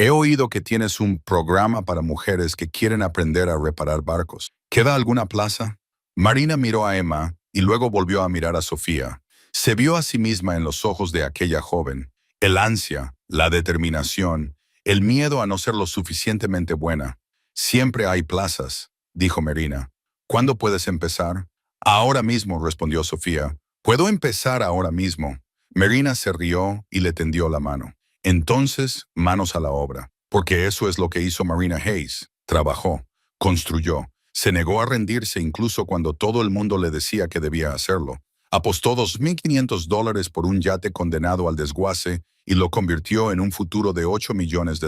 He oído que tienes un programa para mujeres que quieren aprender a reparar barcos. ¿Queda alguna plaza? Marina miró a Emma y luego volvió a mirar a Sofía. Se vio a sí misma en los ojos de aquella joven. El ansia, la determinación, el miedo a no ser lo suficientemente buena. Siempre hay plazas, dijo Marina. ¿Cuándo puedes empezar? Ahora mismo, respondió Sofía. ¿Puedo empezar ahora mismo? Marina se rió y le tendió la mano. Entonces, manos a la obra, porque eso es lo que hizo Marina Hayes. Trabajó, construyó, se negó a rendirse incluso cuando todo el mundo le decía que debía hacerlo. Apostó $2.500 por un yate condenado al desguace y lo convirtió en un futuro de $8 millones.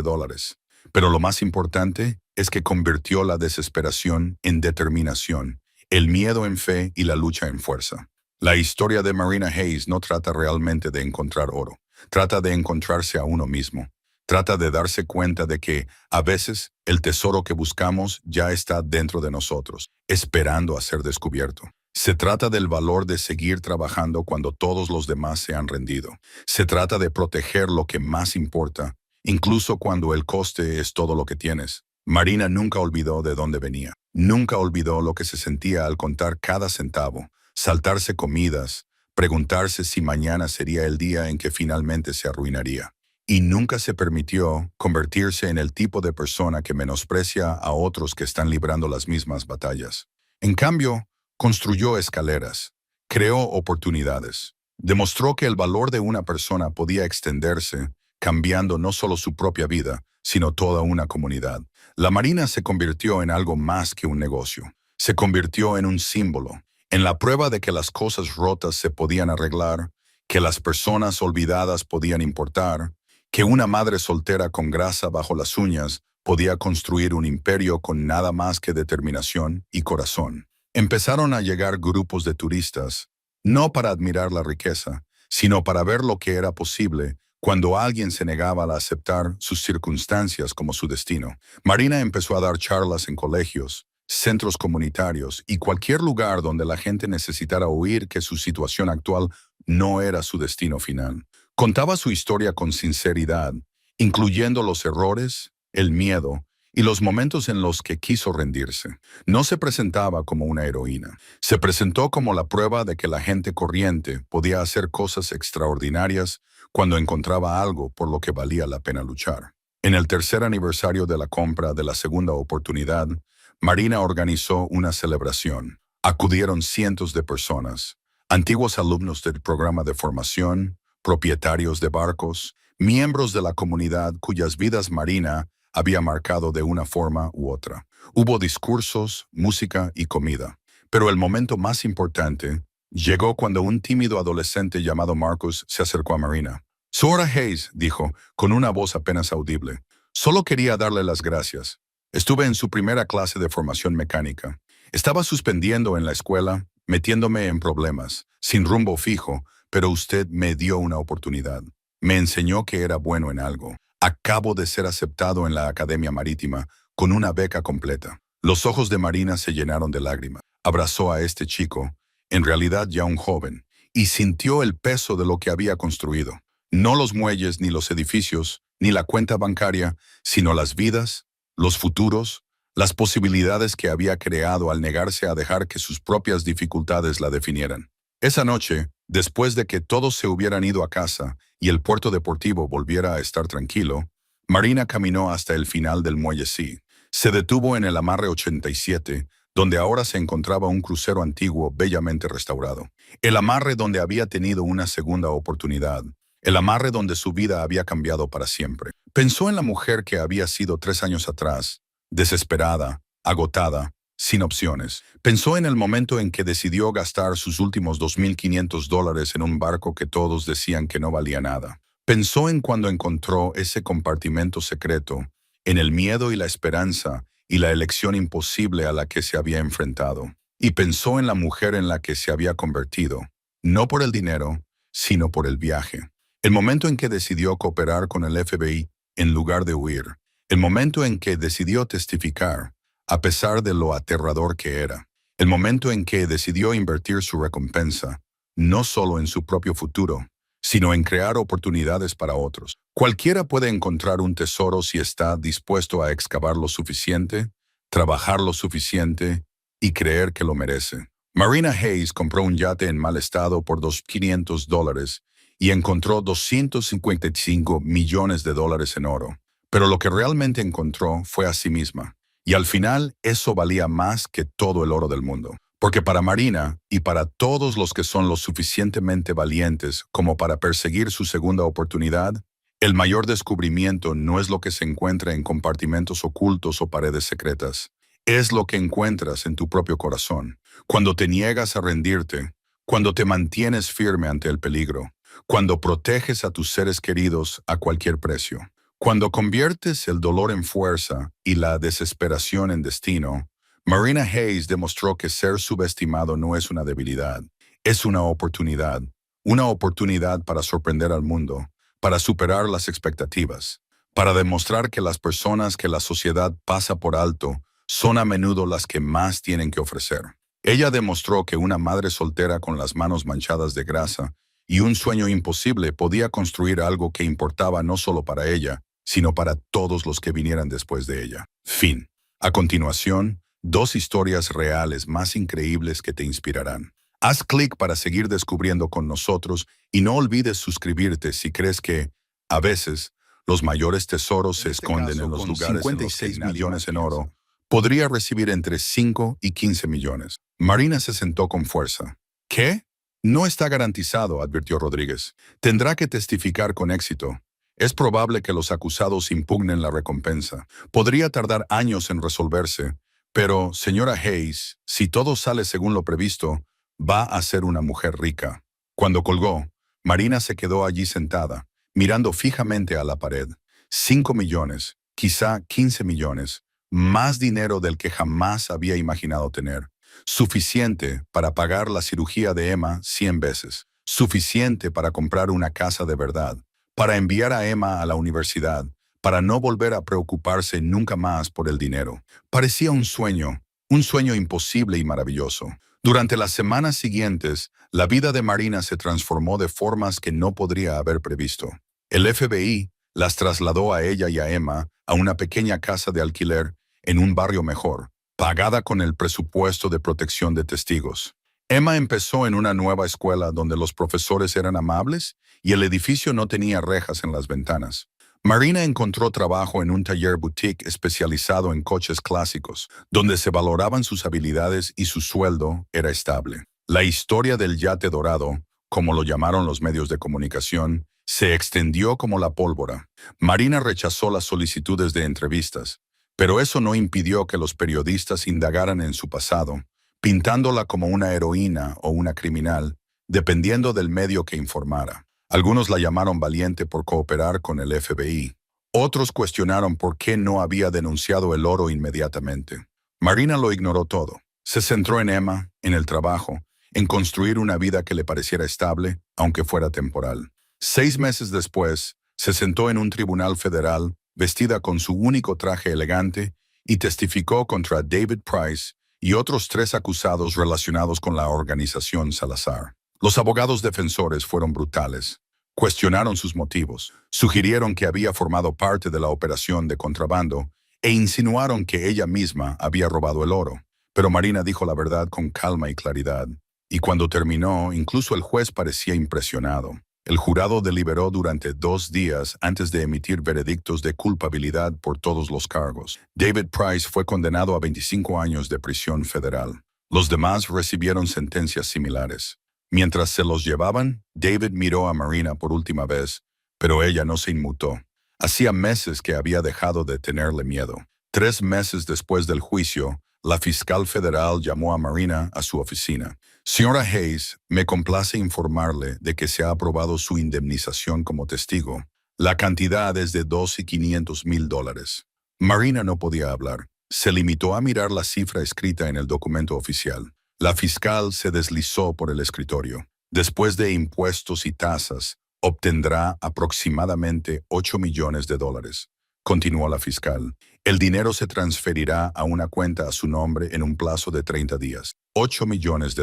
Pero lo más importante es que convirtió la desesperación en determinación, el miedo en fe y la lucha en fuerza. La historia de Marina Hayes no trata realmente de encontrar oro. Trata de encontrarse a uno mismo. Trata de darse cuenta de que, a veces, el tesoro que buscamos ya está dentro de nosotros, esperando a ser descubierto. Se trata del valor de seguir trabajando cuando todos los demás se han rendido. Se trata de proteger lo que más importa, incluso cuando el coste es todo lo que tienes. Marina nunca olvidó de dónde venía. Nunca olvidó lo que se sentía al contar cada centavo, saltarse comidas, preguntarse si mañana sería el día en que finalmente se arruinaría. Y nunca se permitió convertirse en el tipo de persona que menosprecia a otros que están librando las mismas batallas. En cambio, construyó escaleras, creó oportunidades, demostró que el valor de una persona podía extenderse, cambiando no solo su propia vida, sino toda una comunidad. La Marina se convirtió en algo más que un negocio. Se convirtió en un símbolo, en la prueba de que las cosas rotas se podían arreglar, que las personas olvidadas podían importar, que una madre soltera con grasa bajo las uñas podía construir un imperio con nada más que determinación y corazón. Empezaron a llegar grupos de turistas, no para admirar la riqueza, sino para ver lo que era posible cuando alguien se negaba a aceptar sus circunstancias como su destino. Marina empezó a dar charlas en colegios, centros comunitarios y cualquier lugar donde la gente necesitara oír que su situación actual no era su destino final. Contaba su historia con sinceridad, incluyendo los errores, el miedo y los momentos en los que quiso rendirse. No se presentaba como una heroína. Se presentó como la prueba de que la gente corriente podía hacer cosas extraordinarias cuando encontraba algo por lo que valía la pena luchar. En el tercer aniversario de la compra de la segunda oportunidad, Marina organizó una celebración. Acudieron cientos de personas, antiguos alumnos del programa de formación, propietarios de barcos, miembros de la comunidad cuyas vidas Marina había marcado de una forma u otra. Hubo discursos, música y comida. Pero el momento más importante llegó cuando un tímido adolescente llamado Marcus se acercó a Marina. Señora Hayes, dijo, con una voz apenas audible, solo quería darle las gracias. Estuve en su primera clase de formación mecánica. Estaba suspendiendo en la escuela, metiéndome en problemas, sin rumbo fijo, pero usted me dio una oportunidad. Me enseñó que era bueno en algo. Acabo de ser aceptado en la Academia Marítima con una beca completa. Los ojos de Marina se llenaron de lágrimas. Abrazó a este chico, en realidad ya un joven, y sintió el peso de lo que había construido. No los muelles, ni los edificios, ni la cuenta bancaria, sino las vidas, los futuros, las posibilidades que había creado al negarse a dejar que sus propias dificultades la definieran. Esa noche, después de que todos se hubieran ido a casa y el puerto deportivo volviera a estar tranquilo, Marina caminó hasta el final del muelle C. Se detuvo en el amarre 87, donde ahora se encontraba un crucero antiguo bellamente restaurado. El amarre donde había tenido una segunda oportunidad. El amarre donde su vida había cambiado para siempre. Pensó en la mujer que había sido 3 años atrás, desesperada, agotada, sin opciones. Pensó en el momento en que decidió gastar sus últimos $2.500 en un barco que todos decían que no valía nada. Pensó en cuando encontró ese compartimento secreto, en el miedo y la esperanza y la elección imposible a la que se había enfrentado. Y pensó en la mujer en la que se había convertido, no por el dinero, sino por el viaje. El momento en que decidió cooperar con el FBI en lugar de huir. El momento en que decidió testificar, a pesar de lo aterrador que era. El momento en que decidió invertir su recompensa, no solo en su propio futuro, sino en crear oportunidades para otros. Cualquiera puede encontrar un tesoro si está dispuesto a excavar lo suficiente, trabajar lo suficiente y creer que lo merece. Marina Hayes compró un yate en mal estado por $500 y encontró $255 millones en oro. Pero lo que realmente encontró fue a sí misma. Y al final, eso valía más que todo el oro del mundo. Porque para Marina, y para todos los que son lo suficientemente valientes como para perseguir su segunda oportunidad, el mayor descubrimiento no es lo que se encuentra en compartimentos ocultos o paredes secretas. Es lo que encuentras en tu propio corazón. Cuando te niegas a rendirte, cuando te mantienes firme ante el peligro, cuando proteges a tus seres queridos a cualquier precio. Cuando conviertes el dolor en fuerza y la desesperación en destino, Marina Hayes demostró que ser subestimado no es una debilidad, es una oportunidad para sorprender al mundo, para superar las expectativas, para demostrar que las personas que la sociedad pasa por alto son a menudo las que más tienen que ofrecer. Ella demostró que una madre soltera con las manos manchadas de grasa y un sueño imposible podía construir algo que importaba no solo para ella, sino para todos los que vinieran después de ella. Fin. A continuación, 2 historias reales más increíbles que te inspirarán. Haz clic para seguir descubriendo con nosotros y no olvides suscribirte si crees que, a veces, los mayores tesoros se esconden en los lugares. 56 millones en oro podría recibir entre 5 y 15 millones. Marina se sentó con fuerza. ¿Qué? No está garantizado, advirtió Rodríguez. Tendrá que testificar con éxito. Es probable que los acusados impugnen la recompensa. Podría tardar años en resolverse, pero, señora Hayes, si todo sale según lo previsto, va a ser una mujer rica. Cuando colgó, Marina se quedó allí sentada, mirando fijamente a la pared. 5 millones, quizá 15 millones, más dinero del que jamás había imaginado tener. Suficiente para pagar la cirugía de Emma 100 veces. Suficiente para comprar una casa de verdad. Para enviar a Emma a la universidad, para no volver a preocuparse nunca más por el dinero. Parecía un sueño imposible y maravilloso. Durante las semanas siguientes, la vida de Marina se transformó de formas que no podría haber previsto. El FBI las trasladó a ella y a Emma a una pequeña casa de alquiler en un barrio mejor, pagada con el presupuesto de protección de testigos. Emma empezó en una nueva escuela donde los profesores eran amables y el edificio no tenía rejas en las ventanas. Marina encontró trabajo en un taller boutique especializado en coches clásicos, donde se valoraban sus habilidades y su sueldo era estable. La historia del yate dorado, como lo llamaron los medios de comunicación, se extendió como la pólvora. Marina rechazó las solicitudes de entrevistas, pero eso no impidió que los periodistas indagaran en su pasado, pintándola como una heroína o una criminal, dependiendo del medio que informara. Algunos la llamaron valiente por cooperar con el FBI. Otros cuestionaron por qué no había denunciado el oro inmediatamente. Marina lo ignoró todo. Se centró en Emma, en el trabajo, en construir una vida que le pareciera estable, aunque fuera temporal. 6 meses después, se sentó en un tribunal federal, vestida con su único traje elegante, y testificó contra David Price y otros 3 acusados relacionados con la organización Salazar. Los abogados defensores fueron brutales. Cuestionaron sus motivos, sugirieron que había formado parte de la operación de contrabando e insinuaron que ella misma había robado el oro. Pero Marina dijo la verdad con calma y claridad. Y cuando terminó, incluso el juez parecía impresionado. El jurado deliberó durante 2 días antes de emitir veredictos de culpabilidad por todos los cargos. David Price fue condenado a 25 años de prisión federal. Los demás recibieron sentencias similares. Mientras se los llevaban, David miró a Marina por última vez, pero ella no se inmutó. Hacía meses que había dejado de tenerle miedo. 3 meses después del juicio, la fiscal federal llamó a Marina a su oficina. Señora Hayes, me complace informarle de que se ha aprobado su indemnización como testigo. La cantidad es de $2.500.000. Marina no podía hablar. Se limitó a mirar la cifra escrita en el documento oficial. La fiscal se deslizó por el escritorio. Después de impuestos y tasas, obtendrá aproximadamente $8 millones. Continuó la fiscal. El dinero se transferirá a una cuenta a su nombre en un plazo de 30 días. $8 millones.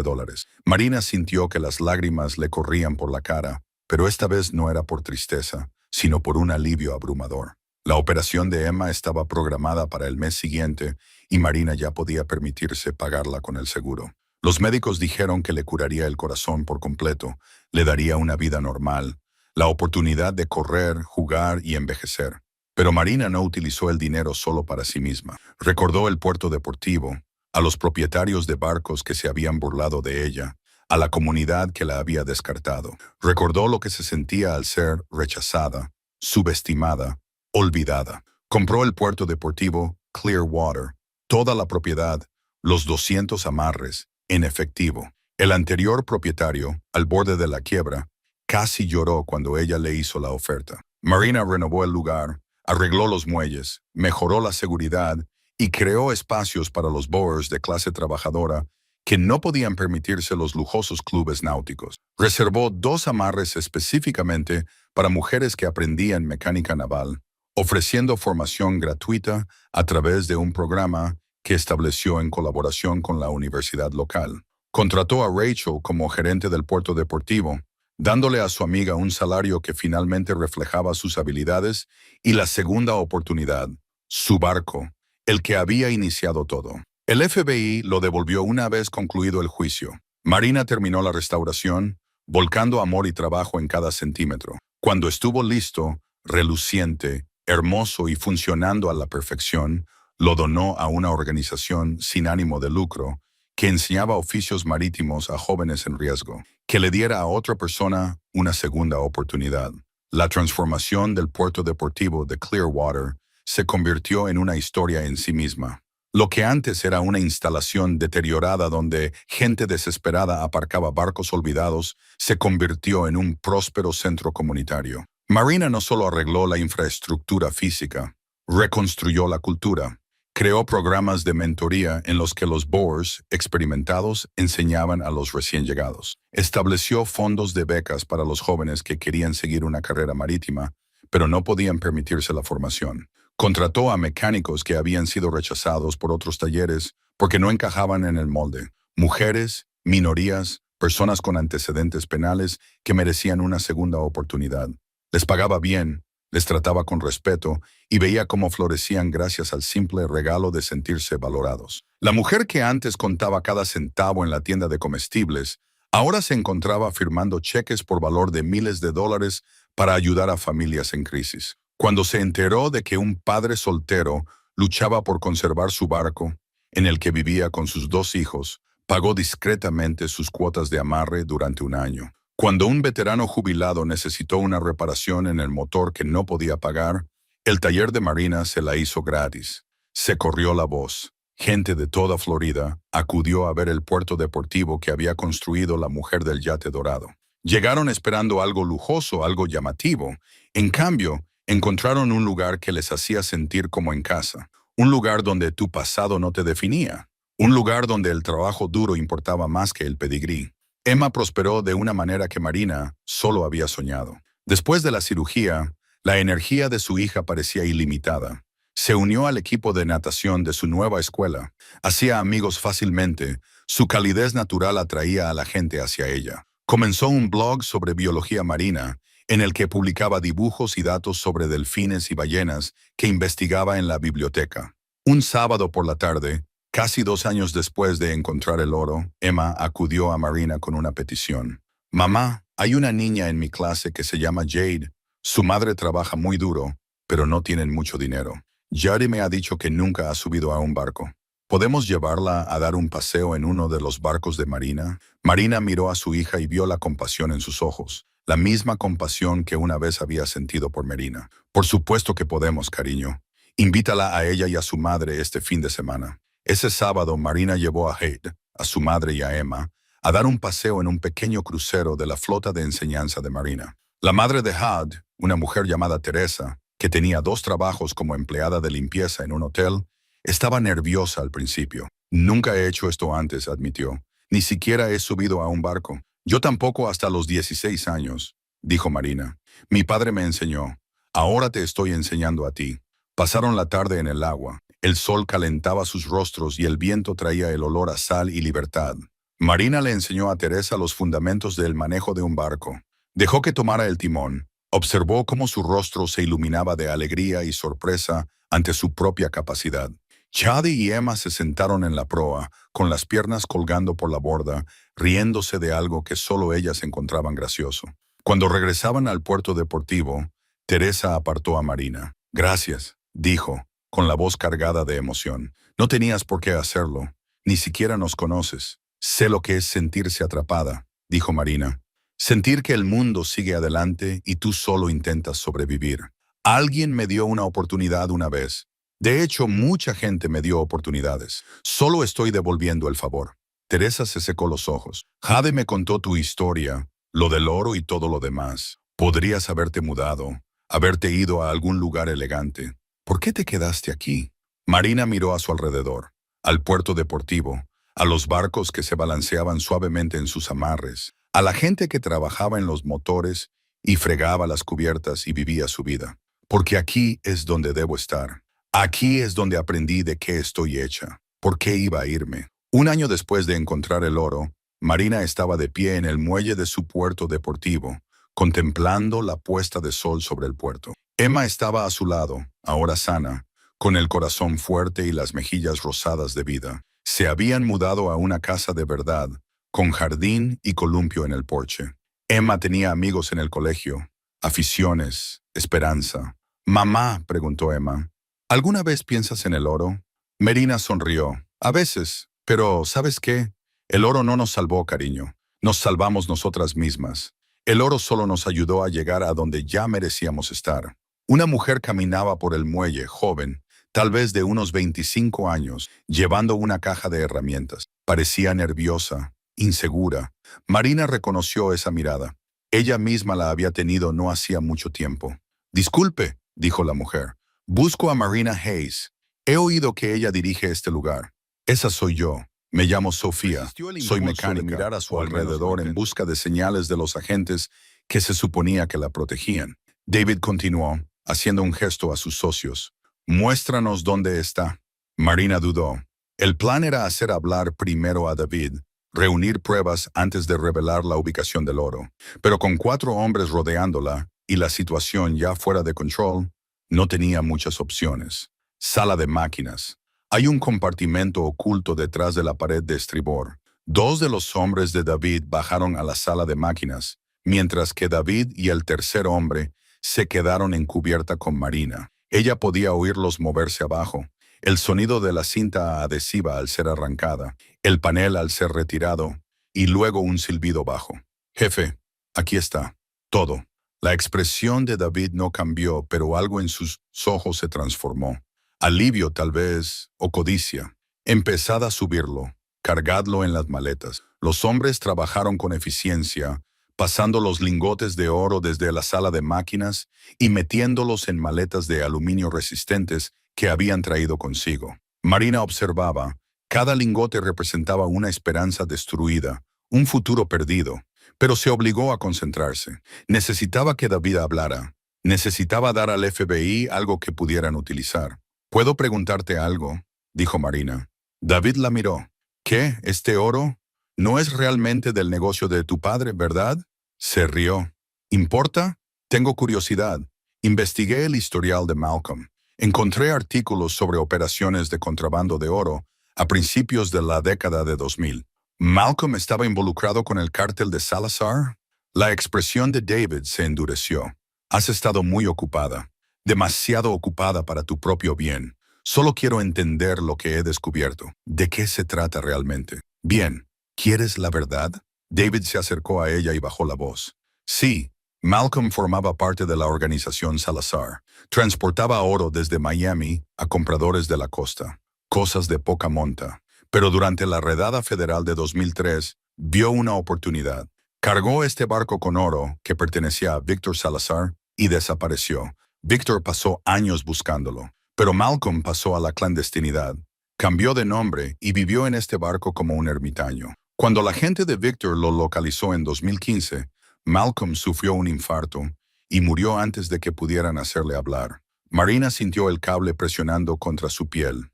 Marina sintió que las lágrimas le corrían por la cara, pero esta vez no era por tristeza, sino por un alivio abrumador. La operación de Emma estaba programada para el mes siguiente y Marina ya podía permitirse pagarla con el seguro. Los médicos dijeron que le curaría el corazón por completo, le daría una vida normal, la oportunidad de correr, jugar y envejecer. Pero Marina no utilizó el dinero solo para sí misma. Recordó el puerto deportivo, a los propietarios de barcos que se habían burlado de ella, a la comunidad que la había descartado. Recordó lo que se sentía al ser rechazada, subestimada, olvidada. Compró el puerto deportivo Clearwater, toda la propiedad, los 200 amarres, en efectivo. El anterior propietario, al borde de la quiebra, casi lloró cuando ella le hizo la oferta. Marina renovó el lugar, arregló los muelles, mejoró la seguridad y creó espacios para los boers de clase trabajadora que no podían permitirse los lujosos clubes náuticos. Reservó 2 amarres específicamente para mujeres que aprendían mecánica naval, ofreciendo formación gratuita a través de un programa que estableció en colaboración con la universidad local. Contrató a Rachel como gerente del puerto deportivo, dándole a su amiga un salario que finalmente reflejaba sus habilidades y la segunda oportunidad, su barco, el que había iniciado todo. El FBI lo devolvió una vez concluido el juicio. Marina terminó la restauración, volcando amor y trabajo en cada centímetro. Cuando estuvo listo, reluciente, hermoso y funcionando a la perfección, lo donó a una organización sin ánimo de lucro que enseñaba oficios marítimos a jóvenes en riesgo, que le diera a otra persona una segunda oportunidad. La transformación del puerto deportivo de Clearwater se convirtió en una historia en sí misma. Lo que antes era una instalación deteriorada donde gente desesperada aparcaba barcos olvidados, se convirtió en un próspero centro comunitario. Marina no solo arregló la infraestructura física, reconstruyó la cultura. Creó programas de mentoría en los que los boers experimentados enseñaban a los recién llegados. Estableció fondos de becas para los jóvenes que querían seguir una carrera marítima, pero no podían permitirse la formación. Contrató a mecánicos que habían sido rechazados por otros talleres porque no encajaban en el molde. Mujeres, minorías, personas con antecedentes penales que merecían una segunda oportunidad. Les pagaba bien, les trataba con respeto y veía cómo florecían gracias al simple regalo de sentirse valorados. La mujer que antes contaba cada centavo en la tienda de comestibles, ahora se encontraba firmando cheques por valor de miles de dólares para ayudar a familias en crisis. Cuando se enteró de que un padre soltero luchaba por conservar su barco, en el que vivía con sus 2 hijos, pagó discretamente sus cuotas de amarre durante un año. Cuando un veterano jubilado necesitó una reparación en el motor que no podía pagar, el taller de Marina se la hizo gratis. Se corrió la voz. Gente de toda Florida acudió a ver el puerto deportivo que había construido la mujer del yate dorado. Llegaron esperando algo lujoso, algo llamativo. En cambio, encontraron un lugar que les hacía sentir como en casa. Un lugar donde tu pasado no te definía. Un lugar donde el trabajo duro importaba más que el pedigrí. Emma prosperó de una manera que Marina solo había soñado. Después de la cirugía, la energía de su hija parecía ilimitada. Se unió al equipo de natación de su nueva escuela. Hacía amigos fácilmente. Su calidez natural atraía a la gente hacia ella. Comenzó un blog sobre biología marina, en el que publicaba dibujos y datos sobre delfines y ballenas que investigaba en la biblioteca. Un sábado por la tarde, casi 2 años después de encontrar el oro, Emma acudió a Marina con una petición. «Mamá, hay una niña en mi clase que se llama Jade. Su madre trabaja muy duro, pero no tienen mucho dinero. Jade me ha dicho que nunca ha subido a un barco. ¿Podemos llevarla a dar un paseo en uno de los barcos de Marina?» Marina miró a su hija y vio la compasión en sus ojos, la misma compasión que una vez había sentido por Marina. «Por supuesto que podemos, cariño. Invítala a ella y a su madre este fin de semana». Ese sábado, Marina llevó a Jade, a su madre y a Emma, a dar un paseo en un pequeño crucero de la flota de enseñanza de Marina. La madre de Jade, una mujer llamada Teresa, que tenía 2 trabajos como empleada de limpieza en un hotel, estaba nerviosa al principio. «Nunca he hecho esto antes», admitió. «Ni siquiera he subido a un barco». «Yo tampoco hasta los 16 años», dijo Marina. «Mi padre me enseñó. Ahora te estoy enseñando a ti». Pasaron la tarde en el agua. El sol calentaba sus rostros y el viento traía el olor a sal y libertad. Marina le enseñó a Teresa los fundamentos del manejo de un barco. Dejó que tomara el timón. Observó cómo su rostro se iluminaba de alegría y sorpresa ante su propia capacidad. Chad y Emma se sentaron en la proa, con las piernas colgando por la borda, riéndose de algo que solo ellas encontraban gracioso. Cuando regresaban al puerto deportivo, Teresa apartó a Marina. Gracias, dijo, con la voz cargada de emoción. No tenías por qué hacerlo. Ni siquiera nos conoces. Sé lo que es sentirse atrapada, dijo Marina. Sentir que el mundo sigue adelante y tú solo intentas sobrevivir. Alguien me dio una oportunidad una vez. De hecho, mucha gente me dio oportunidades. Solo estoy devolviendo el favor. Teresa se secó los ojos. Jade me contó tu historia, lo del oro y todo lo demás. Podrías haberte mudado, haberte ido a algún lugar elegante. ¿Por qué te quedaste aquí? Marina miró a su alrededor, al puerto deportivo, a los barcos que se balanceaban suavemente en sus amarres, a la gente que trabajaba en los motores y fregaba las cubiertas y vivía su vida. Porque aquí es donde debo estar. Aquí es donde aprendí de qué estoy hecha. ¿Por qué iba a irme? Un año después de encontrar el oro, Marina estaba de pie en el muelle de su puerto deportivo, contemplando la puesta de sol sobre el puerto. Emma estaba a su lado, ahora sana, con el corazón fuerte y las mejillas rosadas de vida. Se habían mudado a una casa de verdad, con jardín y columpio en el porche. Emma tenía amigos en el colegio, aficiones, esperanza. «Mamá», preguntó Emma, ¿alguna vez piensas en el oro? Marina sonrió. A veces, pero ¿sabes qué? El oro no nos salvó, cariño. Nos salvamos nosotras mismas. El oro solo nos ayudó a llegar a donde ya merecíamos estar. Una mujer caminaba por el muelle, joven, tal vez de unos 25 años, llevando una caja de herramientas. Parecía nerviosa, insegura. Marina reconoció esa mirada. Ella misma la había tenido no hacía mucho tiempo. «Disculpe», dijo la mujer. «Busco a Marina Hayes. He oído que ella dirige este lugar». «Esa soy yo. Me llamo Sofía. Soy mecánica». Mirar a su alrededor en busca de señales de los agentes que se suponía que la protegían. David continuó, haciendo un gesto a sus socios. «Muéstranos dónde está». Marina dudó. El plan era hacer hablar primero a David, reunir pruebas antes de revelar la ubicación del oro. Pero con 4 hombres rodeándola y la situación ya fuera de control, no tenía muchas opciones. Sala de máquinas. Hay un compartimento oculto detrás de la pared de estribor. 2 de los hombres de David bajaron a la sala de máquinas, mientras que David y el tercer hombre se quedaron en cubierta con Marina. Ella podía oírlos moverse abajo, el sonido de la cinta adhesiva al ser arrancada, el panel al ser retirado, y luego un silbido bajo. «Jefe, aquí está. Todo». La expresión de David no cambió, pero algo en sus ojos se transformó. Alivio tal vez, o codicia. Empezad a subirlo, cargadlo en las maletas. Los hombres trabajaron con eficiencia, pasando los lingotes de oro desde la sala de máquinas y metiéndolos en maletas de aluminio resistentes que habían traído consigo. Marina observaba. Cada lingote representaba una esperanza destruida, un futuro perdido, pero se obligó a concentrarse. Necesitaba que David hablara. Necesitaba dar al FBI algo que pudieran utilizar. «¿Puedo preguntarte algo?», dijo Marina. David la miró. «¿Qué? ¿Este oro? No es realmente del negocio de tu padre, ¿verdad?». Se rió. «¿Importa? Tengo curiosidad. Investigué el historial de Malcolm. Encontré artículos sobre operaciones de contrabando de oro a principios de la década de 2000. ¿Malcolm estaba involucrado con el cártel de Salazar?». La expresión de David se endureció. «Has estado muy ocupada. Demasiado ocupada para tu propio bien. Solo quiero entender lo que he descubierto. ¿De qué se trata realmente?». «Bien, ¿quieres la verdad?». David se acercó a ella y bajó la voz. «Sí, Malcolm formaba parte de la organización Salazar. Transportaba oro desde Miami a compradores de la costa. Cosas de poca monta. Pero durante la redada federal de 2003, vio una oportunidad. Cargó este barco con oro que pertenecía a Víctor Salazar y desapareció. Víctor pasó años buscándolo, pero Malcolm pasó a la clandestinidad. Cambió de nombre y vivió en este barco como un ermitaño. Cuando la gente de Víctor lo localizó en 2015, Malcolm sufrió un infarto y murió antes de que pudieran hacerle hablar. Marina sintió el cable presionando contra su piel.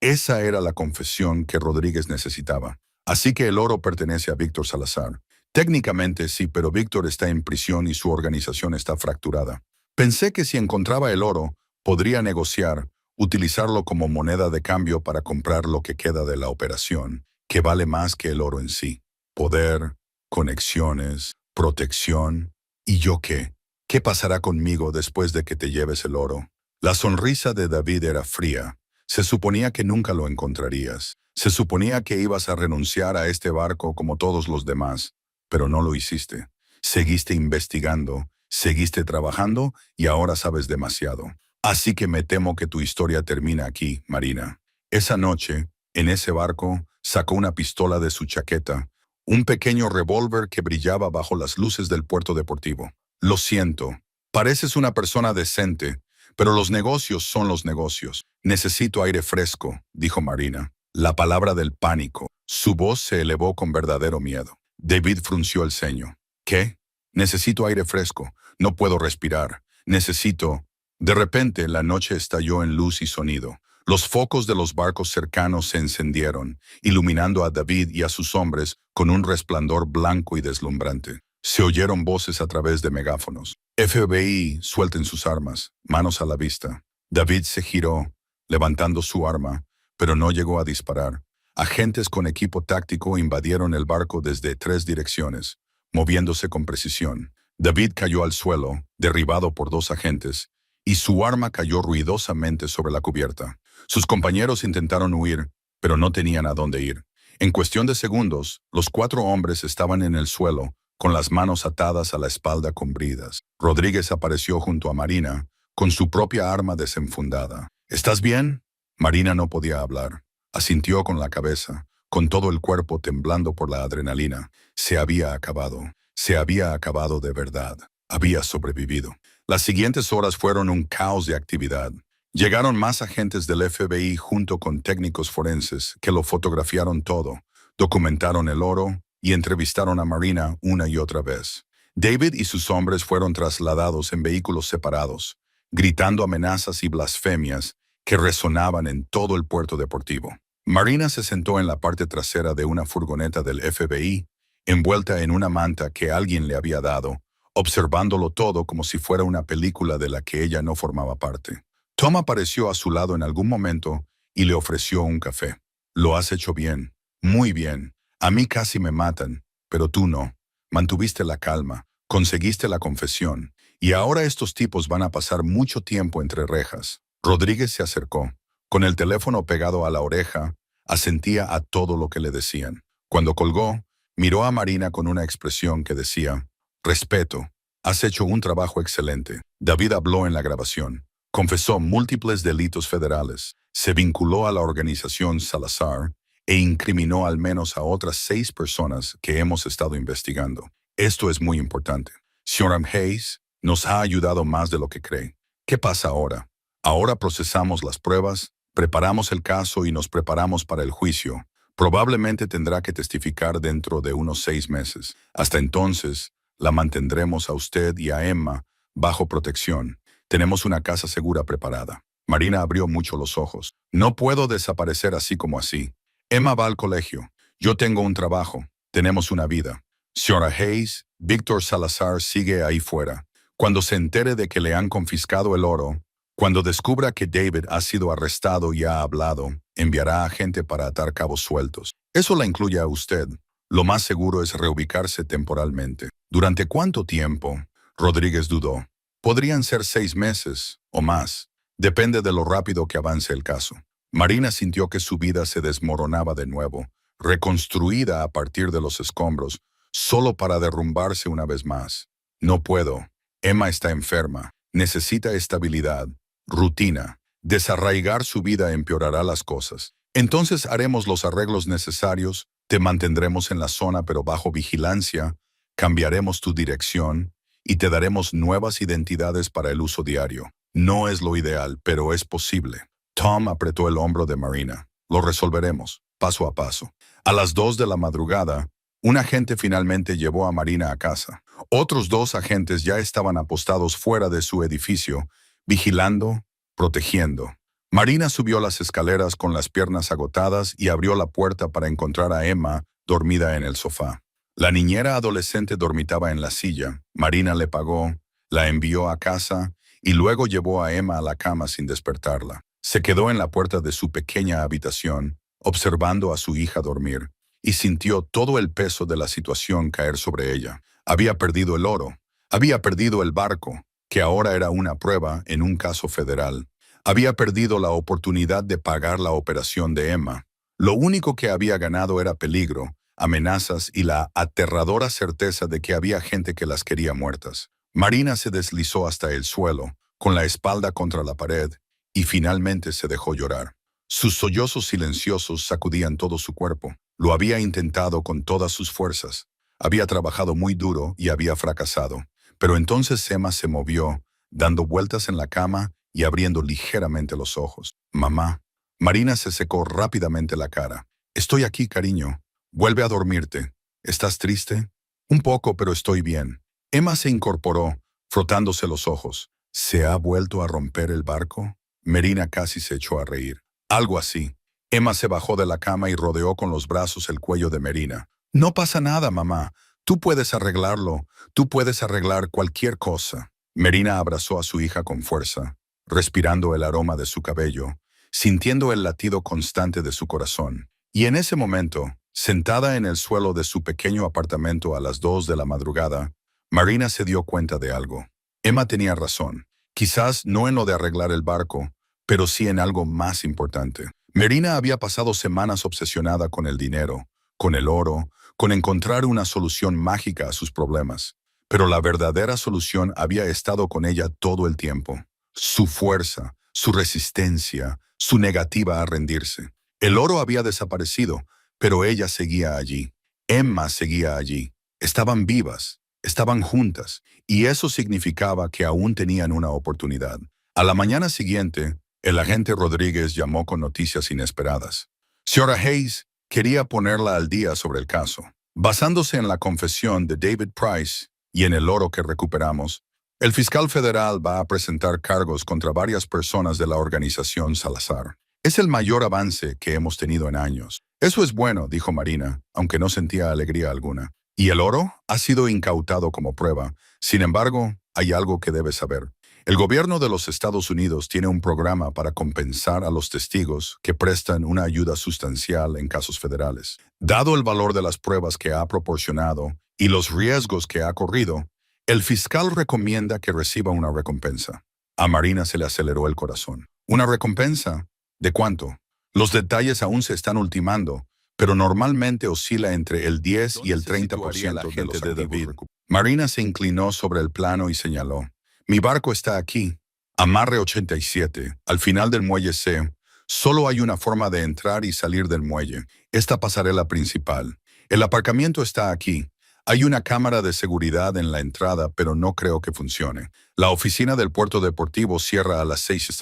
Esa era la confesión que Rodríguez necesitaba. Así que el oro pertenece a Víctor Salazar. Técnicamente sí, pero Víctor está en prisión y su organización está fracturada. Pensé que si encontraba el oro, podría negociar, utilizarlo como moneda de cambio para comprar lo que queda de la operación, que vale más que el oro en sí. Poder, conexiones, protección. ¿Y yo qué? ¿Qué pasará conmigo después de que te lleves el oro? La sonrisa de David era fría. Se suponía que nunca lo encontrarías. Se suponía que ibas a renunciar a este barco como todos los demás, pero no lo hiciste. Seguiste investigando, seguiste trabajando y ahora sabes demasiado. Así que me temo que tu historia termina aquí, Marina. Esa noche, en ese barco, sacó una pistola de su chaqueta, un pequeño revólver que brillaba bajo las luces del puerto deportivo. Lo siento, pareces una persona decente, pero los negocios son los negocios. Necesito aire fresco, dijo Marina. La palabra del pánico. Su voz se elevó con verdadero miedo. David frunció el ceño. ¿Qué? Necesito aire fresco. No puedo respirar. Necesito... De repente, la noche estalló en luz y sonido. Los focos de los barcos cercanos se encendieron, iluminando a David y a sus hombres con un resplandor blanco y deslumbrante. Se oyeron voces a través de megáfonos. FBI, suelten sus armas, manos a la vista. David se giró, levantando su arma, pero no llegó a disparar. Agentes con equipo táctico invadieron el barco desde 3 direcciones, moviéndose con precisión. David cayó al suelo, derribado por 2 agentes, y su arma cayó ruidosamente sobre la cubierta. Sus compañeros intentaron huir, pero no tenían a dónde ir. En cuestión de segundos, los 4 hombres estaban en el suelo, con las manos atadas a la espalda con bridas. Rodríguez apareció junto a Marina, con su propia arma desenfundada. ¿Estás bien? Marina no podía hablar. Asintió con la cabeza, con todo el cuerpo temblando por la adrenalina. Se había acabado. Se había acabado de verdad. Había sobrevivido. Las siguientes horas fueron un caos de actividad. Llegaron más agentes del FBI junto con técnicos forenses que lo fotografiaron todo, documentaron el oro y entrevistaron a Marina una y otra vez. David y sus hombres fueron trasladados en vehículos separados, gritando amenazas y blasfemias que resonaban en todo el puerto deportivo. Marina se sentó en la parte trasera de una furgoneta del FBI, envuelta en una manta que alguien le había dado, observándolo todo como si fuera una película de la que ella no formaba parte. Tom apareció a su lado en algún momento y le ofreció un café. Lo has hecho bien, muy bien. A mí casi me matan, pero tú no. Mantuviste la calma, conseguiste la confesión, y ahora estos tipos van a pasar mucho tiempo entre rejas. Rodríguez se acercó. Con el teléfono pegado a la oreja, asentía a todo lo que le decían. Cuando colgó, miró a Marina con una expresión que decía: respeto, has hecho un trabajo excelente. David habló en la grabación. Confesó múltiples delitos federales, se vinculó a la organización Salazar e incriminó al menos a otras 6 personas que hemos estado investigando. Esto es muy importante. Señora Hayes nos ha ayudado más de lo que cree. ¿Qué pasa ahora? Ahora procesamos las pruebas, preparamos el caso y nos preparamos para el juicio. Probablemente tendrá que testificar dentro de unos 6 meses. Hasta entonces, la mantendremos a usted y a Emma bajo protección. Tenemos una casa segura preparada. Marina abrió mucho los ojos. No puedo desaparecer así como así. Emma va al colegio. Yo tengo un trabajo. Tenemos una vida. Señora Hayes, Víctor Salazar sigue ahí fuera. Cuando se entere de que le han confiscado el oro, cuando descubra que David ha sido arrestado y ha hablado, enviará a gente para atar cabos sueltos. Eso la incluye a usted. Lo más seguro es reubicarse temporalmente. ¿Durante cuánto tiempo? Rodríguez dudó. Podrían ser 6 meses o más. Depende de lo rápido que avance el caso. Marina sintió que su vida se desmoronaba de nuevo, reconstruida a partir de los escombros, solo para derrumbarse una vez más. No puedo. Emma está enferma. Necesita estabilidad, rutina. Desarraigar su vida empeorará las cosas. Entonces haremos los arreglos necesarios, te mantendremos en la zona pero bajo vigilancia, cambiaremos tu dirección y te daremos nuevas identidades para el uso diario. No es lo ideal, pero es posible. Tom apretó el hombro de Marina. Lo resolveremos, paso a paso. A las 2 de la madrugada, un agente finalmente llevó a Marina a casa. Otros 2 agentes ya estaban apostados fuera de su edificio, vigilando, protegiendo. Marina subió las escaleras con las piernas agotadas y abrió la puerta para encontrar a Emma dormida en el sofá. La niñera adolescente dormitaba en la silla. Marina le pagó, la envió a casa y luego llevó a Emma a la cama sin despertarla. Se quedó en la puerta de su pequeña habitación, observando a su hija dormir, y sintió todo el peso de la situación caer sobre ella. Había perdido el oro, había perdido el barco, que ahora era una prueba en un caso federal. Había perdido la oportunidad de pagar la operación de Emma. Lo único que había ganado era peligro, amenazas y la aterradora certeza de que había gente que las quería muertas. Marina se deslizó hasta el suelo, con la espalda contra la pared, y finalmente se dejó llorar. Sus sollozos silenciosos sacudían todo su cuerpo. Lo había intentado con todas sus fuerzas. Había trabajado muy duro y había fracasado. Pero entonces Emma se movió, dando vueltas en la cama y abriendo ligeramente los ojos. «Mamá». Marina se secó rápidamente la cara. «Estoy aquí, cariño. Vuelve a dormirte. ¿Estás triste?» «Un poco, pero estoy bien». Emma se incorporó, frotándose los ojos. «¿Se ha vuelto a romper el barco?» Marina casi se echó a reír. «Algo así». Emma se bajó de la cama y rodeó con los brazos el cuello de Marina. «No pasa nada, mamá. Tú puedes arreglarlo. Tú puedes arreglar cualquier cosa». Marina abrazó a su hija con fuerza, respirando el aroma de su cabello, sintiendo el latido constante de su corazón. Y en ese momento, sentada en el suelo de su pequeño apartamento a las 2 de la madrugada, Marina se dio cuenta de algo. Emma tenía razón. Quizás no en lo de arreglar el barco, pero sí en algo más importante. Marina había pasado semanas obsesionada con el dinero, con el oro, con encontrar una solución mágica a sus problemas. Pero la verdadera solución había estado con ella todo el tiempo. Su fuerza, su resistencia, su negativa a rendirse. El oro había desaparecido, pero ella seguía allí. Emma seguía allí. Estaban vivas, estaban juntas, y eso significaba que aún tenían una oportunidad. A la mañana siguiente, el agente Rodríguez llamó con noticias inesperadas. Señora Hayes quería ponerla al día sobre el caso. Basándose en la confesión de David Price y en el oro que recuperamos, el fiscal federal va a presentar cargos contra varias personas de la organización Salazar. Es el mayor avance que hemos tenido en años. Eso es bueno, dijo Marina, aunque no sentía alegría alguna. Y el oro ha sido incautado como prueba. Sin embargo, hay algo que debes saber. El gobierno de los Estados Unidos tiene un programa para compensar a los testigos que prestan una ayuda sustancial en casos federales. Dado el valor de las pruebas que ha proporcionado y los riesgos que ha corrido, el fiscal recomienda que reciba una recompensa. A Marina se le aceleró el corazón. ¿Una recompensa? ¿De cuánto? Los detalles aún se están ultimando, pero normalmente oscila entre el 10 y el 30% de los activos. Marina se inclinó sobre el plano y señaló. Mi barco está aquí. Amarre 87, al final del muelle C. Solo hay una forma de entrar y salir del muelle. Esta pasarela principal. El aparcamiento está aquí. Hay una cámara de seguridad en la entrada, pero no creo que funcione. La oficina del puerto deportivo cierra a las 6,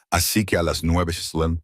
así que a las 9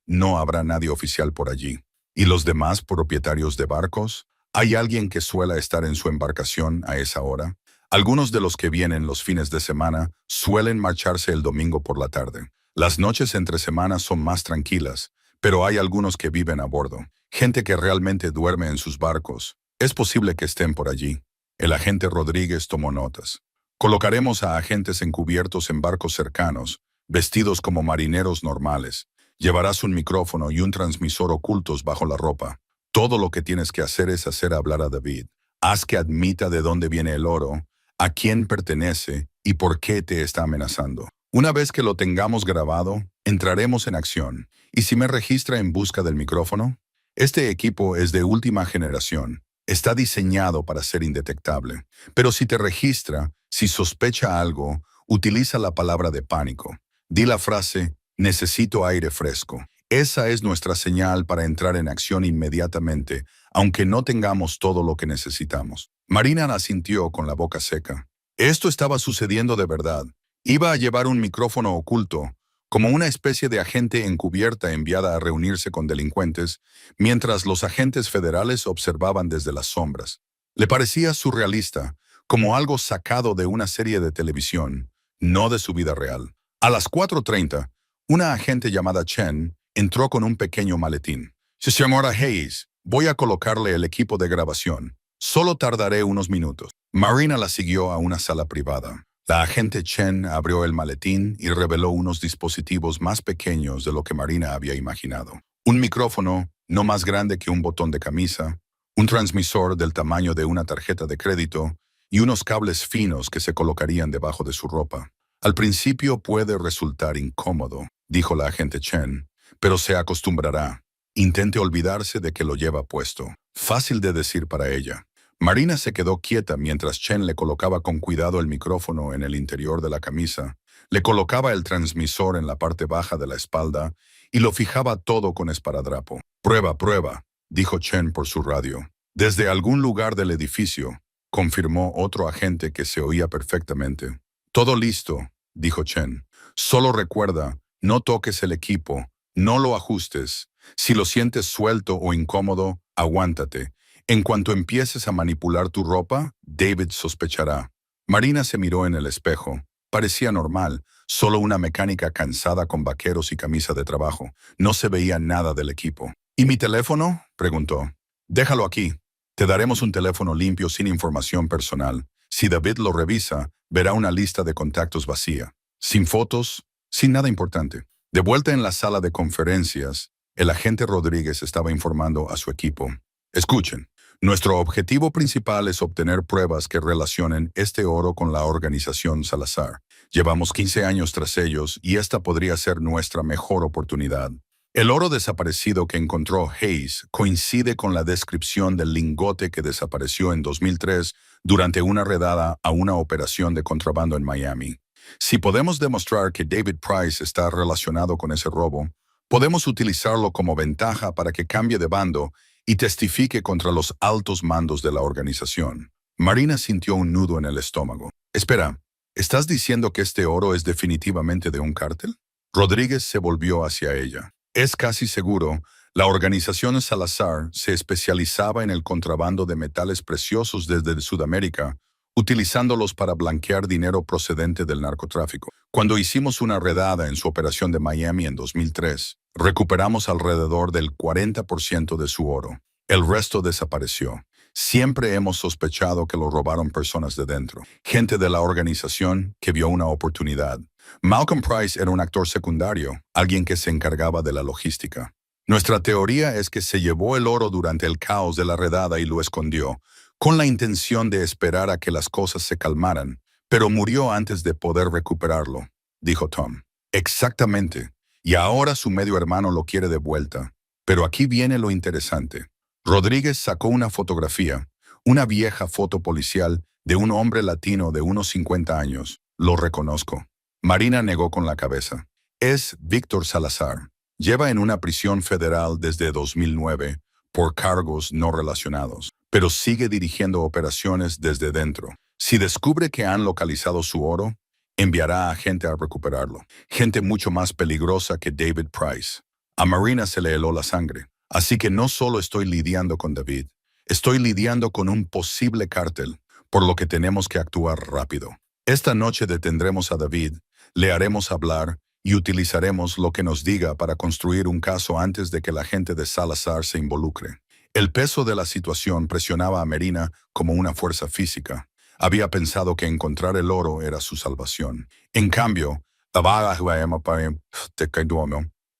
no habrá nadie oficial por allí. ¿Y los demás propietarios de barcos? ¿Hay alguien que suela estar en su embarcación a esa hora? Algunos de los que vienen los fines de semana suelen marcharse el domingo por la tarde. Las noches entre semanas son más tranquilas, pero hay algunos que viven a bordo. Gente que realmente duerme en sus barcos. Es posible que estén por allí. El agente Rodríguez tomó notas. Colocaremos a agentes encubiertos en barcos cercanos, vestidos como marineros normales. Llevarás un micrófono y un transmisor ocultos bajo la ropa. Todo lo que tienes que hacer es hacer hablar a David. Haz que admita de dónde viene el oro, a quién pertenece y por qué te está amenazando. Una vez que lo tengamos grabado, entraremos en acción. ¿Y si me registra en busca del micrófono? Este equipo es de última generación. Está diseñado para ser indetectable. Pero si te registra, si sospecha algo, utiliza la palabra de pánico. Di la frase, necesito aire fresco. Esa es nuestra señal para entrar en acción inmediatamente, aunque no tengamos todo lo que necesitamos. Marina asintió con la boca seca. Esto estaba sucediendo de verdad. Iba a llevar un micrófono oculto, como una especie de agente encubierta enviada a reunirse con delincuentes, mientras los agentes federales observaban desde las sombras. Le parecía surrealista, como algo sacado de una serie de televisión, no de su vida real. A las 4:30, una agente llamada Chen entró con un pequeño maletín. Señora Hayes, voy a colocarle el equipo de grabación. Solo tardaré unos minutos. Marina la siguió a una sala privada. La agente Chen abrió el maletín y reveló unos dispositivos más pequeños de lo que Marina había imaginado. Un micrófono, no más grande que un botón de camisa, un transmisor del tamaño de una tarjeta de crédito y unos cables finos que se colocarían debajo de su ropa. Al principio puede resultar incómodo, dijo la agente Chen, pero se acostumbrará. Intente olvidarse de que lo lleva puesto. Fácil de decir para ella. Marina se quedó quieta mientras Chen le colocaba con cuidado el micrófono en el interior de la camisa, le colocaba el transmisor en la parte baja de la espalda y lo fijaba todo con esparadrapo. Prueba, prueba, dijo Chen por su radio. Desde algún lugar del edificio, confirmó otro agente que se oía perfectamente. Todo listo, dijo Chen. Solo recuerda, no toques el equipo, no lo ajustes. Si lo sientes suelto o incómodo, aguántate. En cuanto empieces a manipular tu ropa, David sospechará. Marina se miró en el espejo. Parecía normal, solo una mecánica cansada con vaqueros y camisa de trabajo. No se veía nada del equipo. ¿Y mi teléfono?, preguntó. Déjalo aquí. Te daremos un teléfono limpio sin información personal. Si David lo revisa, verá una lista de contactos vacía. Sin fotos, sin nada importante. De vuelta en la sala de conferencias, el agente Rodríguez estaba informando a su equipo. Escuchen. Nuestro objetivo principal es obtener pruebas que relacionen este oro con la organización Salazar. Llevamos 15 años tras ellos y esta podría ser nuestra mejor oportunidad. El oro desaparecido que encontró Hayes coincide con la descripción del lingote que desapareció en 2003 durante una redada a una operación de contrabando en Miami. Si podemos demostrar que David Price está relacionado con ese robo, podemos utilizarlo como ventaja para que cambie de bando y testifique contra los altos mandos de la organización. Marina sintió un nudo en el estómago. Espera, ¿estás diciendo que este oro es definitivamente de un cártel? Rodríguez se volvió hacia ella. Es casi seguro, la organización Salazar se especializaba en el contrabando de metales preciosos desde Sudamérica, utilizándolos para blanquear dinero procedente del narcotráfico. Cuando hicimos una redada en su operación de Miami en 2003, recuperamos alrededor del 40% de su oro. El resto desapareció. Siempre hemos sospechado que lo robaron personas de dentro, gente de la organización que vio una oportunidad. Malcolm Price era un actor secundario, alguien que se encargaba de la logística. Nuestra teoría es que se llevó el oro durante el caos de la redada y lo escondió, con la intención de esperar a que las cosas se calmaran, pero murió antes de poder recuperarlo, dijo Tom. Exactamente. Y ahora su medio hermano lo quiere de vuelta. Pero aquí viene lo interesante. Rodríguez sacó una fotografía, una vieja foto policial de un hombre latino de unos 50 años. Lo reconozco. Marina negó con la cabeza. Es Víctor Salazar. Lleva en una prisión federal desde 2009 por cargos no relacionados, pero sigue dirigiendo operaciones desde dentro. Si descubre que han localizado su oro, enviará a gente a recuperarlo. Gente mucho más peligrosa que David Price. A Marina se le heló la sangre. Así que no solo estoy lidiando con David, estoy lidiando con un posible cártel, por lo que tenemos que actuar rápido. Esta noche detendremos a David, le haremos hablar y utilizaremos lo que nos diga para construir un caso antes de que la gente de Salazar se involucre. El peso de la situación presionaba a Marina como una fuerza física. Había pensado que encontrar el oro era su salvación. En cambio,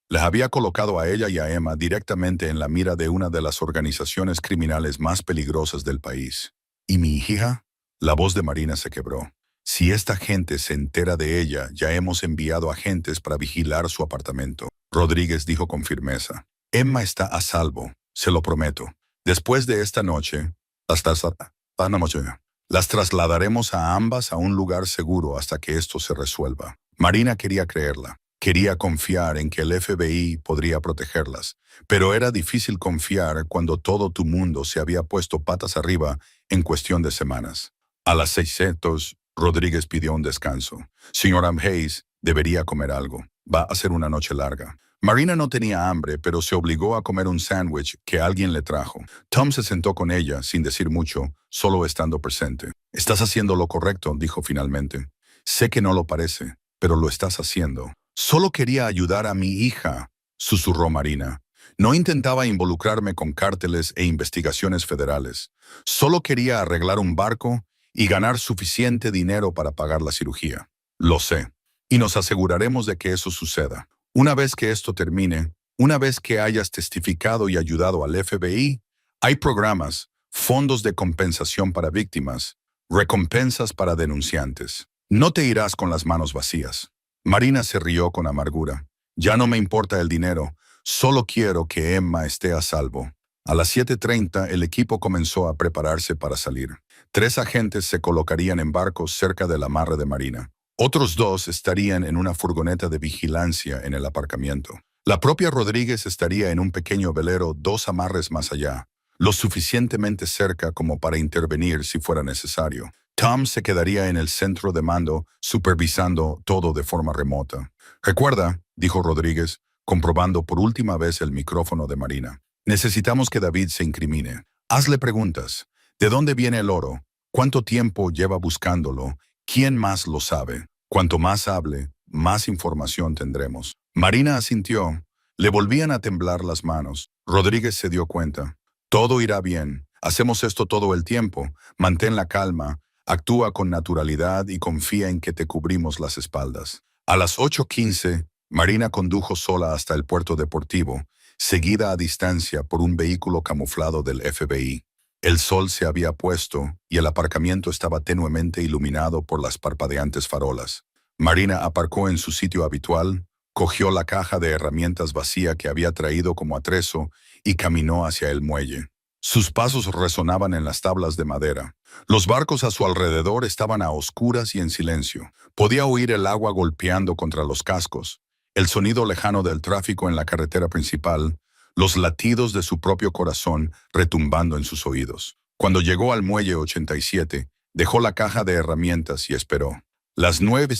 les había colocado a ella y a Emma directamente en la mira de una de las organizaciones criminales más peligrosas del país. ¿Y mi hija? La voz de Marina se quebró. Si esta gente se entera de ella, ya hemos enviado agentes para vigilar su apartamento. Rodríguez dijo con firmeza. Emma está a salvo, se lo prometo. Después de esta noche, las trasladaremos a ambas a un lugar seguro hasta que esto se resuelva. Marina quería creerla. Quería confiar en que el FBI podría protegerlas, pero era difícil confiar cuando todo tu mundo se había puesto patas arriba en cuestión de semanas. A las 600, Rodríguez pidió un descanso. Señora Hayes, debería comer algo. Va a ser una noche larga. Marina no tenía hambre, pero se obligó a comer un sándwich que alguien le trajo. Tom se sentó con ella, sin decir mucho, solo estando presente. Estás haciendo lo correcto, dijo finalmente. Sé que no lo parece, pero lo estás haciendo. Solo quería ayudar a mi hija, susurró Marina. No intentaba involucrarme con cárteles e investigaciones federales. Solo quería arreglar un barco y ganar suficiente dinero para pagar la cirugía. Lo sé. Y nos aseguraremos de que eso suceda. Una vez que esto termine, una vez que hayas testificado y ayudado al FBI, hay programas, fondos de compensación para víctimas, recompensas para denunciantes. No te irás con las manos vacías. Marina se rió con amargura. Ya no me importa el dinero, solo quiero que Emma esté a salvo. A las 7:30 el equipo comenzó a prepararse para salir. 3 agentes se colocarían en barcos cerca del amarre de Marina. Otros 2 estarían en una furgoneta de vigilancia en el aparcamiento. La propia Rodríguez estaría en un pequeño velero 2 amarres más allá, lo suficientemente cerca como para intervenir si fuera necesario. Tom se quedaría en el centro de mando, supervisando todo de forma remota. «Recuerda», dijo Rodríguez, comprobando por última vez el micrófono de Marina, «necesitamos que David se incrimine. Hazle preguntas. ¿De dónde viene el oro? ¿Cuánto tiempo lleva buscándolo? ¿Quién más lo sabe? Cuanto más hable, más información tendremos». Marina asintió. Le volvían a temblar las manos. Rodríguez se dio cuenta. «Todo irá bien. Hacemos esto todo el tiempo. Mantén la calma. Actúa con naturalidad y confía en que te cubrimos las espaldas». A las 8:15, Marina condujo sola hasta el puerto deportivo, seguida a distancia por un vehículo camuflado del FBI. El sol se había puesto y el aparcamiento estaba tenuemente iluminado por las parpadeantes farolas. Marina aparcó en su sitio habitual, cogió la caja de herramientas vacía que había traído como atrezo y caminó hacia el muelle. Sus pasos resonaban en las tablas de madera. Los barcos a su alrededor estaban a oscuras y en silencio. Podía oír el agua golpeando contra los cascos, el sonido lejano del tráfico en la carretera principal, los latidos de su propio corazón retumbando en sus oídos. Cuando llegó al muelle 87, dejó la caja de herramientas y esperó. Las 9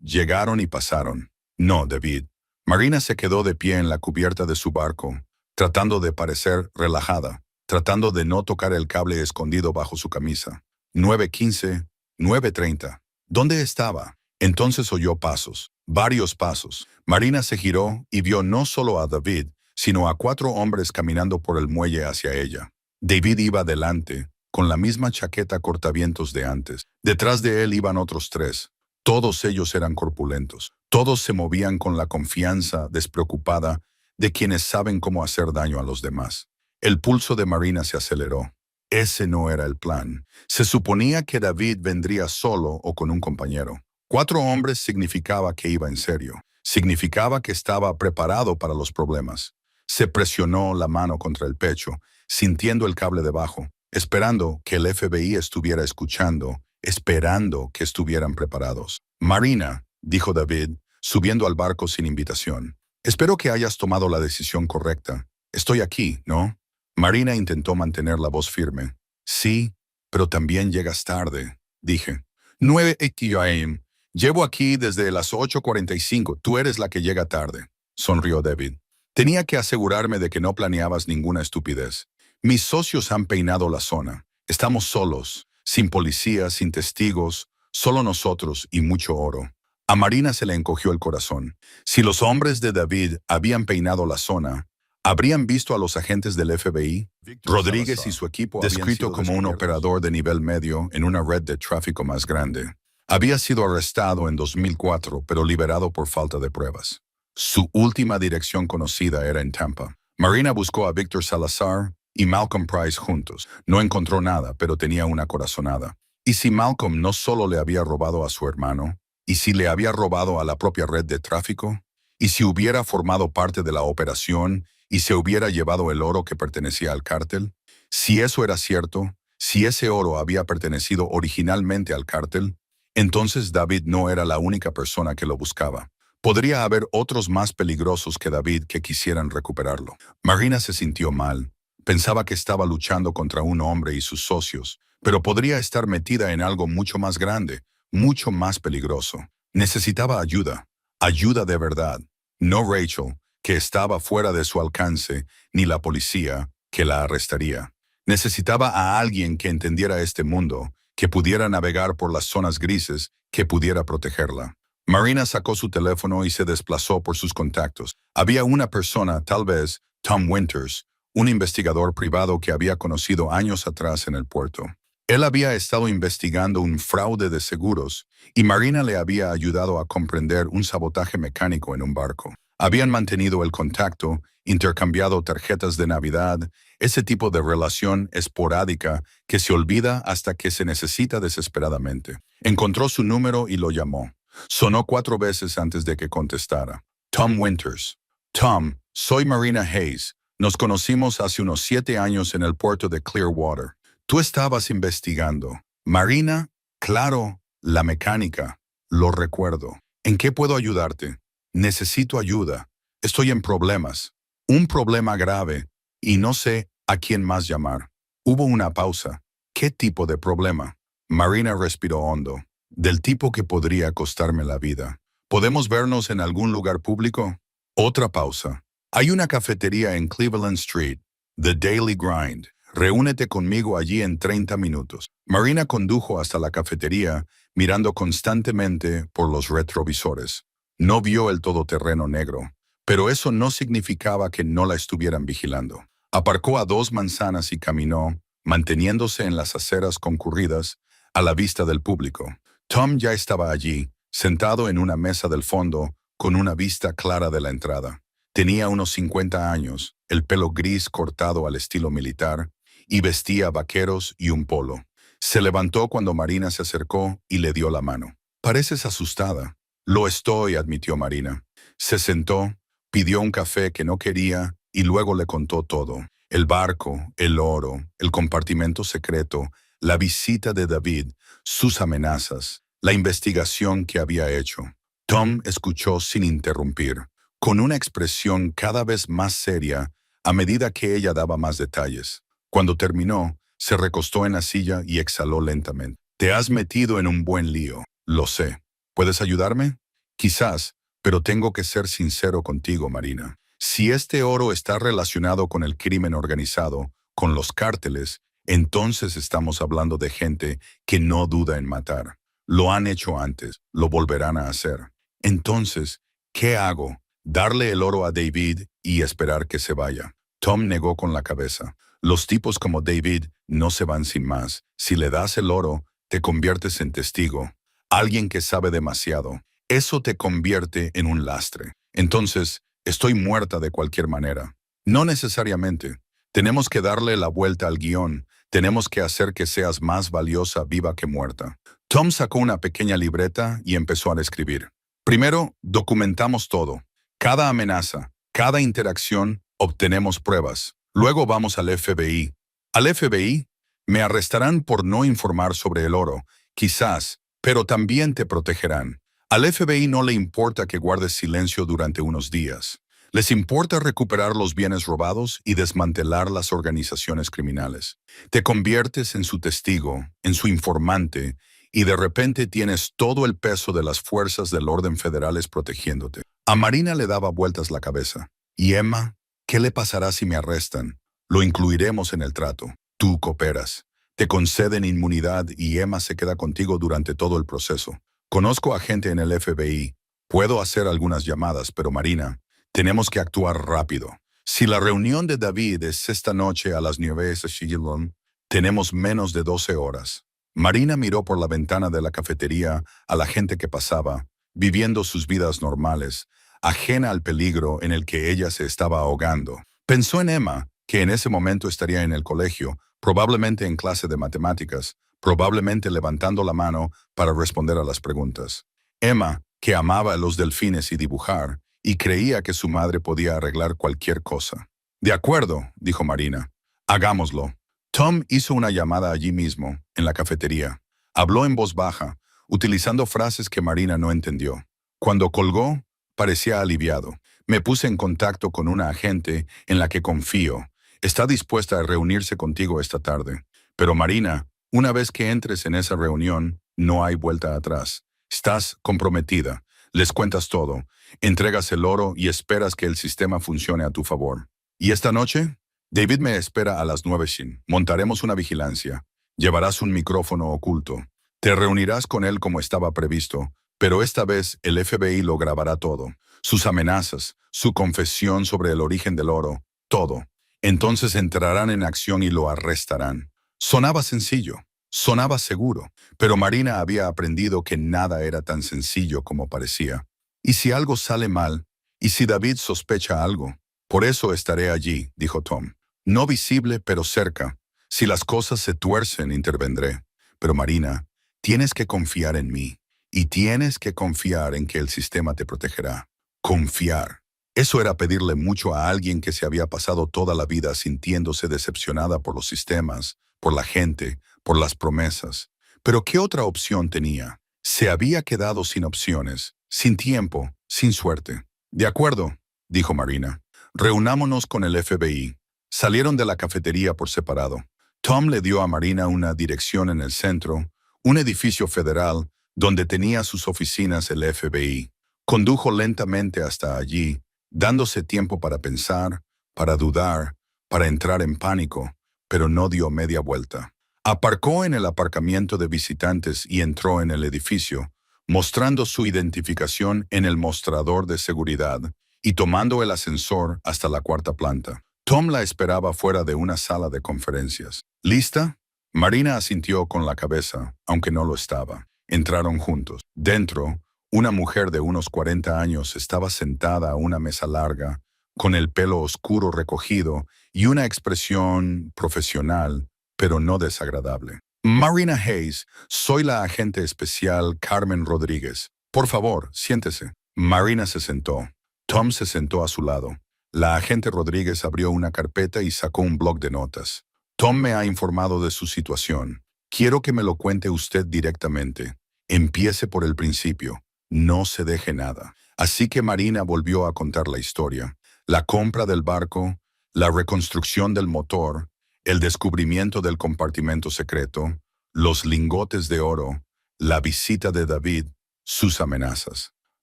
llegaron y pasaron. No, David. Marina se quedó de pie en la cubierta de su barco, tratando de parecer relajada, tratando de no tocar el cable escondido bajo su camisa. 9:15, 9:30. ¿Dónde estaba? Entonces oyó pasos, varios pasos. Marina se giró y vio no solo a David, sino a 4 hombres caminando por el muelle hacia ella. David iba delante, con la misma chaqueta cortavientos de antes. Detrás de él iban otros 3. Todos ellos eran corpulentos. Todos se movían con la confianza despreocupada de quienes saben cómo hacer daño a los demás. El pulso de Marina se aceleró. Ese no era el plan. Se suponía que David vendría solo o con un compañero. 4 hombres significaba que iba en serio. Significaba que estaba preparado para los problemas. Se presionó la mano contra el pecho, sintiendo el cable debajo, esperando que el FBI estuviera escuchando, esperando que estuvieran preparados. «Marina», dijo David, subiendo al barco sin invitación. «Espero que hayas tomado la decisión correcta. Estoy aquí, ¿no?» Marina intentó mantener la voz firme. «Sí, pero también llegas tarde», dije. 9 a.m. Llevo aquí desde las 8:45. Tú eres la que llega tarde», sonrió David. «Tenía que asegurarme de que no planeabas ninguna estupidez. Mis socios han peinado la zona. Estamos solos, sin policía, sin testigos, solo nosotros y mucho oro». A Marina se le encogió el corazón. Si los hombres de David habían peinado la zona, ¿habrían visto a los agentes del FBI? Rodríguez y su equipo, descrito como un operador de nivel medio en una red de tráfico más grande, había sido arrestado en 2004, pero liberado por falta de pruebas. Su última dirección conocida era en Tampa. Marina buscó a Víctor Salazar y Malcolm Price juntos. No encontró nada, pero tenía una corazonada. ¿Y si Malcolm no solo le había robado a su hermano? ¿Y si le había robado a la propia red de tráfico? ¿Y si hubiera formado parte de la operación y se hubiera llevado el oro que pertenecía al cártel? Si eso era cierto, si ese oro había pertenecido originalmente al cártel, entonces David no era la única persona que lo buscaba. Podría haber otros más peligrosos que David que quisieran recuperarlo. Marina se sintió mal. Pensaba que estaba luchando contra un hombre y sus socios, pero podría estar metida en algo mucho más grande, mucho más peligroso. Necesitaba ayuda, ayuda de verdad. No Rachel, que estaba fuera de su alcance, ni la policía, que la arrestaría. Necesitaba a alguien que entendiera este mundo, que pudiera navegar por las zonas grises, que pudiera protegerla. Marina sacó su teléfono y se desplazó por sus contactos. Había una persona, tal vez Tom Winters, un investigador privado que había conocido años atrás en el puerto. Él había estado investigando un fraude de seguros y Marina le había ayudado a comprender un sabotaje mecánico en un barco. Habían mantenido el contacto, intercambiado tarjetas de Navidad, ese tipo de relación esporádica que se olvida hasta que se necesita desesperadamente. Encontró su número y lo llamó. Sonó 4 veces antes de que contestara. Tom Winters. Tom, soy Marina Hayes. Nos conocimos hace unos 7 años en el puerto de Clearwater. Tú estabas investigando. Marina, claro, la mecánica. Lo recuerdo. ¿En qué puedo ayudarte? Necesito ayuda. Estoy en problemas. Un problema grave. Y no sé a quién más llamar. Hubo una pausa. ¿Qué tipo de problema? Marina respiró hondo. Del tipo que podría costarme la vida. ¿Podemos vernos en algún lugar público? Otra pausa. Hay una cafetería en Cleveland Street, The Daily Grind. Reúnete conmigo allí en 30 minutos. Marina condujo hasta la cafetería, mirando constantemente por los retrovisores. No vio el todoterreno negro, pero eso no significaba que no la estuvieran vigilando. Aparcó a 2 manzanas y caminó, manteniéndose en las aceras concurridas, a la vista del público. Tom ya estaba allí, sentado en una mesa del fondo, con una vista clara de la entrada. Tenía unos 50 años, el pelo gris cortado al estilo militar, y vestía vaqueros y un polo. Se levantó cuando Marina se acercó y le dio la mano. Pareces asustada. Lo estoy, admitió Marina. Se sentó, pidió un café que no quería y luego le contó todo. El barco, el oro, el compartimento secreto, la visita de David, sus amenazas, la investigación que había hecho. Tom escuchó sin interrumpir, con una expresión cada vez más seria a medida que ella daba más detalles. Cuando terminó, se recostó en la silla y exhaló lentamente. Te has metido en un buen lío, lo sé. ¿Puedes ayudarme? Quizás, pero tengo que ser sincero contigo, Marina. Si este oro está relacionado con el crimen organizado, con los cárteles, entonces estamos hablando de gente que no duda en matar. Lo han hecho antes, lo volverán a hacer. Entonces, ¿qué hago? ¿Darle el oro a David y esperar que se vaya? Tom negó con la cabeza. Los tipos como David no se van sin más. Si le das el oro, te conviertes en testigo. Alguien que sabe demasiado. Eso te convierte en un lastre. Entonces, estoy muerta de cualquier manera. No necesariamente. Tenemos que darle la vuelta al guión. Tenemos que hacer que seas más valiosa viva que muerta. Tom sacó una pequeña libreta y empezó a escribir. Primero, documentamos todo. Cada amenaza, cada interacción, obtenemos pruebas. Luego vamos al FBI. Al FBI, me arrestarán por no informar sobre el oro, quizás, pero también te protegerán. Al FBI no le importa que guardes silencio durante unos días. Les importa recuperar los bienes robados y desmantelar las organizaciones criminales. Te conviertes en su testigo, en su informante, y de repente tienes todo el peso de las fuerzas del orden federales protegiéndote. A Marina le daba vueltas la cabeza. ¿Y Emma? ¿Qué le pasará si me arrestan? Lo incluiremos en el trato. Tú cooperas. Te conceden inmunidad y Emma se queda contigo durante todo el proceso. Conozco a gente en el FBI. Puedo hacer algunas llamadas, pero Marina, tenemos que actuar rápido. Si la reunión de David es esta noche a las 9 a Shillong, tenemos menos de 12 horas. Marina miró por la ventana de la cafetería a la gente que pasaba, viviendo sus vidas normales, ajena al peligro en el que ella se estaba ahogando. Pensó en Emma, que en ese momento estaría en el colegio, probablemente en clase de matemáticas, probablemente levantando la mano para responder a las preguntas. Emma, que amaba a los delfines y dibujar, y creía que su madre podía arreglar cualquier cosa. De acuerdo, dijo Marina. Hagámoslo. Tom hizo una llamada allí mismo, en la cafetería. Habló en voz baja, utilizando frases que Marina no entendió. Cuando colgó, parecía aliviado. Me puse en contacto con una agente en la que confío. Está dispuesta a reunirse contigo esta tarde. Pero Marina, una vez que entres en esa reunión, no hay vuelta atrás. Estás comprometida. Les cuentas todo. Entregas el oro y esperas que el sistema funcione a tu favor. ¿Y esta noche? David me espera a las 9 Shin. Montaremos una vigilancia. Llevarás un micrófono oculto. Te reunirás con él como estaba previsto, Pero esta vez el FBI lo grabará todo. Sus amenazas, su confesión sobre el origen del oro, todo. Entonces entrarán en acción y lo arrestarán. Sonaba sencillo, sonaba seguro, pero Marina había aprendido que nada era tan sencillo como parecía. ¿Y si algo sale mal? ¿Y si David sospecha algo? Por eso estaré allí, dijo Tom. No visible, pero cerca. Si las cosas se tuercen, intervendré. Pero Marina, tienes que confiar en mí. Y tienes que confiar en que el sistema te protegerá. Confiar. Eso era pedirle mucho a alguien que se había pasado toda la vida sintiéndose decepcionada por los sistemas, por la gente, por las promesas. Pero ¿qué otra opción tenía? Se había quedado sin opciones, sin tiempo, sin suerte. De acuerdo, dijo Marina. Reunámonos con el FBI. Salieron de la cafetería por separado. Tom le dio a Marina una dirección en el centro, un edificio federal, donde tenía sus oficinas el FBI. Condujo lentamente hasta allí, dándose tiempo para pensar, para dudar, para entrar en pánico, pero no dio media vuelta. Aparcó en el aparcamiento de visitantes y entró en el edificio, mostrando su identificación en el mostrador de seguridad y tomando el ascensor hasta la cuarta planta. Tom la esperaba fuera de una sala de conferencias. ¿Lista? Marina asintió con la cabeza, aunque no lo estaba. Entraron juntos. Dentro, una mujer de unos 40 años estaba sentada a una mesa larga, con el pelo oscuro recogido y una expresión profesional, pero no desagradable. Marina Hayes, soy la agente especial Carmen Rodríguez. Por favor, siéntese. Marina se sentó. Tom se sentó a su lado. La agente Rodríguez abrió una carpeta y sacó un bloc de notas. Tom me ha informado de su situación. Quiero que me lo cuente usted directamente. Empiece por el principio. No se deje nada. Así que Marina volvió a contar la historia. La compra del barco, la reconstrucción del motor, el descubrimiento del compartimento secreto, los lingotes de oro, la visita de David, sus amenazas.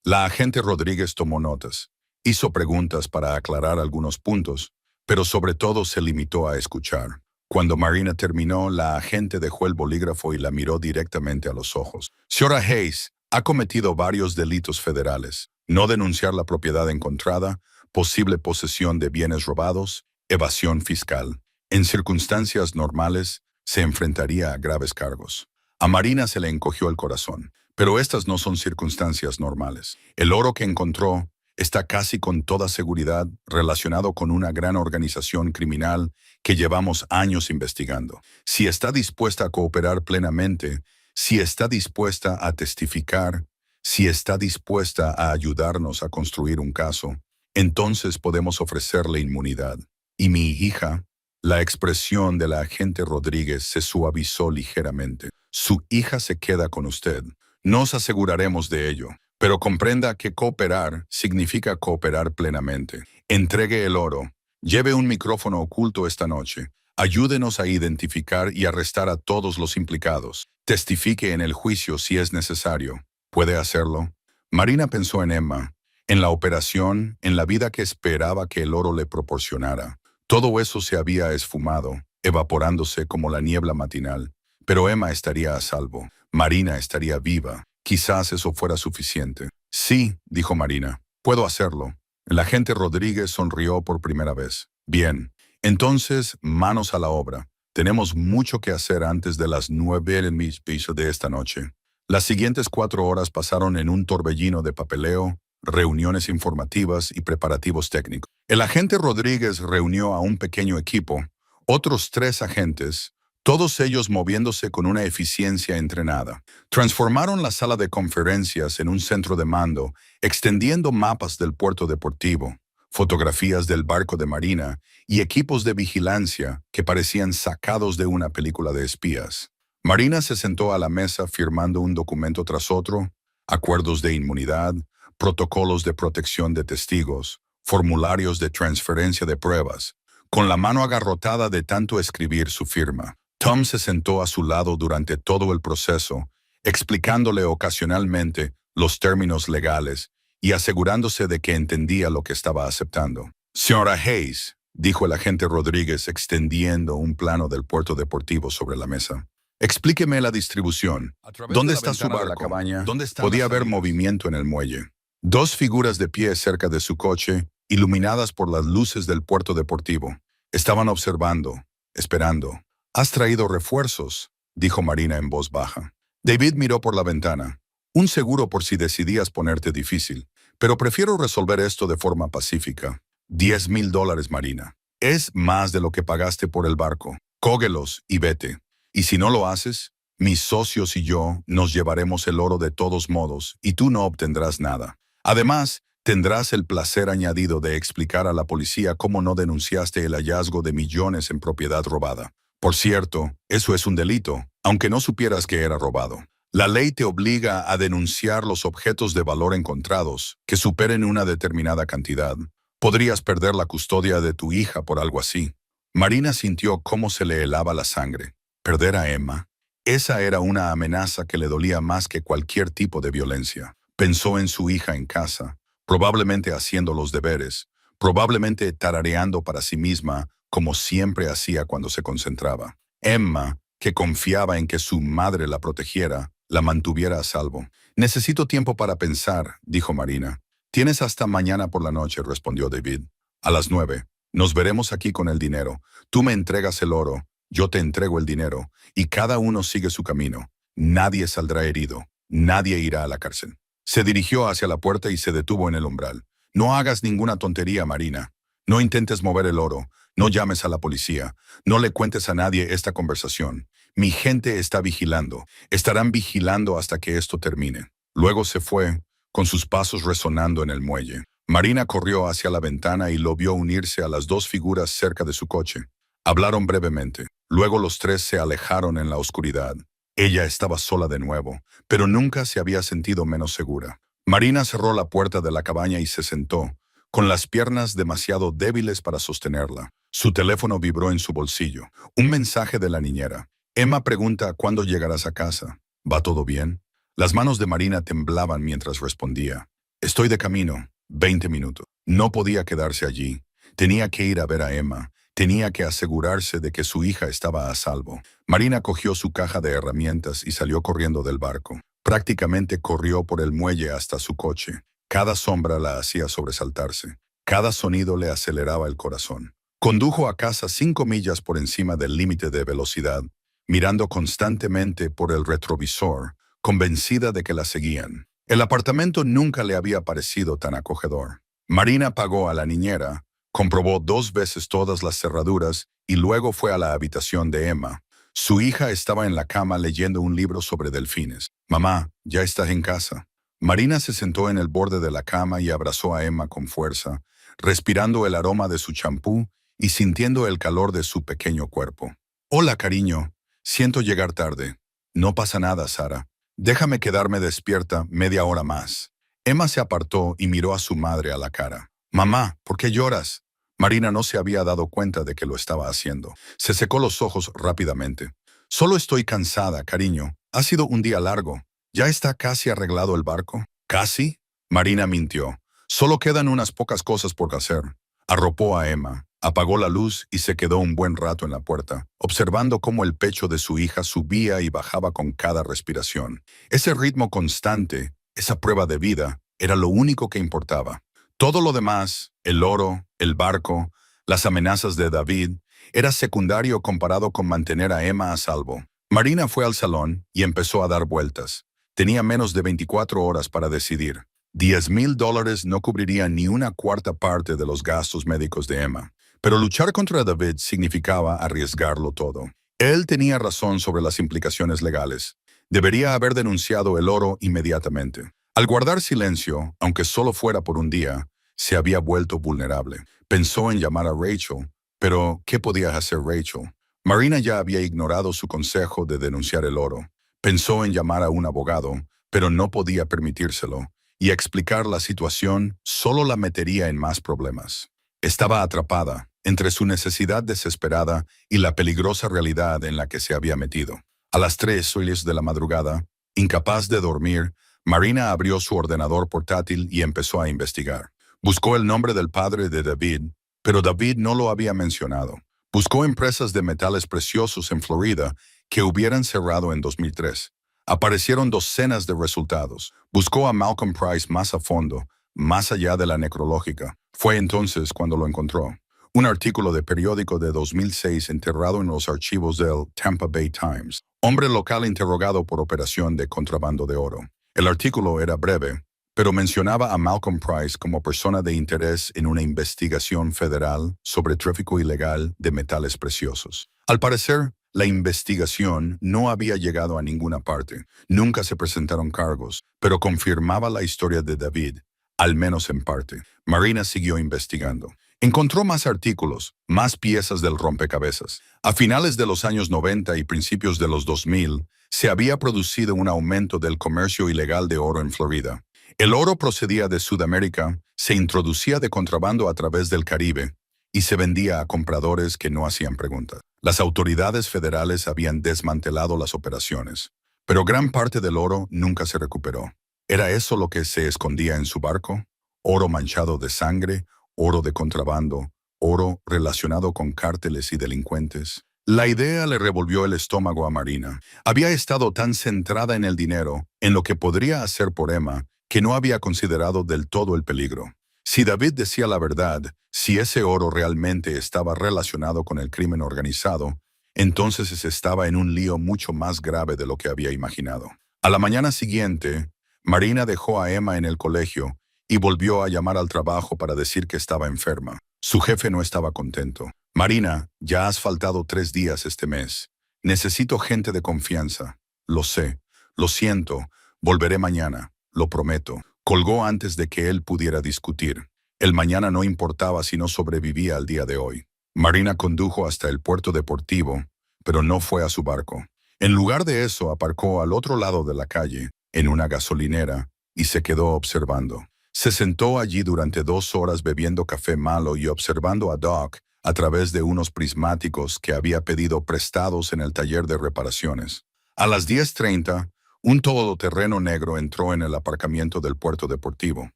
La agente Rodríguez tomó notas. Hizo preguntas para aclarar algunos puntos, pero sobre todo se limitó a escuchar. Cuando Marina terminó, la agente dejó el bolígrafo y la miró directamente a los ojos. Señora Hayes, ha cometido varios delitos federales. No denunciar la propiedad encontrada, posible posesión de bienes robados, evasión fiscal. En circunstancias normales, se enfrentaría a graves cargos. A Marina se le encogió el corazón, pero estas no son circunstancias normales. El oro que encontró está casi con toda seguridad relacionado con una gran organización criminal que llevamos años investigando. Si está dispuesta a cooperar plenamente, si está dispuesta a testificar, si está dispuesta a ayudarnos a construir un caso, entonces podemos ofrecerle inmunidad. Y mi hija, la expresión de la agente Rodríguez se suavizó ligeramente. Su hija se queda con usted. Nos aseguraremos de ello. Pero comprenda que cooperar significa cooperar plenamente. Entregue el oro. Lleve un micrófono oculto esta noche. Ayúdenos a identificar y arrestar a todos los implicados. Testifique en el juicio si es necesario. ¿Puede hacerlo? Marina pensó en Emma, en la operación, en la vida que esperaba que el oro le proporcionara. Todo eso se había esfumado, evaporándose como la niebla matinal. Pero Emma estaría a salvo. Marina estaría viva. Quizás eso fuera suficiente. Sí, dijo Marina, puedo hacerlo. El agente Rodríguez sonrió por primera vez. Bien, entonces manos a la obra. Tenemos mucho que hacer antes de las 9:30 de esta noche. Las siguientes 4 horas pasaron en un torbellino de papeleo, reuniones informativas y preparativos técnicos. El agente Rodríguez reunió a un pequeño equipo, otros 3 agentes, todos ellos moviéndose con una eficiencia entrenada. Transformaron la sala de conferencias en un centro de mando, extendiendo mapas del puerto deportivo, fotografías del barco de Marina y equipos de vigilancia que parecían sacados de una película de espías. Marina se sentó a la mesa firmando un documento tras otro, acuerdos de inmunidad, protocolos de protección de testigos, formularios de transferencia de pruebas, con la mano agarrotada de tanto escribir su firma. Tom se sentó a su lado durante todo el proceso, explicándole ocasionalmente los términos legales y asegurándose de que entendía lo que estaba aceptando. Señora Hayes, dijo el agente Rodríguez extendiendo un plano del puerto deportivo sobre la mesa. Explíqueme la distribución. ¿Dónde está su barco? cabaña? ¿Dónde podía haber movimiento en el muelle? Dos figuras de pie cerca de su coche, iluminadas por las luces del puerto deportivo. Estaban observando, esperando. «¿Has traído refuerzos?», dijo Marina en voz baja. David miró por la ventana. «Un seguro por si decidías ponerte difícil, pero prefiero resolver esto de forma pacífica. $10,000, Marina. Es más de lo que pagaste por el barco. Cógelos y vete. Y si no lo haces, mis socios y yo nos llevaremos el oro de todos modos y tú no obtendrás nada. Además, tendrás el placer añadido de explicar a la policía cómo no denunciaste el hallazgo de millones en propiedad robada. Por cierto, eso es un delito, aunque no supieras que era robado. La ley te obliga a denunciar los objetos de valor encontrados que superen una determinada cantidad. Podrías perder la custodia de tu hija por algo así». Marina sintió cómo se le helaba la sangre. ¿Perder a Emma? Esa era una amenaza que le dolía más que cualquier tipo de violencia. Pensó en su hija en casa, probablemente haciendo los deberes, probablemente tarareando para sí misma, como siempre hacía cuando se concentraba. Emma, que confiaba en que su madre la protegiera, la mantuviera a salvo. «Necesito tiempo para pensar», dijo Marina. «Tienes hasta mañana por la noche», respondió David. «A las 9. Nos veremos aquí con el dinero. Tú me entregas el oro, yo te entrego el dinero, y cada uno sigue su camino. Nadie saldrá herido, nadie irá a la cárcel». Se dirigió hacia la puerta y se detuvo en el umbral. «No hagas ninguna tontería, Marina. No intentes mover el oro, no llames a la policía, no le cuentes a nadie esta conversación. Mi gente está vigilando, estarán vigilando hasta que esto termine». Luego se fue, con sus pasos resonando en el muelle. Marina corrió hacia la ventana y lo vio unirse a las dos figuras cerca de su coche. Hablaron brevemente. Luego los tres se alejaron en la oscuridad. Ella estaba sola de nuevo, pero nunca se había sentido menos segura. Marina cerró la puerta de la cabaña y se sentó, con las piernas demasiado débiles para sostenerla. Su teléfono vibró en su bolsillo. Un mensaje de la niñera. «Emma pregunta cuándo llegarás a casa. ¿Va todo bien?». Las manos de Marina temblaban mientras respondía. «Estoy de camino. 20 minutos». No podía quedarse allí. Tenía que ir a ver a Emma. Tenía que asegurarse de que su hija estaba a salvo. Marina cogió su caja de herramientas y salió corriendo del barco. Prácticamente corrió por el muelle hasta su coche. Cada sombra la hacía sobresaltarse. Cada sonido le aceleraba el corazón. Condujo a casa 5 millas por encima del límite de velocidad, mirando constantemente por el retrovisor, convencida de que la seguían. El apartamento nunca le había parecido tan acogedor. Marina pagó a la niñera, comprobó 2 veces todas las cerraduras y luego fue a la habitación de Emma. Su hija estaba en la cama leyendo un libro sobre delfines. «Mamá, ¿ya estás en casa?». Marina se sentó en el borde de la cama y abrazó a Emma con fuerza, respirando el aroma de su champú y sintiendo el calor de su pequeño cuerpo. «Hola, cariño. Siento llegar tarde». «No pasa nada, Sara. Déjame quedarme despierta media hora más». Emma se apartó y miró a su madre a la cara. «Mamá, ¿por qué lloras?». Marina no se había dado cuenta de que lo estaba haciendo. Se secó los ojos rápidamente. «Solo estoy cansada, cariño. Ha sido un día largo. ¿Ya está casi arreglado el barco?». «¿Casi?». Marina mintió. «Solo quedan unas pocas cosas por hacer». Arropó a Emma, apagó la luz y se quedó un buen rato en la puerta, observando cómo el pecho de su hija subía y bajaba con cada respiración. Ese ritmo constante, esa prueba de vida, era lo único que importaba. Todo lo demás, el oro, el barco, las amenazas de David, era secundario comparado con mantener a Emma a salvo. Marina fue al salón y empezó a dar vueltas. Tenía menos de 24 horas para decidir. $10,000 no cubrirían ni una cuarta parte de los gastos médicos de Emma. Pero luchar contra David significaba arriesgarlo todo. Él tenía razón sobre las implicaciones legales. Debería haber denunciado el oro inmediatamente. Al guardar silencio, aunque solo fuera por un día, se había vuelto vulnerable. Pensó en llamar a Rachel, pero ¿qué podía hacer Rachel? Marina ya había ignorado su consejo de denunciar el oro. Pensó en llamar a un abogado, pero no podía permitírselo, y explicar la situación solo la metería en más problemas. Estaba atrapada entre su necesidad desesperada y la peligrosa realidad en la que se había metido. A las 3:00 de la madrugada, incapaz de dormir, Marina abrió su ordenador portátil y empezó a investigar. Buscó el nombre del padre de David, pero David no lo había mencionado. Buscó empresas de metales preciosos en Florida que hubieran cerrado en 2003. Aparecieron docenas de resultados. Buscó a Malcolm Price más a fondo, más allá de la necrológica. Fue entonces cuando lo encontró. Un artículo de periódico de 2006 enterrado en los archivos del Tampa Bay Times. Hombre local interrogado por operación de contrabando de oro. El artículo era breve, pero mencionaba a Malcolm Price como persona de interés en una investigación federal sobre tráfico ilegal de metales preciosos. Al parecer, la investigación no había llegado a ninguna parte. Nunca se presentaron cargos, pero confirmaba la historia de David, al menos en parte. Marina siguió investigando. Encontró más artículos, más piezas del rompecabezas. A finales de los años 90 y principios de los 2000, se había producido un aumento del comercio ilegal de oro en Florida. El oro procedía de Sudamérica, se introducía de contrabando a través del Caribe y se vendía a compradores que no hacían preguntas. Las autoridades federales habían desmantelado las operaciones, pero gran parte del oro nunca se recuperó. ¿Era eso lo que se escondía en su barco? Oro manchado de sangre, oro de contrabando, oro relacionado con cárteles y delincuentes. La idea le revolvió el estómago a Marina. Había estado tan centrada en el dinero, en lo que podría hacer por Emma, que no había considerado del todo el peligro. Si David decía la verdad, si ese oro realmente estaba relacionado con el crimen organizado, entonces estaba en un lío mucho más grave de lo que había imaginado. A la mañana siguiente, Marina dejó a Emma en el colegio y volvió a llamar al trabajo para decir que estaba enferma. Su jefe no estaba contento. Marina, ya has faltado 3 días este mes. Necesito gente de confianza. Lo sé. Lo siento. Volveré mañana. Lo prometo. Colgó antes de que él pudiera discutir. El mañana no importaba si no sobrevivía al día de hoy. Marina condujo hasta el puerto deportivo, pero no fue a su barco. En lugar de eso, aparcó al otro lado de la calle, en una gasolinera, y se quedó observando. Se sentó allí durante 2 horas bebiendo café malo y observando a Doc a través de unos prismáticos que había pedido prestados en el taller de reparaciones. A las 10:30, un todoterreno negro entró en el aparcamiento del puerto deportivo.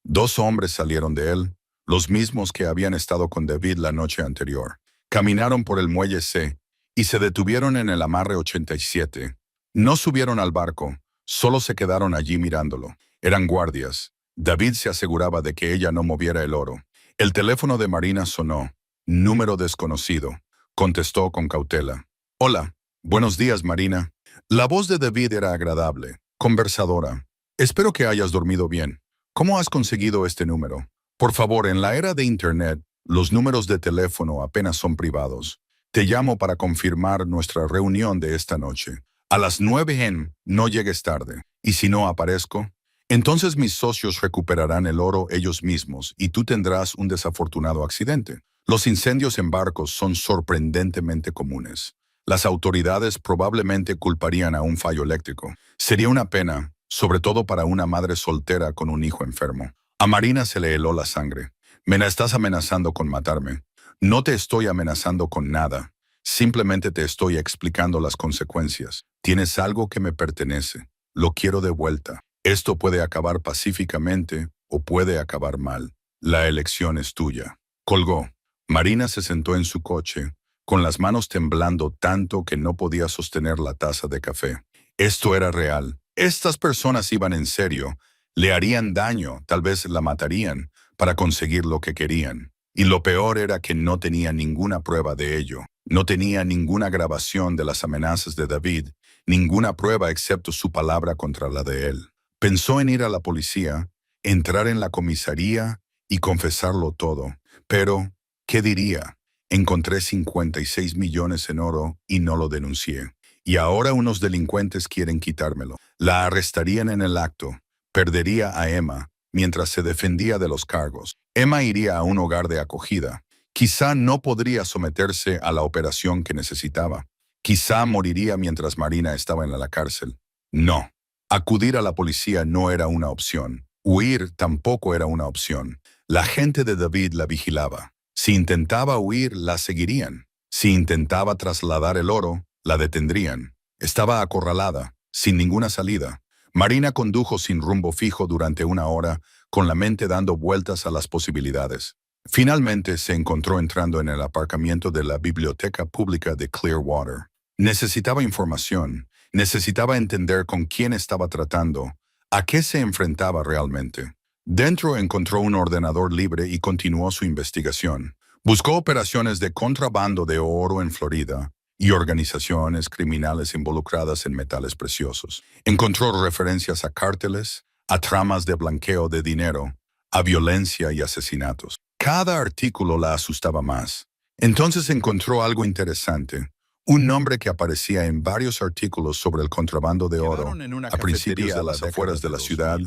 2 hombres salieron de él, los mismos que habían estado con David la noche anterior. Caminaron por el muelle C y se detuvieron en el amarre 87. No subieron al barco, solo se quedaron allí mirándolo. Eran guardias. David se aseguraba de que ella no moviera el oro. El teléfono de Marina sonó. Número desconocido. Contestó con cautela. Hola. Buenos días, Marina. La voz de David era agradable, conversadora. Espero que hayas dormido bien. ¿Cómo has conseguido este número? Por favor, en la era de Internet, los números de teléfono apenas son privados. Te llamo para confirmar nuestra reunión de esta noche. A las 9 p.m. no llegues tarde. Y si no aparezco, entonces mis socios recuperarán el oro ellos mismos y tú tendrás un desafortunado accidente. Los incendios en barcos son sorprendentemente comunes. Las autoridades probablemente culparían a un fallo eléctrico. Sería una pena, sobre todo para una madre soltera con un hijo enfermo. A Marina se le heló la sangre. Me estás amenazando con matarme. No te estoy amenazando con nada. Simplemente te estoy explicando las consecuencias. Tienes algo que me pertenece. Lo quiero de vuelta. Esto puede acabar pacíficamente o puede acabar mal. La elección es tuya. Colgó. Marina se sentó en su coche, con las manos temblando tanto que no podía sostener la taza de café. Esto era real. Estas personas iban en serio. Le harían daño, tal vez la matarían, para conseguir lo que querían. Y lo peor era que no tenía ninguna prueba de ello. No tenía ninguna grabación de las amenazas de David, ninguna prueba excepto su palabra contra la de él. Pensó en ir a la policía, entrar en la comisaría y confesarlo todo. Pero, ¿qué diría? Encontré 56 millones en oro y no lo denuncié. Y ahora unos delincuentes quieren quitármelo. La arrestarían en el acto. Perdería a Emma mientras se defendía de los cargos. Emma iría a un hogar de acogida. Quizá no podría someterse a la operación que necesitaba. Quizá moriría mientras Marina estaba en la cárcel. No. Acudir a la policía no era una opción. Huir tampoco era una opción. La gente de David la vigilaba. Si intentaba huir, la seguirían. Si intentaba trasladar el oro, la detendrían. Estaba acorralada, sin ninguna salida. Marina condujo sin rumbo fijo durante 1 hora, con la mente dando vueltas a las posibilidades. Finalmente se encontró entrando en el aparcamiento de la Biblioteca Pública de Clearwater. Necesitaba información, necesitaba entender con quién estaba tratando, a qué se enfrentaba realmente. Dentro encontró un ordenador libre y continuó su investigación. Buscó operaciones de contrabando de oro en Florida y organizaciones criminales involucradas en metales preciosos. Encontró referencias a cárteles, a tramas de blanqueo de dinero, a violencia y asesinatos. Cada artículo la asustaba más. Entonces encontró algo interesante, un nombre que aparecía en varios artículos sobre el contrabando de oro Quedaron en una a principios cafetería de a la las década afueras de de la 2000. ciudad,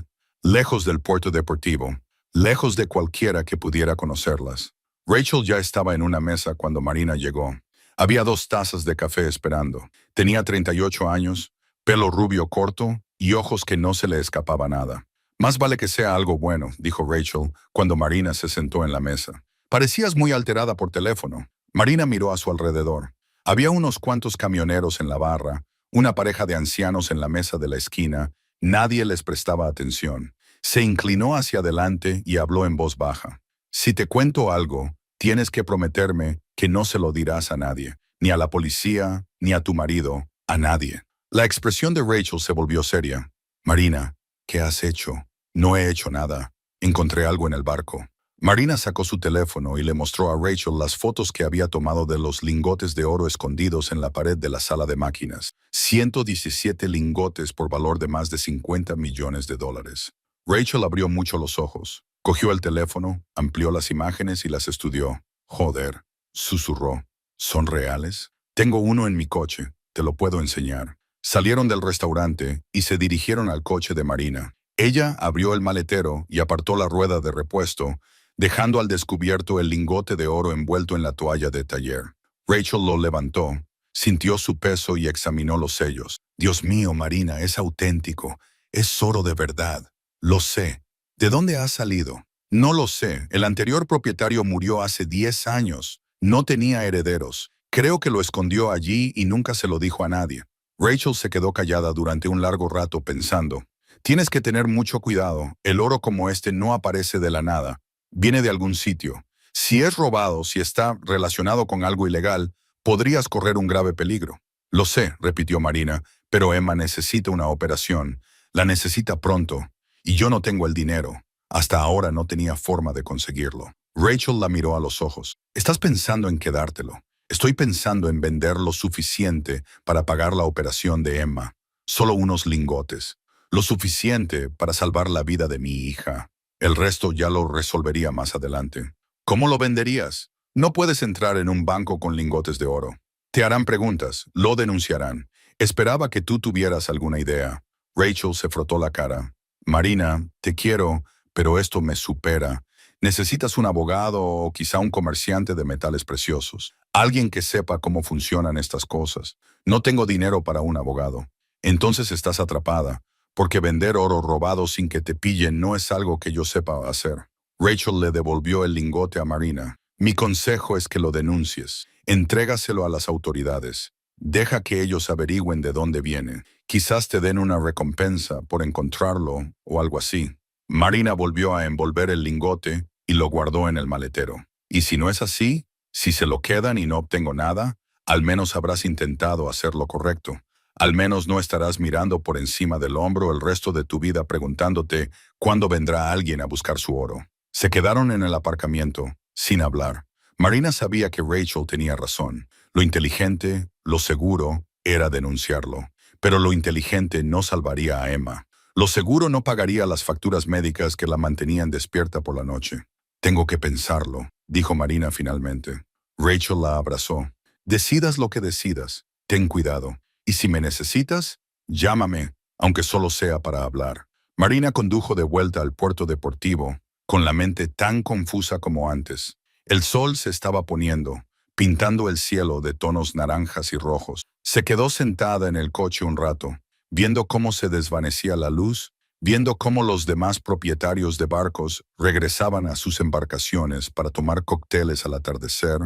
lejos del puerto deportivo, lejos de cualquiera que pudiera conocerlas. Rachel ya estaba en una mesa cuando Marina llegó. Había 2 tazas de café esperando. Tenía 38 años, pelo rubio corto y ojos que no se le escapaba nada. Más vale que sea algo bueno, dijo Rachel cuando Marina se sentó en la mesa. Parecías muy alterada por teléfono. Marina miró a su alrededor. Había unos cuantos camioneros en la barra, una pareja de ancianos en la mesa de la esquina. Nadie les prestaba atención. Se inclinó hacia adelante y habló en voz baja. Si te cuento algo, tienes que prometerme que no se lo dirás a nadie, ni a la policía, ni a tu marido, a nadie. La expresión de Rachel se volvió seria. Marina, ¿qué has hecho? No he hecho nada. Encontré algo en el barco. Marina sacó su teléfono y le mostró a Rachel las fotos que había tomado de los lingotes de oro escondidos en la pared de la sala de máquinas. 117 lingotes por valor de más de $50 millones. Rachel abrió mucho los ojos. Cogió el teléfono, amplió las imágenes y las estudió. Joder, susurró. ¿Son reales? Tengo uno en mi coche. Te lo puedo enseñar. Salieron del restaurante y se dirigieron al coche de Marina. Ella abrió el maletero y apartó la rueda de repuesto, dejando al descubierto el lingote de oro envuelto en la toalla de taller. Rachel lo levantó, sintió su peso y examinó los sellos. Dios mío, Marina, es auténtico. Es oro de verdad. Lo sé. ¿De dónde ha salido? No lo sé. El anterior propietario murió hace 10 años. No tenía herederos. Creo que lo escondió allí y nunca se lo dijo a nadie. Rachel se quedó callada durante un largo rato pensando. Tienes que tener mucho cuidado. El oro como este no aparece de la nada. Viene de algún sitio. Si es robado, si está relacionado con algo ilegal, podrías correr un grave peligro. Lo sé, repitió Marina, pero Emma necesita una operación. La necesita pronto. Y yo no tengo el dinero. Hasta ahora no tenía forma de conseguirlo. Rachel la miró a los ojos. Estás pensando en quedártelo. Estoy pensando en vender lo suficiente para pagar la operación de Emma. Solo unos lingotes. Lo suficiente para salvar la vida de mi hija. El resto ya lo resolvería más adelante. ¿Cómo lo venderías? No puedes entrar en un banco con lingotes de oro. Te harán preguntas, lo denunciarán. Esperaba que tú tuvieras alguna idea. Rachel se frotó la cara. Marina, te quiero, pero esto me supera. Necesitas un abogado o quizá un comerciante de metales preciosos. Alguien que sepa cómo funcionan estas cosas. No tengo dinero para un abogado. Entonces estás atrapada, porque vender oro robado sin que te pillen no es algo que yo sepa hacer. Rachel le devolvió el lingote a Marina. Mi consejo es que lo denuncies. Entrégaselo a las autoridades. Deja que ellos averigüen de dónde viene. Quizás te den una recompensa por encontrarlo o algo así. Marina volvió a envolver el lingote y lo guardó en el maletero. Y si no es así, si se lo quedan y no obtengo nada, al menos habrás intentado hacer lo correcto. Al menos no estarás mirando por encima del hombro el resto de tu vida preguntándote cuándo vendrá alguien a buscar su oro. Se quedaron en el aparcamiento, sin hablar. Marina sabía que Rachel tenía razón. Lo inteligente, lo seguro, era denunciarlo. Pero lo inteligente no salvaría a Emma. Lo seguro no pagaría las facturas médicas que la mantenían despierta por la noche. Tengo que pensarlo, dijo Marina finalmente. Rachel la abrazó. Decidas lo que decidas, ten cuidado. Y si me necesitas, llámame, aunque solo sea para hablar. Marina condujo de vuelta al puerto deportivo, con la mente tan confusa como antes. El sol se estaba poniendo, pintando el cielo de tonos naranjas y rojos. Se quedó sentada en el coche un rato, viendo cómo se desvanecía la luz, viendo cómo los demás propietarios de barcos regresaban a sus embarcaciones para tomar cócteles al atardecer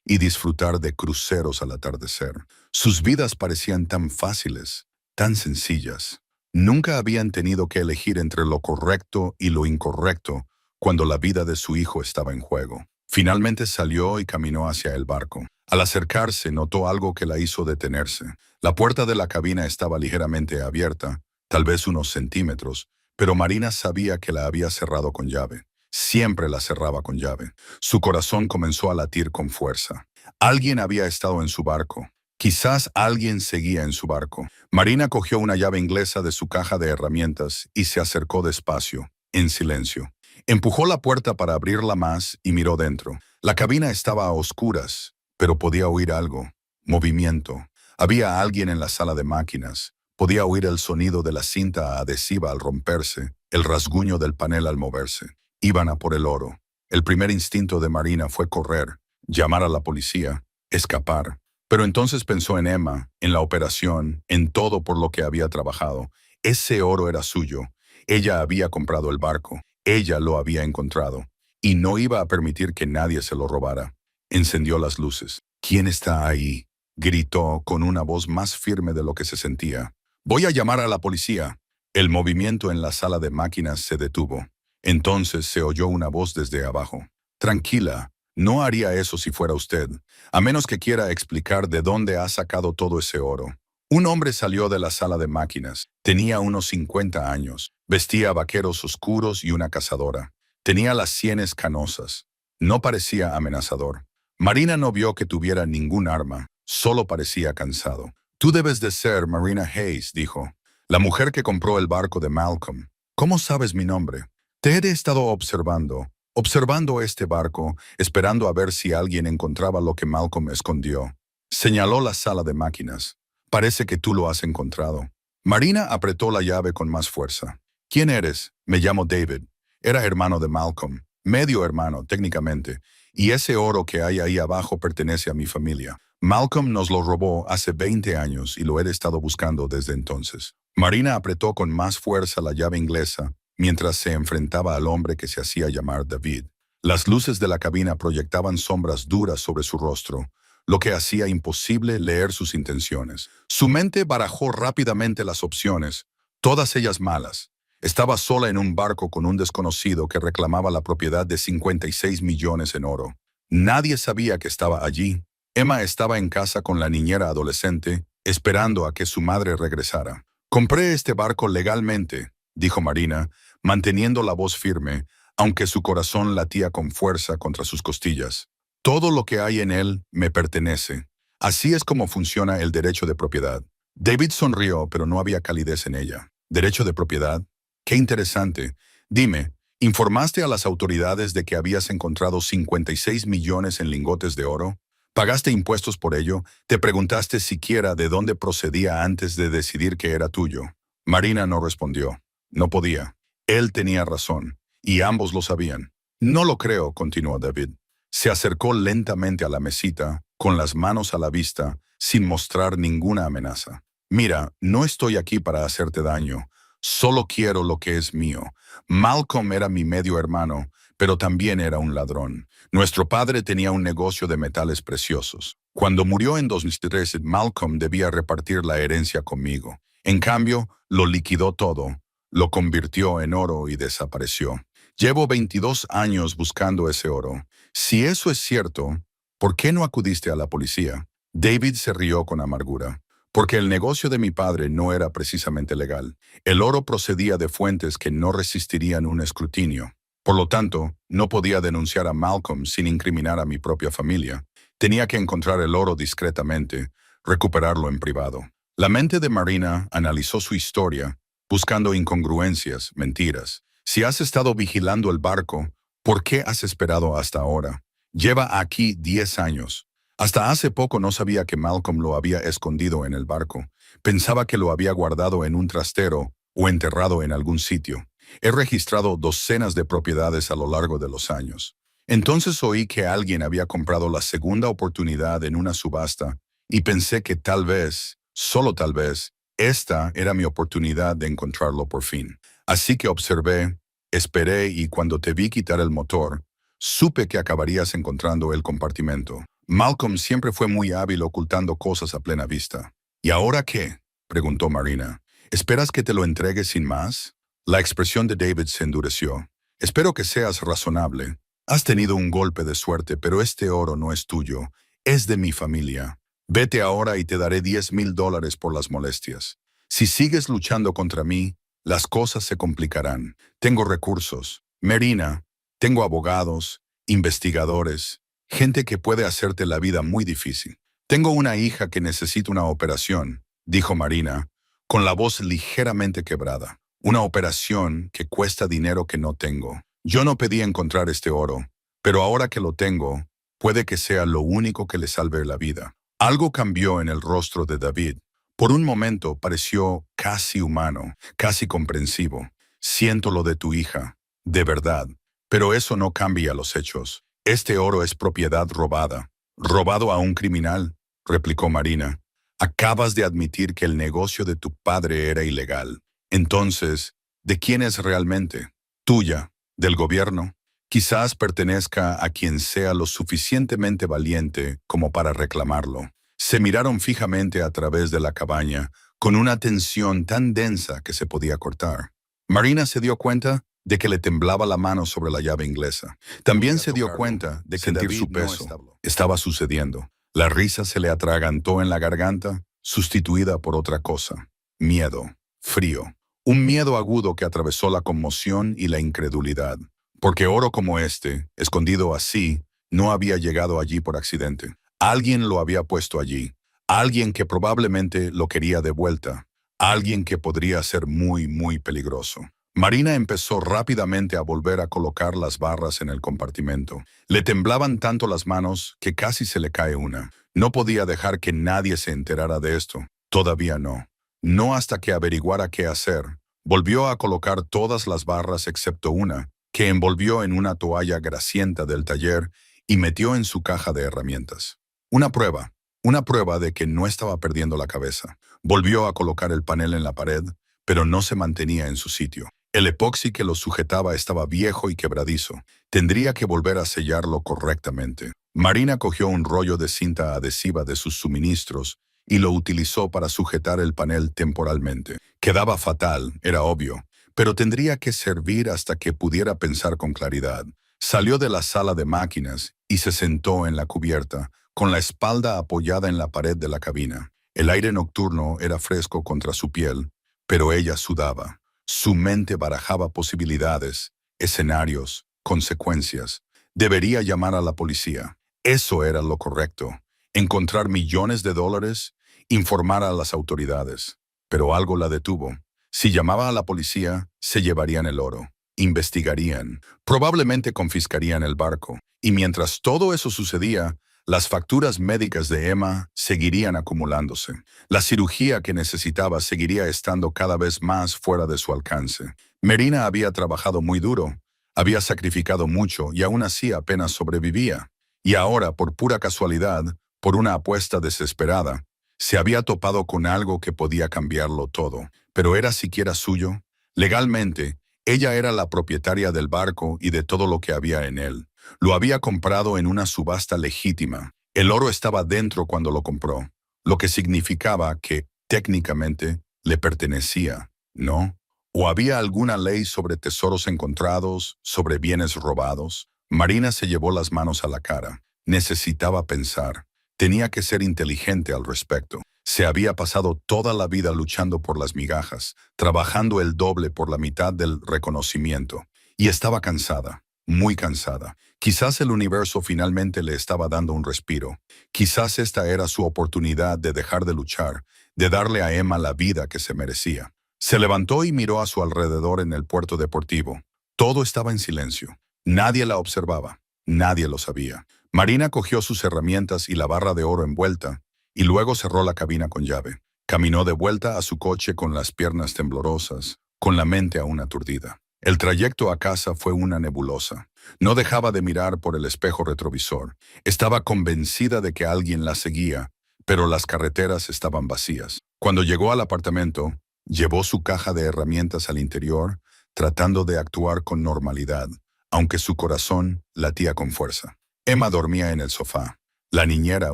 y disfrutar de cruceros al atardecer. Sus vidas parecían tan fáciles, tan sencillas. Nunca habían tenido que elegir entre lo correcto y lo incorrecto cuando la vida de su hijo estaba en juego. Finalmente salió y caminó hacia el barco. Al acercarse, notó algo que la hizo detenerse. La puerta de la cabina estaba ligeramente abierta, tal vez unos centímetros, pero Marina sabía que la había cerrado con llave. Siempre la cerraba con llave. Su corazón comenzó a latir con fuerza. Alguien había estado en su barco. Quizás alguien seguía en su barco. Marina cogió una llave inglesa de su caja de herramientas y se acercó despacio, en silencio. Empujó la puerta para abrirla más y miró dentro. La cabina estaba a oscuras, pero podía oír algo. Movimiento. Había alguien en la sala de máquinas. Podía oír el sonido de la cinta adhesiva al romperse, el rasguño del panel al moverse. Iban a por el oro. El primer instinto de Marina fue correr, llamar a la policía, escapar. Pero entonces pensó en Emma, en la operación, en todo por lo que había trabajado. Ese oro era suyo. Ella había comprado el barco. Ella lo había encontrado. Y no iba a permitir que nadie se lo robara. Encendió las luces. ¿Quién está ahí?, gritó con una voz más firme de lo que se sentía. Voy a llamar a la policía. El movimiento en la sala de máquinas se detuvo. Entonces se oyó una voz desde abajo. Tranquila, no haría eso si fuera usted, a menos que quiera explicar de dónde ha sacado todo ese oro. Un hombre salió de la sala de máquinas. Tenía unos 50 años. Vestía vaqueros oscuros y una cazadora. Tenía las sienes canosas. No parecía amenazador. Marina no vio que tuviera ningún arma, solo parecía cansado. Tú debes de ser Marina Hayes, dijo. La mujer que compró el barco de Malcolm. ¿Cómo sabes mi nombre? Te he estado observando este barco, esperando a ver si alguien encontraba lo que Malcolm escondió. Señaló la sala de máquinas. Parece que tú lo has encontrado. Marina apretó la llave con más fuerza. ¿Quién eres? Me llamo David. Era hermano de Malcolm, medio hermano, técnicamente. Y ese oro que hay ahí abajo pertenece a mi familia. Malcolm nos lo robó hace 20 años y lo he estado buscando desde entonces. Marina apretó con más fuerza la llave inglesa mientras se enfrentaba al hombre que se hacía llamar David. Las luces de la cabina proyectaban sombras duras sobre su rostro, lo que hacía imposible leer sus intenciones. Su mente barajó rápidamente las opciones, todas ellas malas. Estaba sola en un barco con un desconocido que reclamaba la propiedad de 56 millones en oro. Nadie sabía que estaba allí. Emma estaba en casa con la niñera adolescente, esperando a que su madre regresara. Compré este barco legalmente, dijo Marina, manteniendo la voz firme, aunque su corazón latía con fuerza contra sus costillas. Todo lo que hay en él me pertenece. Así es como funciona el derecho de propiedad. David sonrió, pero no había calidez en ella. ¿Derecho de propiedad? Qué interesante. Dime, ¿informaste a las autoridades de que habías encontrado 56 millones en lingotes de oro? ¿Pagaste impuestos por ello? ¿Te preguntaste siquiera de dónde procedía antes de decidir que era tuyo? Marina no respondió. No podía. Él tenía razón, y ambos lo sabían. No lo creo, continuó David. Se acercó lentamente a la mesita, con las manos a la vista, sin mostrar ninguna amenaza. Mira, no estoy aquí para hacerte daño. Solo quiero lo que es mío. Malcolm era mi medio hermano, pero también era un ladrón. Nuestro padre tenía un negocio de metales preciosos. Cuando murió en 2013, Malcolm debía repartir la herencia conmigo. En cambio, lo liquidó todo, lo convirtió en oro y desapareció. Llevo 22 años buscando ese oro. Si eso es cierto, ¿por qué no acudiste a la policía? David se rió con amargura. Porque el negocio de mi padre no era precisamente legal. El oro procedía de fuentes que no resistirían un escrutinio. Por lo tanto, no podía denunciar a Malcolm sin incriminar a mi propia familia. Tenía que encontrar el oro discretamente, recuperarlo en privado. La mente de Marina analizó su historia, buscando incongruencias, mentiras. Si has estado vigilando el barco, ¿por qué has esperado hasta ahora? Lleva aquí 10 años. Hasta hace poco no sabía que Malcolm lo había escondido en el barco. Pensaba que lo había guardado en un trastero o enterrado en algún sitio. He registrado docenas de propiedades a lo largo de los años. Entonces oí que alguien había comprado la segunda oportunidad en una subasta y pensé que tal vez, solo tal vez, esta era mi oportunidad de encontrarlo por fin. Así que observé, esperé y cuando te vi quitar el motor, supe que acabarías encontrando el compartimento. Malcolm siempre fue muy hábil ocultando cosas a plena vista. ¿Y ahora qué?, preguntó Marina. ¿Esperas que te lo entregue sin más? La expresión de David se endureció. Espero que seas razonable. Has tenido un golpe de suerte, pero este oro no es tuyo. Es de mi familia. Vete ahora y te daré $10,000 por las molestias. Si sigues luchando contra mí, las cosas se complicarán. Tengo recursos. Marina, tengo abogados, investigadores, gente que puede hacerte la vida muy difícil. Tengo una hija que necesita una operación, dijo Marina, con la voz ligeramente quebrada. Una operación que cuesta dinero que no tengo. Yo no pedí encontrar este oro, pero ahora que lo tengo, puede que sea lo único que le salve la vida. Algo cambió en el rostro de David. Por un momento pareció casi humano, casi comprensivo. Siento lo de tu hija, de verdad, pero eso no cambia los hechos. Este oro es propiedad robada. ¿Robado a un criminal?, replicó Marina. Acabas de admitir que el negocio de tu padre era ilegal. Entonces, ¿de quién es realmente? ¿Tuya? ¿Del gobierno? Quizás pertenezca a quien sea lo suficientemente valiente como para reclamarlo. Se miraron fijamente a través de la cabaña, con una tensión tan densa que se podía cortar. Marina se dio cuenta de que le temblaba la mano sobre la llave inglesa. También se dio cuenta de que sentir su peso estaba sucediendo. La risa se le atragantó en la garganta, sustituida por otra cosa. Miedo, frío. Un miedo agudo que atravesó la conmoción y la incredulidad. Porque oro como este, escondido así, no había llegado allí por accidente. Alguien lo había puesto allí. Alguien que probablemente lo quería de vuelta. Alguien que podría ser muy, muy peligroso. Marina empezó rápidamente a volver a colocar las barras en el compartimento. Le temblaban tanto las manos que casi se le cae una. No podía dejar que nadie se enterara de esto. Todavía no. No hasta que averiguara qué hacer. Volvió a colocar todas las barras excepto una, que envolvió en una toalla grasienta del taller y metió en su caja de herramientas. Una prueba de que no estaba perdiendo la cabeza. Volvió a colocar el panel en la pared, pero no se mantenía en su sitio. El epoxi que lo sujetaba estaba viejo y quebradizo. Tendría que volver a sellarlo correctamente. Marina cogió un rollo de cinta adhesiva de sus suministros y lo utilizó para sujetar el panel temporalmente. Quedaba fatal, era obvio, pero tendría que servir hasta que pudiera pensar con claridad. Salió de la sala de máquinas y se sentó en la cubierta, con la espalda apoyada en la pared de la cabina. El aire nocturno era fresco contra su piel, pero ella sudaba. Su mente barajaba posibilidades, escenarios, consecuencias. Debería llamar a la policía. Eso era lo correcto. Encontrar millones de dólares, informar a las autoridades. Pero algo la detuvo. Si llamaba a la policía, se llevarían el oro. Investigarían. Probablemente confiscarían el barco. Y mientras todo eso sucedía, las facturas médicas de Emma seguirían acumulándose. La cirugía que necesitaba seguiría estando cada vez más fuera de su alcance. Marina había trabajado muy duro, había sacrificado mucho y aún así apenas sobrevivía. Y ahora, por pura casualidad, por una apuesta desesperada, se había topado con algo que podía cambiarlo todo. ¿Pero era siquiera suyo? Legalmente, ella era la propietaria del barco y de todo lo que había en él. Lo había comprado en una subasta legítima. El oro estaba dentro cuando lo compró, lo que significaba que, técnicamente, le pertenecía, ¿no? ¿O había alguna ley sobre tesoros encontrados, sobre bienes robados? Marina se llevó las manos a la cara. Necesitaba pensar. Tenía que ser inteligente al respecto. Se había pasado toda la vida luchando por las migajas, trabajando el doble por la mitad del reconocimiento. Y estaba cansada, muy cansada. Quizás el universo finalmente le estaba dando un respiro. Quizás esta era su oportunidad de dejar de luchar, de darle a Emma la vida que se merecía. Se levantó y miró a su alrededor en el puerto deportivo. Todo estaba en silencio. Nadie la observaba. Nadie lo sabía. Marina cogió sus herramientas y la barra de oro envuelta, y luego cerró la cabina con llave. Caminó de vuelta a su coche con las piernas temblorosas, con la mente aún aturdida. El trayecto a casa fue una nebulosa. No dejaba de mirar por el espejo retrovisor. Estaba convencida de que alguien la seguía, pero las carreteras estaban vacías. Cuando llegó al apartamento, llevó su caja de herramientas al interior, tratando de actuar con normalidad, aunque su corazón latía con fuerza. Emma dormía en el sofá. La niñera,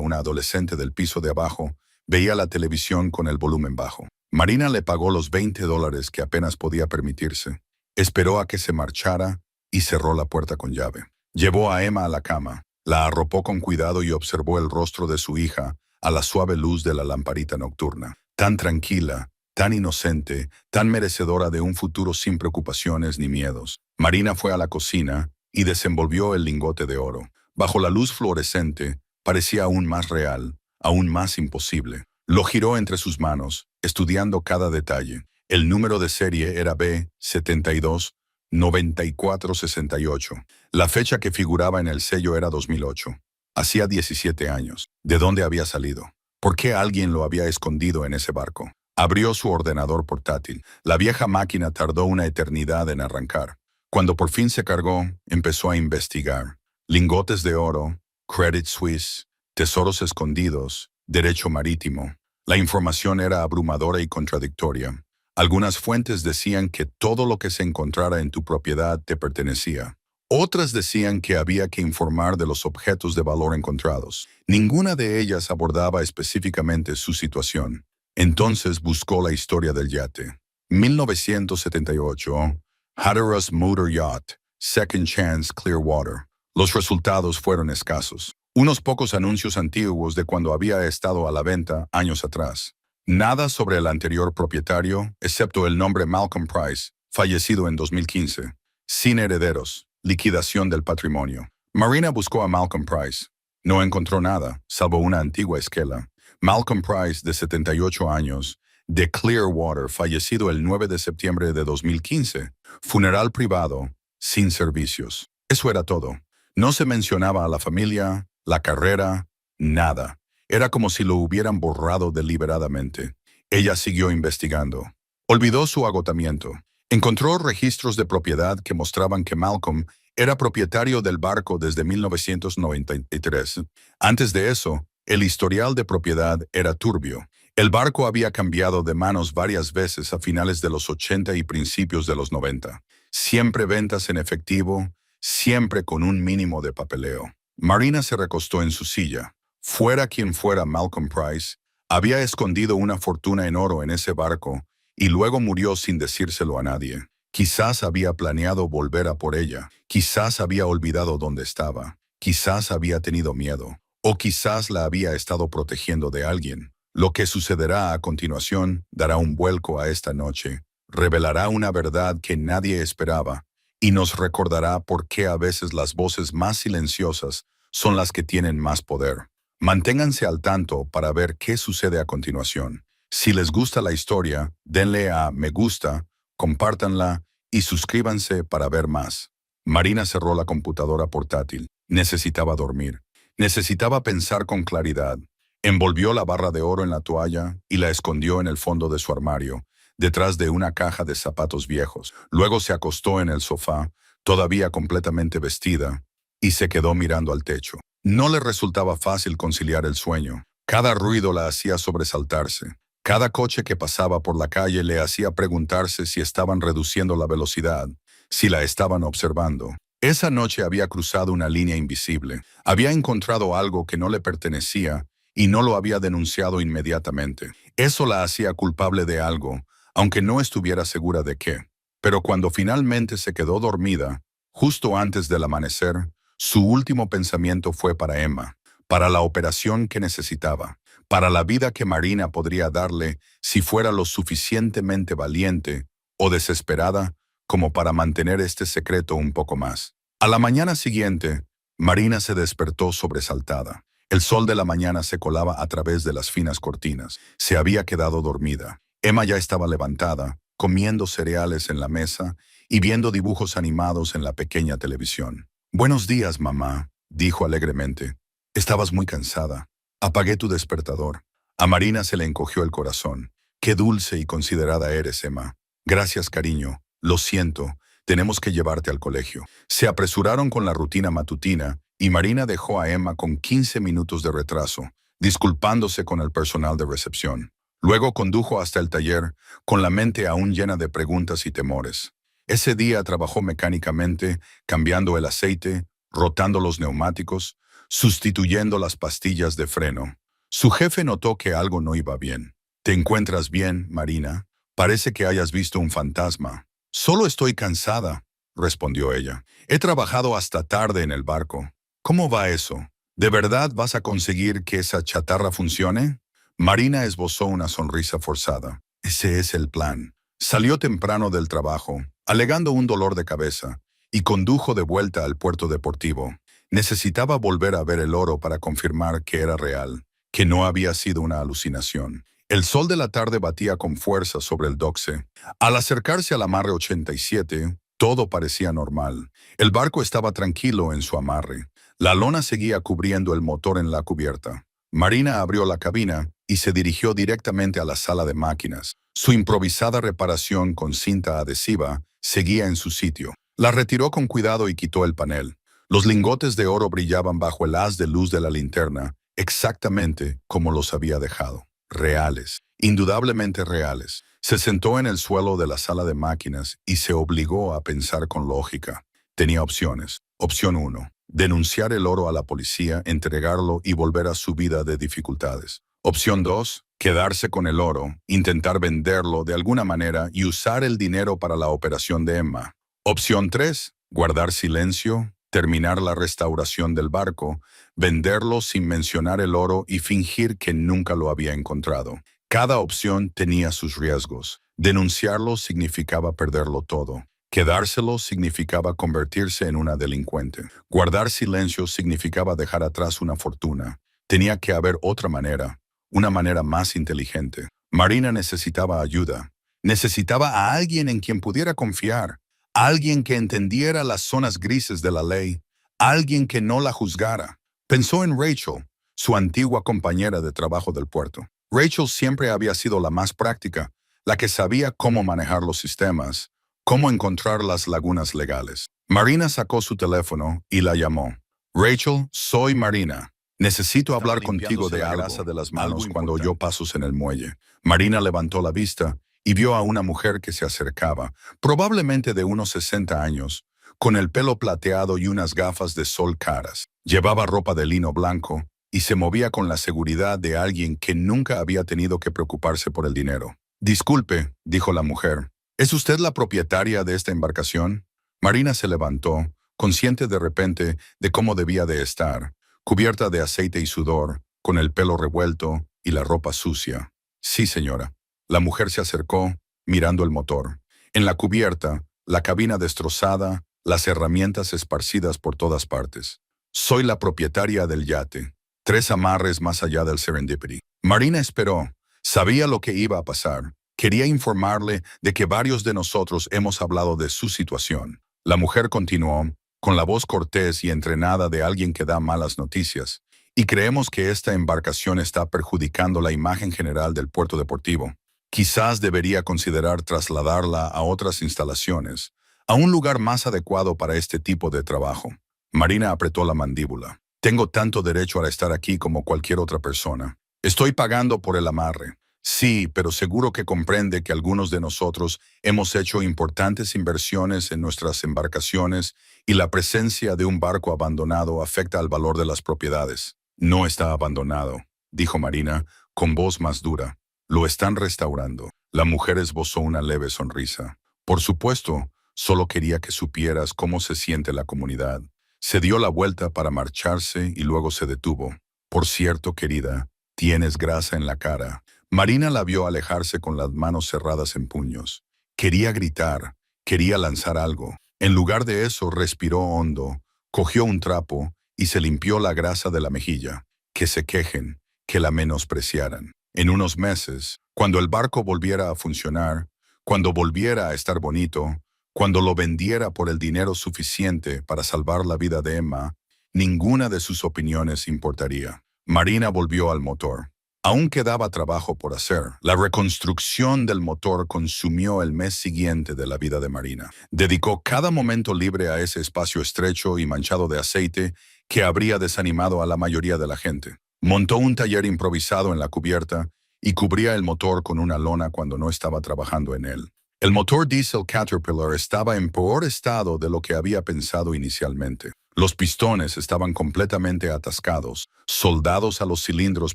una adolescente del piso de abajo, veía la televisión con el volumen bajo. Marina le pagó los $20 que apenas podía permitirse. Esperó a que se marchara y cerró la puerta con llave. Llevó a Emma a la cama, La arropó con cuidado y observó el rostro de su hija a la suave luz de la lamparita nocturna. Tan tranquila, tan inocente, tan merecedora de un futuro sin preocupaciones ni miedos. Marina fue a la cocina y desenvolvió el lingote de oro. Bajo la luz fluorescente, parecía aún más real, aún más imposible. Lo giró entre sus manos, estudiando cada detalle. El número de serie era B72-9468. La fecha que figuraba en el sello era 2008. Hacía 17 años. ¿De dónde había salido? ¿Por qué alguien lo había escondido en ese barco? Abrió su ordenador portátil. La vieja máquina tardó una eternidad en arrancar. Cuando por fin se cargó, empezó a investigar. Lingotes de oro, Credit Suisse, tesoros escondidos, derecho marítimo. La información era abrumadora y contradictoria. Algunas fuentes decían que todo lo que se encontrara en tu propiedad te pertenecía. Otras decían que había que informar de los objetos de valor encontrados. Ninguna de ellas abordaba específicamente su situación. Entonces buscó la historia del yate. 1978, Hatteras Motor Yacht, Second Chance Clearwater. Los resultados fueron escasos. Unos pocos anuncios antiguos de cuando había estado a la venta años atrás. Nada sobre el anterior propietario, excepto el nombre Malcolm Price, fallecido en 2015. Sin herederos. Liquidación del patrimonio. Marina buscó a Malcolm Price. No encontró nada, salvo una antigua esquela. Malcolm Price, de 78 años, de Clearwater, fallecido el 9 de septiembre de 2015. Funeral privado, sin servicios. Eso era todo. No se mencionaba a la familia, la carrera, nada. Era como si lo hubieran borrado deliberadamente. Ella siguió investigando. Olvidó su agotamiento. Encontró registros de propiedad que mostraban que Malcolm era propietario del barco desde 1993. Antes de eso, el historial de propiedad era turbio. El barco había cambiado de manos varias veces a finales de los 80 y principios de los 90. Siempre ventas en efectivo, siempre con un mínimo de papeleo. Marina se recostó en su silla. Fuera quien fuera Malcolm Price, había escondido una fortuna en oro en ese barco y luego murió sin decírselo a nadie. Quizás había planeado volver a por ella, quizás había olvidado dónde estaba, quizás había tenido miedo, o quizás la había estado protegiendo de alguien. Lo que sucederá a continuación dará un vuelco a esta noche, revelará una verdad que nadie esperaba y nos recordará por qué a veces las voces más silenciosas son las que tienen más poder. Manténganse al tanto para ver qué sucede a continuación. Si les gusta la historia, denle a me gusta, compártanla y suscríbanse para ver más. Marina cerró la computadora portátil. Necesitaba dormir. Necesitaba pensar con claridad. Envolvió la barra de oro en la toalla y la escondió en el fondo de su armario, detrás de una caja de zapatos viejos. Luego se acostó en el sofá, todavía completamente vestida, y se quedó mirando al techo. No le resultaba fácil conciliar el sueño. Cada ruido la hacía sobresaltarse. Cada coche que pasaba por la calle le hacía preguntarse si estaban reduciendo la velocidad, si la estaban observando. Esa noche había cruzado una línea invisible. Había encontrado algo que no le pertenecía y no lo había denunciado inmediatamente. Eso la hacía culpable de algo, aunque no estuviera segura de qué. Pero cuando finalmente se quedó dormida, justo antes del amanecer, su último pensamiento fue para Emma, para la operación que necesitaba, para la vida que Marina podría darle si fuera lo suficientemente valiente o desesperada como para mantener este secreto un poco más. A la mañana siguiente, Marina se despertó sobresaltada. El sol de la mañana se colaba a través de las finas cortinas. Se había quedado dormida. Emma ya estaba levantada, comiendo cereales en la mesa y viendo dibujos animados en la pequeña televisión. «Buenos días, mamá», dijo alegremente. «Estabas muy cansada. Apagué tu despertador». A Marina se le encogió el corazón. «Qué dulce y considerada eres, Emma». «Gracias, cariño. Lo siento. Tenemos que llevarte al colegio». Se apresuraron con la rutina matutina y Marina dejó a Emma con 15 minutos de retraso, disculpándose con el personal de recepción. Luego condujo hasta el taller, con la mente aún llena de preguntas y temores. Ese día trabajó mecánicamente, cambiando el aceite, rotando los neumáticos, sustituyendo las pastillas de freno. Su jefe notó que algo no iba bien. «¿Te encuentras bien, Marina? Parece que hayas visto un fantasma». «Solo estoy cansada», respondió ella. «He trabajado hasta tarde en el barco». ¿Cómo va eso? ¿De verdad vas a conseguir que esa chatarra funcione? Marina esbozó una sonrisa forzada. Ese es el plan. Salió temprano del trabajo, alegando un dolor de cabeza, y condujo de vuelta al puerto deportivo. Necesitaba volver a ver el oro para confirmar que era real, que no había sido una alucinación. El sol de la tarde batía con fuerza sobre el doxe. Al acercarse al amarre 87, todo parecía normal. El barco estaba tranquilo en su amarre. La lona seguía cubriendo el motor en la cubierta. Marina abrió la cabina y se dirigió directamente a la sala de máquinas. Su improvisada reparación con cinta adhesiva seguía en su sitio. La retiró con cuidado y quitó el panel. Los lingotes de oro brillaban bajo el haz de luz de la linterna, exactamente como los había dejado. Reales, indudablemente reales. Se sentó en el suelo de la sala de máquinas y se obligó a pensar con lógica. Tenía opciones. Opción 1. Denunciar el oro a la policía, entregarlo y volver a su vida de dificultades. Opción 2. Quedarse con el oro, intentar venderlo de alguna manera y usar el dinero para la operación de Emma. Opción 3. Guardar silencio, terminar la restauración del barco, venderlo sin mencionar el oro y fingir que nunca lo había encontrado. Cada opción tenía sus riesgos. Denunciarlo significaba perderlo todo. Quedárselo significaba convertirse en una delincuente. Guardar silencio significaba dejar atrás una fortuna. Tenía que haber otra manera, una manera más inteligente. Marina necesitaba ayuda. Necesitaba a alguien en quien pudiera confiar, alguien que entendiera las zonas grises de la ley, alguien que no la juzgara. Pensó en Rachel, su antigua compañera de trabajo del puerto. Rachel siempre había sido la más práctica, la que sabía cómo manejar los sistemas, cómo encontrar las lagunas legales. Marina sacó su teléfono y la llamó. Rachel, soy Marina. Necesito hablar contigo de algo, grasa de las manos cuando oyó pasos en el muelle. Marina levantó la vista y vio a una mujer que se acercaba, probablemente de unos 60 años, con el pelo plateado y unas gafas de sol caras. Llevaba ropa de lino blanco y se movía con la seguridad de alguien que nunca había tenido que preocuparse por el dinero. Disculpe, dijo la mujer. ¿Es usted la propietaria de esta embarcación? Marina se levantó, consciente de repente de cómo debía de estar, cubierta de aceite y sudor, con el pelo revuelto y la ropa sucia. Sí, señora. La mujer se acercó, mirando el motor. En la cubierta, la cabina destrozada, las herramientas esparcidas por todas partes. Soy la propietaria del yate. 3 amarres más allá del Serendipity. Marina esperó. Sabía lo que iba a pasar. Quería informarle de que varios de nosotros hemos hablado de su situación. La mujer continuó, con la voz cortés y entrenada de alguien que da malas noticias, y creemos que esta embarcación está perjudicando la imagen general del puerto deportivo. Quizás debería considerar trasladarla a otras instalaciones, a un lugar más adecuado para este tipo de trabajo. Marina apretó la mandíbula. Tengo tanto derecho a estar aquí como cualquier otra persona. Estoy pagando por el amarre. Sí, pero seguro que comprende que algunos de nosotros hemos hecho importantes inversiones en nuestras embarcaciones y la presencia de un barco abandonado afecta al valor de las propiedades. No está abandonado, dijo Marina, con voz más dura. Lo están restaurando. La mujer esbozó una leve sonrisa. Por supuesto, solo quería que supieras cómo se siente la comunidad. Se dio la vuelta para marcharse y luego se detuvo. Por cierto, querida, tienes grasa en la cara. Marina la vio alejarse con las manos cerradas en puños. Quería gritar, quería lanzar algo. En lugar de eso, respiró hondo, cogió un trapo y se limpió la grasa de la mejilla. Que se quejen, que la menospreciaran. En unos meses, cuando el barco volviera a funcionar, cuando volviera a estar bonito, cuando lo vendiera por el dinero suficiente para salvar la vida de Emma, ninguna de sus opiniones importaría. Marina volvió al motor. Aún quedaba trabajo por hacer. La reconstrucción del motor consumió el mes siguiente de la vida de Marina. Dedicó cada momento libre a ese espacio estrecho y manchado de aceite que habría desanimado a la mayoría de la gente. Montó un taller improvisado en la cubierta y cubría el motor con una lona cuando no estaba trabajando en él. El motor diésel Caterpillar estaba en peor estado de lo que había pensado inicialmente. Los pistones estaban completamente atascados, soldados a los cilindros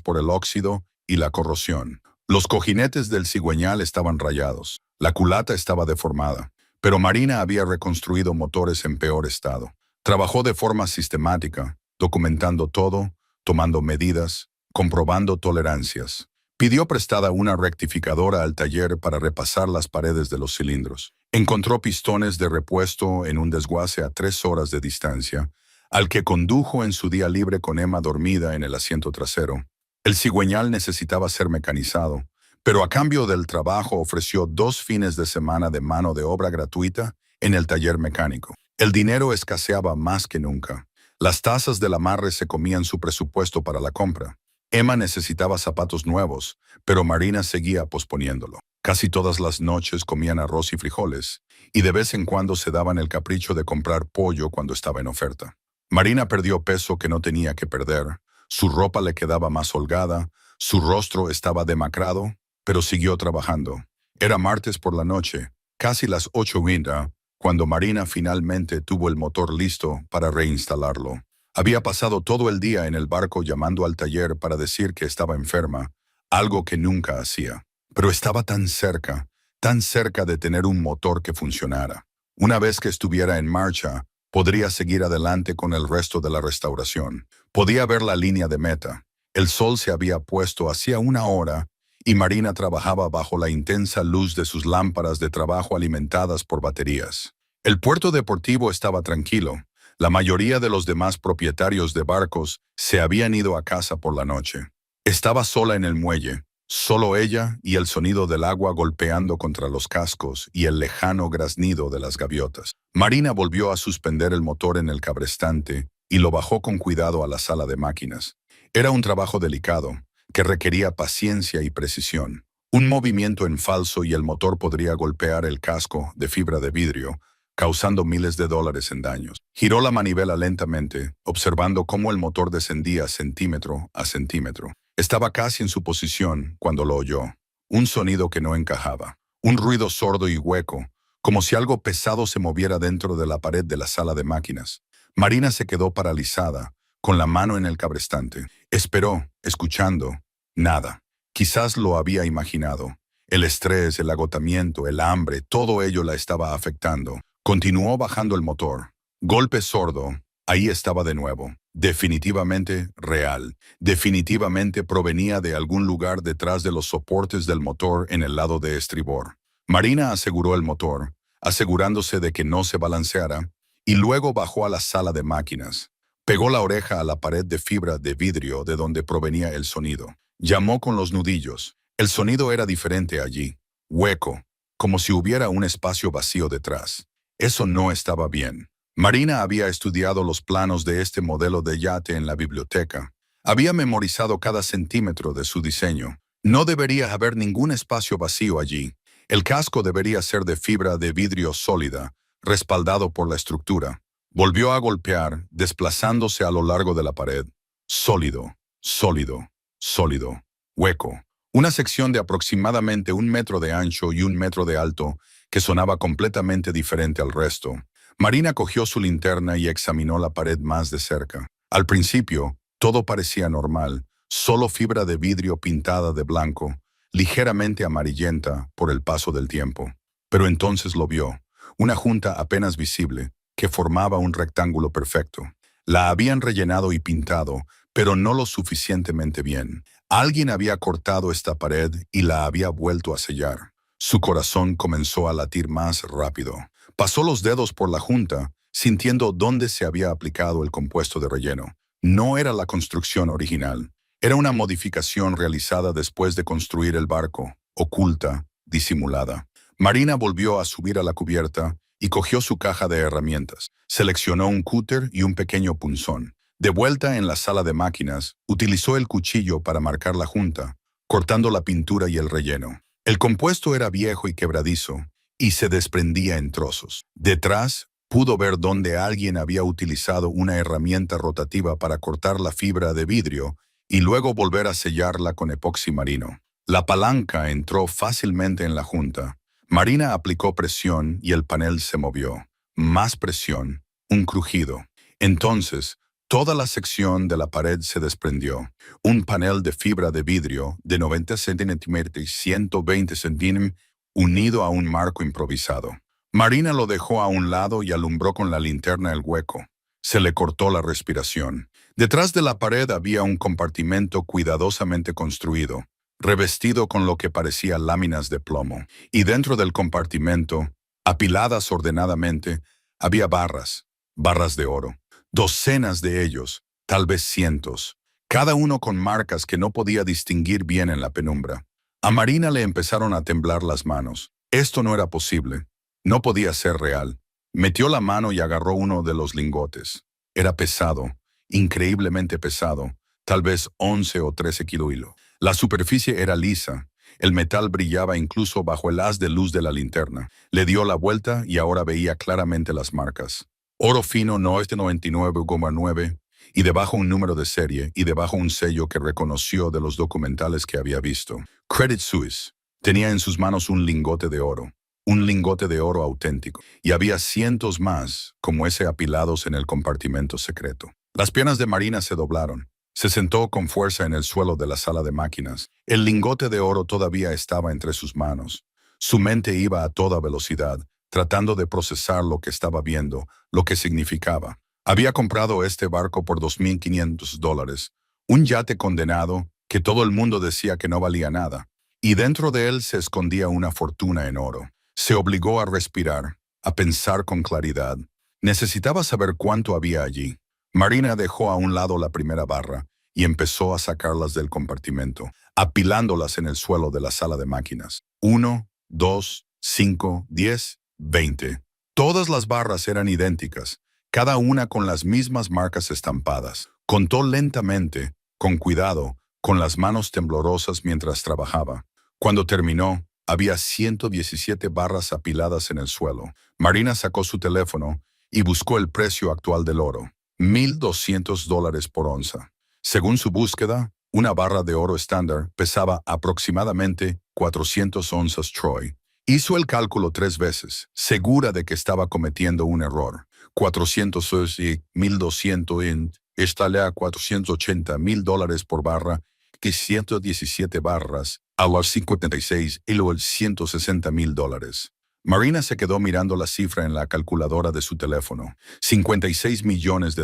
por el óxido y la corrosión. Los cojinetes del cigüeñal estaban rayados. La culata estaba deformada. Pero Marina había reconstruido motores en peor estado. Trabajó de forma sistemática, documentando todo, tomando medidas, comprobando tolerancias. Pidió prestada una rectificadora al taller para repasar las paredes de los cilindros. Encontró pistones de repuesto en un desguace a 3 horas de distancia, al que condujo en su día libre con Emma dormida en el asiento trasero. El cigüeñal necesitaba ser mecanizado, pero a cambio del trabajo ofreció 2 fines de semana de mano de obra gratuita en el taller mecánico. El dinero escaseaba más que nunca. Las tasas del amarre se comían su presupuesto para la compra. Emma necesitaba zapatos nuevos, pero Marina seguía posponiéndolo. Casi todas las noches comían arroz y frijoles, y de vez en cuando se daban el capricho de comprar pollo cuando estaba en oferta. Marina perdió peso que no tenía que perder, su ropa le quedaba más holgada, su rostro estaba demacrado, pero siguió trabajando. Era martes por la noche, casi las 8:30, cuando Marina finalmente tuvo el motor listo para reinstalarlo. Había pasado todo el día en el barco llamando al taller para decir que estaba enferma, algo que nunca hacía. Pero estaba tan cerca de tener un motor que funcionara. Una vez que estuviera en marcha, podría seguir adelante con el resto de la restauración. Podía ver la línea de meta. El sol se había puesto hacía 1 hora y Marina trabajaba bajo la intensa luz de sus lámparas de trabajo alimentadas por baterías. El puerto deportivo estaba tranquilo. La mayoría de los demás propietarios de barcos se habían ido a casa por la noche. Estaba sola en el muelle, solo ella y el sonido del agua golpeando contra los cascos y el lejano graznido de las gaviotas. Marina volvió a suspender el motor en el cabrestante y lo bajó con cuidado a la sala de máquinas. Era un trabajo delicado, que requería paciencia y precisión. Un movimiento en falso y el motor podría golpear el casco de fibra de vidrio, causando miles de dólares en daños. Giró la manivela lentamente, observando cómo el motor descendía centímetro a centímetro. Estaba casi en su posición cuando lo oyó. Un sonido que no encajaba. Un ruido sordo y hueco, como si algo pesado se moviera dentro de la pared de la sala de máquinas. Marina se quedó paralizada, con la mano en el cabrestante. Esperó, escuchando. Nada. Quizás lo había imaginado. El estrés, el agotamiento, el hambre, todo ello la estaba afectando. Continuó bajando el motor. Golpe sordo. Ahí estaba de nuevo. Definitivamente real. Definitivamente provenía de algún lugar detrás de los soportes del motor en el lado de estribor. Marina aseguró el motor, asegurándose de que no se balanceara, y luego bajó a la sala de máquinas. Pegó la oreja a la pared de fibra de vidrio de donde provenía el sonido. Llamó con los nudillos. El sonido era diferente allí. Hueco, como si hubiera un espacio vacío detrás. Eso no estaba bien. Marina había estudiado los planos de este modelo de yate en la biblioteca. Había memorizado cada centímetro de su diseño. No debería haber ningún espacio vacío allí. El casco debería ser de fibra de vidrio sólida, respaldado por la estructura. Volvió a golpear, desplazándose a lo largo de la pared. Sólido, sólido, sólido. Hueco. Una sección de aproximadamente 1 metro de ancho y 1 metro de alto, que sonaba completamente diferente al resto. Marina cogió su linterna y examinó la pared más de cerca. Al principio, todo parecía normal, solo fibra de vidrio pintada de blanco, ligeramente amarillenta por el paso del tiempo. Pero entonces lo vio, una junta apenas visible, que formaba un rectángulo perfecto. La habían rellenado y pintado, pero no lo suficientemente bien. Alguien había cortado esta pared y la había vuelto a sellar. Su corazón comenzó a latir más rápido. Pasó los dedos por la junta, sintiendo dónde se había aplicado el compuesto de relleno. No era la construcción original. Era una modificación realizada después de construir el barco, oculta, disimulada. Marina volvió a subir a la cubierta y cogió su caja de herramientas. Seleccionó un cúter y un pequeño punzón. De vuelta en la sala de máquinas, utilizó el cuchillo para marcar la junta, cortando la pintura y el relleno. El compuesto era viejo y quebradizo, y se desprendía en trozos. Detrás, pudo ver dónde alguien había utilizado una herramienta rotativa para cortar la fibra de vidrio y luego volver a sellarla con epoxi marino. La palanca entró fácilmente en la junta. Marina aplicó presión y el panel se movió. Más presión, un crujido. Entonces, toda la sección de la pared se desprendió. Un panel de fibra de vidrio de 90 centímetros y 120 centímetros unido a un marco improvisado. Marina lo dejó a un lado y alumbró con la linterna el hueco. Se le cortó la respiración. Detrás de la pared había un compartimento cuidadosamente construido, revestido con lo que parecía láminas de plomo. Y dentro del compartimento, apiladas ordenadamente, había barras de oro. Docenas de ellos, tal vez cientos, cada uno con marcas que no podía distinguir bien en la penumbra. A Marina le empezaron a temblar las manos. Esto no era posible. No podía ser real. Metió la mano y agarró uno de los lingotes. Era pesado, increíblemente pesado, tal vez 11 o 13 kilos. La superficie era lisa. El metal brillaba incluso bajo el haz de luz de la linterna. Le dio la vuelta y ahora veía claramente las marcas. Oro fino no es de 99,9 y debajo un número de serie y debajo un sello que reconoció de los documentales que había visto. Credit Suisse tenía en sus manos un lingote de oro auténtico, y había cientos más como ese apilados en el compartimento secreto. Las piernas de Marina se doblaron. Se sentó con fuerza en el suelo de la sala de máquinas. El lingote de oro todavía estaba entre sus manos. Su mente iba a toda velocidad, tratando de procesar lo que estaba viendo, lo que significaba. Había comprado este barco por $2,500, un yate condenado que todo el mundo decía que no valía nada, y dentro de él se escondía una fortuna en oro. Se obligó a respirar, a pensar con claridad. Necesitaba saber cuánto había allí. Marina dejó a un lado la primera barra y empezó a sacarlas del compartimento, apilándolas en el suelo de la sala de máquinas. 1, 2, 5, 10, 20. Todas las barras eran idénticas, cada una con las mismas marcas estampadas. Contó lentamente, con cuidado, con las manos temblorosas mientras trabajaba. Cuando terminó, había 117 barras apiladas en el suelo. Marina sacó su teléfono y buscó el precio actual del oro. $1,200 por onza. Según su búsqueda, una barra de oro estándar pesaba aproximadamente 400 onzas Troy. Hizo el cálculo 3 veces, segura de que estaba cometiendo un error. 400 y 1,200 equivale a $480,000 por barra, que 117 barras a los 56 y luego $160,000. Marina se quedó mirando la cifra en la calculadora de su teléfono. $56 millones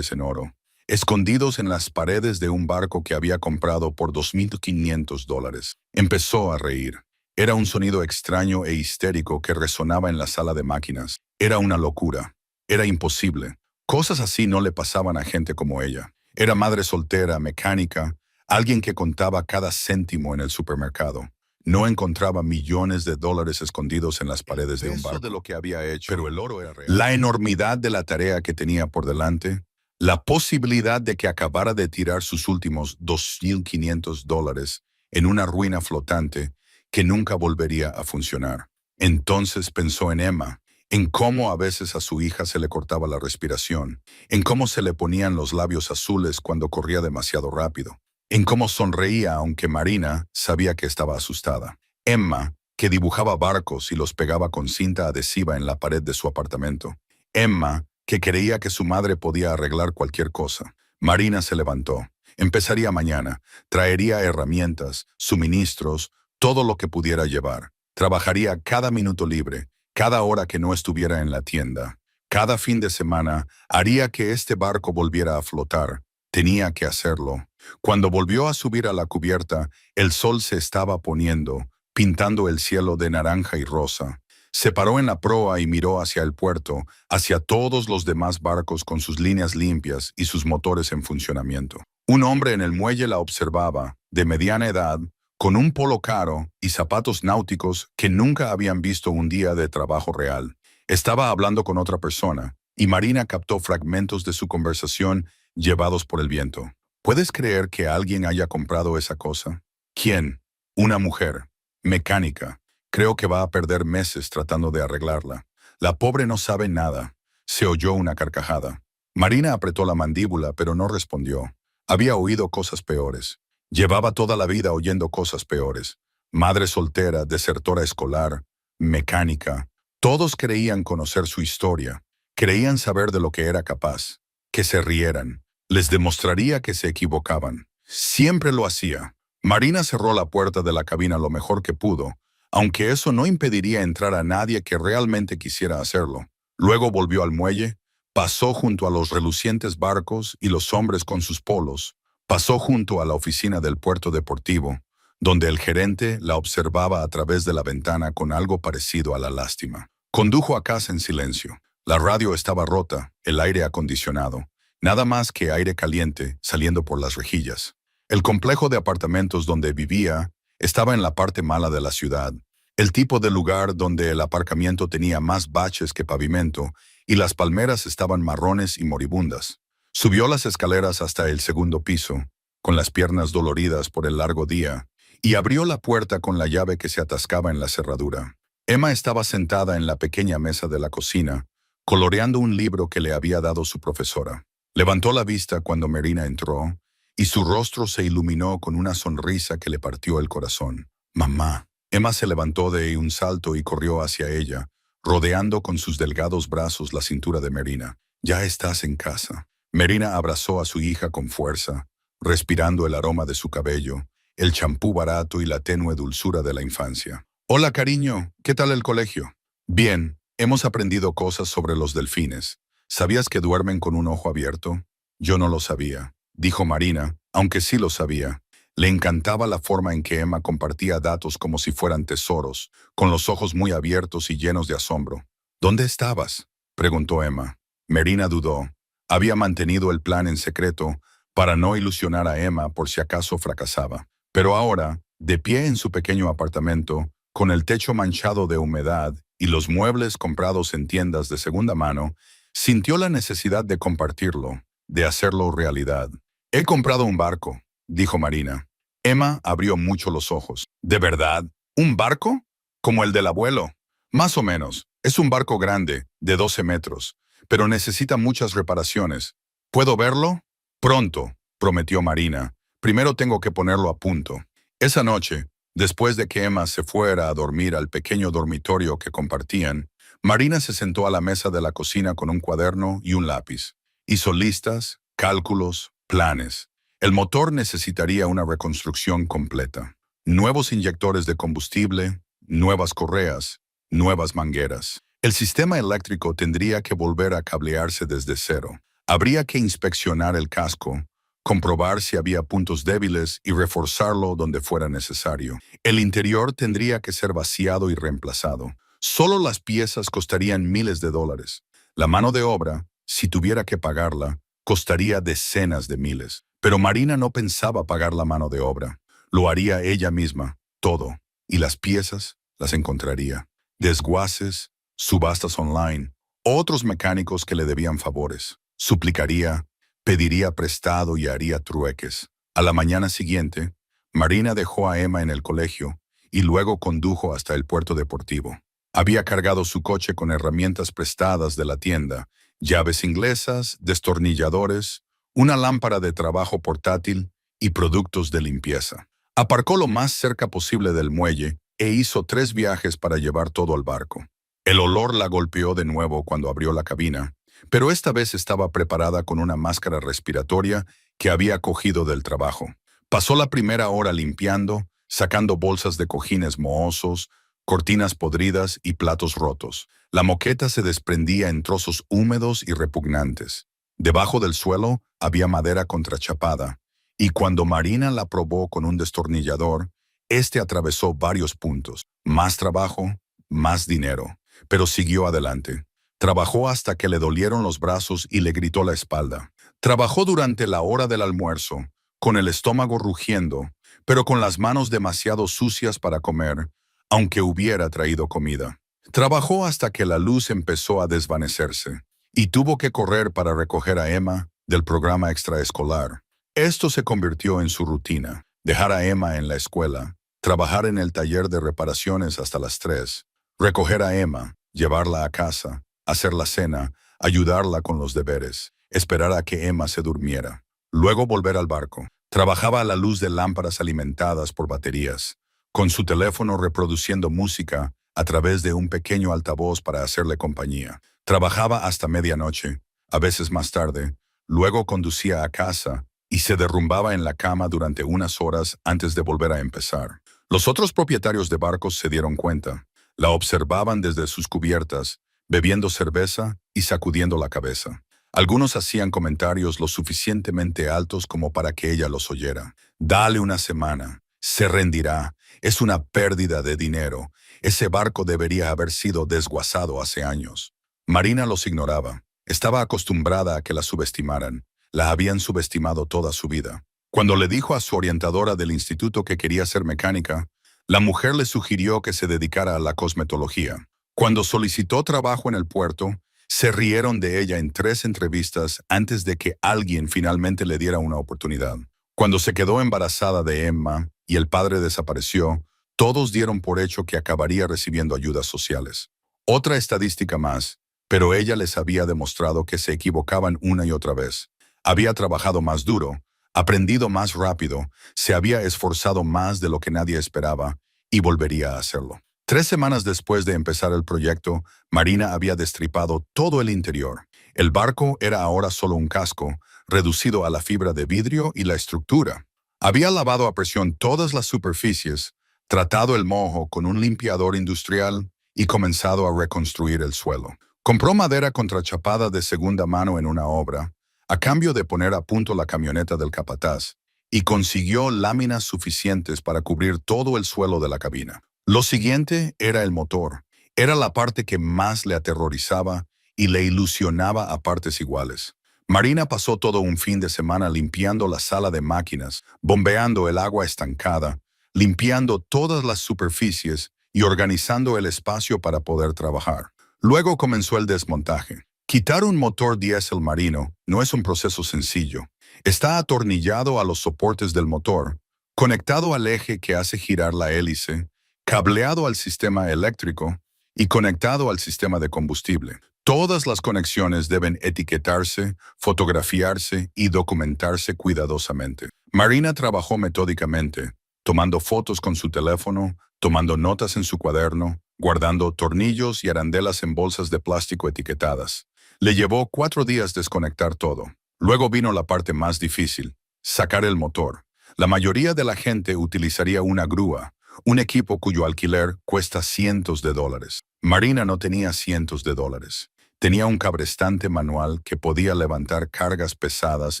en oro, escondidos en las paredes de un barco que había comprado por $2,500. Empezó a reír. Era un sonido extraño e histérico que resonaba en la sala de máquinas. Era una locura. Era imposible. Cosas así no le pasaban a gente como ella. Era madre soltera, mecánica, alguien que contaba cada céntimo en el supermercado. No encontraba millones de dólares escondidos en las paredes de un barco. De lo que había hecho, pero el oro era real. La enormidad de la tarea que tenía por delante, la posibilidad de que acabara de tirar sus últimos $2,500 en una ruina flotante que nunca volvería a funcionar. Entonces pensó en Emma, en cómo a veces a su hija se le cortaba la respiración, en cómo se le ponían los labios azules cuando corría demasiado rápido, en cómo sonreía aunque Marina sabía que estaba asustada. Emma, que dibujaba barcos y los pegaba con cinta adhesiva en la pared de su apartamento. Emma, que creía que su madre podía arreglar cualquier cosa. Marina se levantó. Empezaría mañana. Traería herramientas, suministros, todo lo que pudiera llevar. Trabajaría cada minuto libre, cada hora que no estuviera en la tienda. Cada fin de semana haría que este barco volviera a flotar. Tenía que hacerlo. Cuando volvió a subir a la cubierta, el sol se estaba poniendo, pintando el cielo de naranja y rosa. Se paró en la proa y miró hacia el puerto, hacia todos los demás barcos con sus líneas limpias y sus motores en funcionamiento. Un hombre en el muelle la observaba, de mediana edad, con un polo caro y zapatos náuticos que nunca habían visto un día de trabajo real. Estaba hablando con otra persona, y Marina captó fragmentos de su conversación llevados por el viento. ¿Puedes creer que alguien haya comprado esa cosa? ¿Quién? Una mujer. Mecánica. Creo que va a perder meses tratando de arreglarla. La pobre no sabe nada. Se oyó una carcajada. Marina apretó la mandíbula, pero no respondió. Había oído cosas peores. Llevaba toda la vida oyendo cosas peores. Madre soltera, desertora escolar, mecánica. Todos creían conocer su historia. Creían saber de lo que era capaz. Que se rieran. Les demostraría que se equivocaban. Siempre lo hacía. Marina cerró la puerta de la cabina lo mejor que pudo, aunque eso no impediría entrar a nadie que realmente quisiera hacerlo. Luego volvió al muelle, Pasó junto a los relucientes barcos y los hombres con sus polos. Pasó junto a la oficina del puerto deportivo, donde el gerente la observaba a través de la ventana con algo parecido a la lástima. Condujo a casa en silencio. La radio estaba rota, el aire acondicionado, nada más que aire caliente saliendo por las rejillas. El complejo de apartamentos donde vivía estaba en la parte mala de la ciudad, el tipo de lugar donde el aparcamiento tenía más baches que pavimento y las palmeras estaban marrones y moribundas. Subió las escaleras hasta el segundo piso, con las piernas doloridas por el largo día, y abrió la puerta con la llave que se atascaba en la cerradura. Emma estaba sentada en la pequeña mesa de la cocina, coloreando un libro que le había dado su profesora. Levantó la vista cuando Marina entró, y su rostro se iluminó con una sonrisa que le partió el corazón. «Mamá». Emma se levantó de un salto y corrió hacia ella, rodeando con sus delgados brazos la cintura de Marina. «Ya estás en casa». Marina abrazó a su hija con fuerza, respirando el aroma de su cabello, el champú barato y la tenue dulzura de la infancia. «Hola, cariño, ¿qué tal el colegio?» «Bien, hemos aprendido cosas sobre los delfines. ¿Sabías que duermen con un ojo abierto?» «Yo no lo sabía», dijo Marina, aunque sí lo sabía. Le encantaba la forma en que Emma compartía datos como si fueran tesoros, con los ojos muy abiertos y llenos de asombro. «¿Dónde estabas?», preguntó Emma. Marina dudó. Había mantenido el plan en secreto para no ilusionar a Emma por si acaso fracasaba. Pero ahora, de pie en su pequeño apartamento, con el techo manchado de humedad y los muebles comprados en tiendas de segunda mano, sintió la necesidad de compartirlo, de hacerlo realidad. «He comprado un barco», dijo Marina. Emma abrió mucho los ojos. «¿De verdad? ¿Un barco? ¿Como el del abuelo?» «Más o menos. Es un barco grande, de 12 metros, pero necesita muchas reparaciones. ¿Puedo verlo?» «Pronto», prometió Marina. «Primero tengo que ponerlo a punto». Esa noche, después de que Emma se fuera a dormir al pequeño dormitorio que compartían, Marina se sentó a la mesa de la cocina con un cuaderno y un lápiz. Hizo listas, cálculos, planes. El motor necesitaría una reconstrucción completa. Nuevos inyectores de combustible, nuevas correas, nuevas mangueras. El sistema eléctrico tendría que volver a cablearse desde cero. Habría que inspeccionar el casco, comprobar si había puntos débiles y reforzarlo donde fuera necesario. El interior tendría que ser vaciado y reemplazado. Solo las piezas costarían miles de dólares. La mano de obra, si tuviera que pagarla, costaría decenas de miles. Pero Marina no pensaba pagar la mano de obra. Lo haría ella misma, todo. Y las piezas las encontraría. Desguaces, subastas online, otros mecánicos que le debían favores. Suplicaría, pediría prestado y haría trueques. A la mañana siguiente, Marina dejó a Emma en el colegio y luego condujo hasta el puerto deportivo. Había cargado su coche con herramientas prestadas de la tienda, llaves inglesas, destornilladores, una lámpara de trabajo portátil y productos de limpieza. Aparcó lo más cerca posible del muelle e hizo 3 viajes para llevar todo al barco. El olor la golpeó de nuevo cuando abrió la cabina, pero esta vez estaba preparada con una máscara respiratoria que había cogido del trabajo. Pasó la primera hora limpiando, sacando bolsas de cojines mohosos, cortinas podridas y platos rotos. La moqueta se desprendía en trozos húmedos y repugnantes. Debajo del suelo había madera contrachapada, y cuando Marina la probó con un destornillador, este atravesó varios puntos. Más trabajo, más dinero, pero siguió adelante. Trabajó hasta que le dolieron los brazos y le gritó la espalda. Trabajó durante la hora del almuerzo, con el estómago rugiendo, pero con las manos demasiado sucias para comer, aunque hubiera traído comida. Trabajó hasta que la luz empezó a desvanecerse, y tuvo que correr para recoger a Emma del programa extraescolar. Esto se convirtió en su rutina: dejar a Emma en la escuela, trabajar en el taller de reparaciones hasta las 3, recoger a Emma, llevarla a casa, hacer la cena, ayudarla con los deberes, esperar a que Emma se durmiera. Luego volver al barco. Trabajaba a la luz de lámparas alimentadas por baterías, con su teléfono reproduciendo música a través de un pequeño altavoz para hacerle compañía. Trabajaba hasta medianoche, a veces más tarde, luego conducía a casa y se derrumbaba en la cama durante unas horas antes de volver a empezar. Los otros propietarios de barcos se dieron cuenta. La observaban desde sus cubiertas, bebiendo cerveza y sacudiendo la cabeza. Algunos hacían comentarios lo suficientemente altos como para que ella los oyera. Dale una semana. Se rendirá. Es una pérdida de dinero. Ese barco debería haber sido desguazado hace años. Marina los ignoraba. Estaba acostumbrada a que la subestimaran. La habían subestimado toda su vida. Cuando le dijo a su orientadora del instituto que quería ser mecánica, la mujer le sugirió que se dedicara a la cosmetología. Cuando solicitó trabajo en el puerto, se rieron de ella en 3 entrevistas antes de que alguien finalmente le diera una oportunidad. Cuando se quedó embarazada de Emma y el padre desapareció, todos dieron por hecho que acabaría recibiendo ayudas sociales. Otra estadística más, pero ella les había demostrado que se equivocaban una y otra vez. Había trabajado más duro, aprendido más rápido, se había esforzado más de lo que nadie esperaba y volvería a hacerlo. 3 semanas después de empezar el proyecto, Marina había destripado todo el interior. El barco era ahora solo un casco, reducido a la fibra de vidrio y la estructura. Había lavado a presión todas las superficies, tratado el moho con un limpiador industrial y comenzado a reconstruir el suelo. Compró madera contrachapada de segunda mano en una obra, a cambio de poner a punto la camioneta del capataz, y consiguió láminas suficientes para cubrir todo el suelo de la cabina. Lo siguiente era el motor. Era la parte que más le aterrorizaba y le ilusionaba a partes iguales. Marina pasó todo un fin de semana limpiando la sala de máquinas, bombeando el agua estancada, limpiando todas las superficies y organizando el espacio para poder trabajar. Luego comenzó el desmontaje. Quitar un motor diésel marino no es un proceso sencillo. Está atornillado a los soportes del motor, conectado al eje que hace girar la hélice, cableado al sistema eléctrico y conectado al sistema de combustible. Todas las conexiones deben etiquetarse, fotografiarse y documentarse cuidadosamente. Marina trabajó metódicamente, tomando fotos con su teléfono, tomando notas en su cuaderno, guardando tornillos y arandelas en bolsas de plástico etiquetadas. Le llevó 4 días desconectar todo. Luego vino la parte más difícil, sacar el motor. La mayoría de la gente utilizaría una grúa, un equipo cuyo alquiler cuesta cientos de dólares. Marina no tenía cientos de dólares. Tenía un cabrestante manual que podía levantar cargas pesadas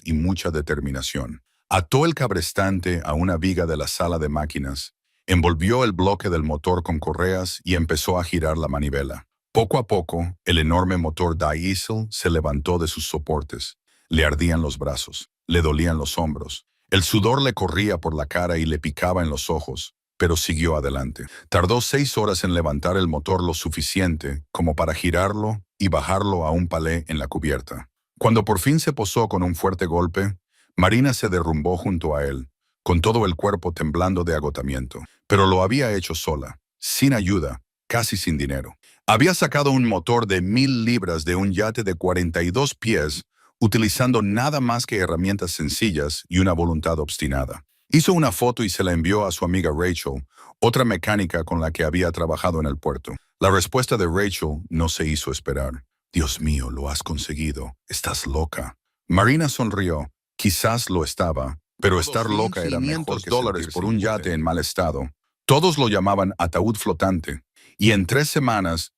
y mucha determinación. Ató el cabrestante a una viga de la sala de máquinas, envolvió el bloque del motor con correas y empezó a girar la manivela. Poco a poco, el enorme motor diésel se levantó de sus soportes. Le ardían los brazos, le dolían los hombros. El sudor le corría por la cara y le picaba en los ojos, pero siguió adelante. Tardó 6 horas en levantar el motor lo suficiente como para girarlo y bajarlo a un palé en la cubierta. Cuando por fin se posó con un fuerte golpe, Marina se derrumbó junto a él, con todo el cuerpo temblando de agotamiento. Pero lo había hecho sola, sin ayuda, casi sin dinero. Había sacado un motor de 1000 libras de un yate de 42 pies, utilizando nada más que herramientas sencillas y una voluntad obstinada. Hizo una foto y se la envió a su amiga Rachel, otra mecánica con la que había trabajado en el puerto. La respuesta de Rachel no se hizo esperar. «Dios mío, lo has conseguido. Estás loca». Marina sonrió. Quizás lo estaba, pero estar loca era mejor que $500 por un yate en mal estado. Todos lo llamaban ataúd flotante. Y en 3 semanas,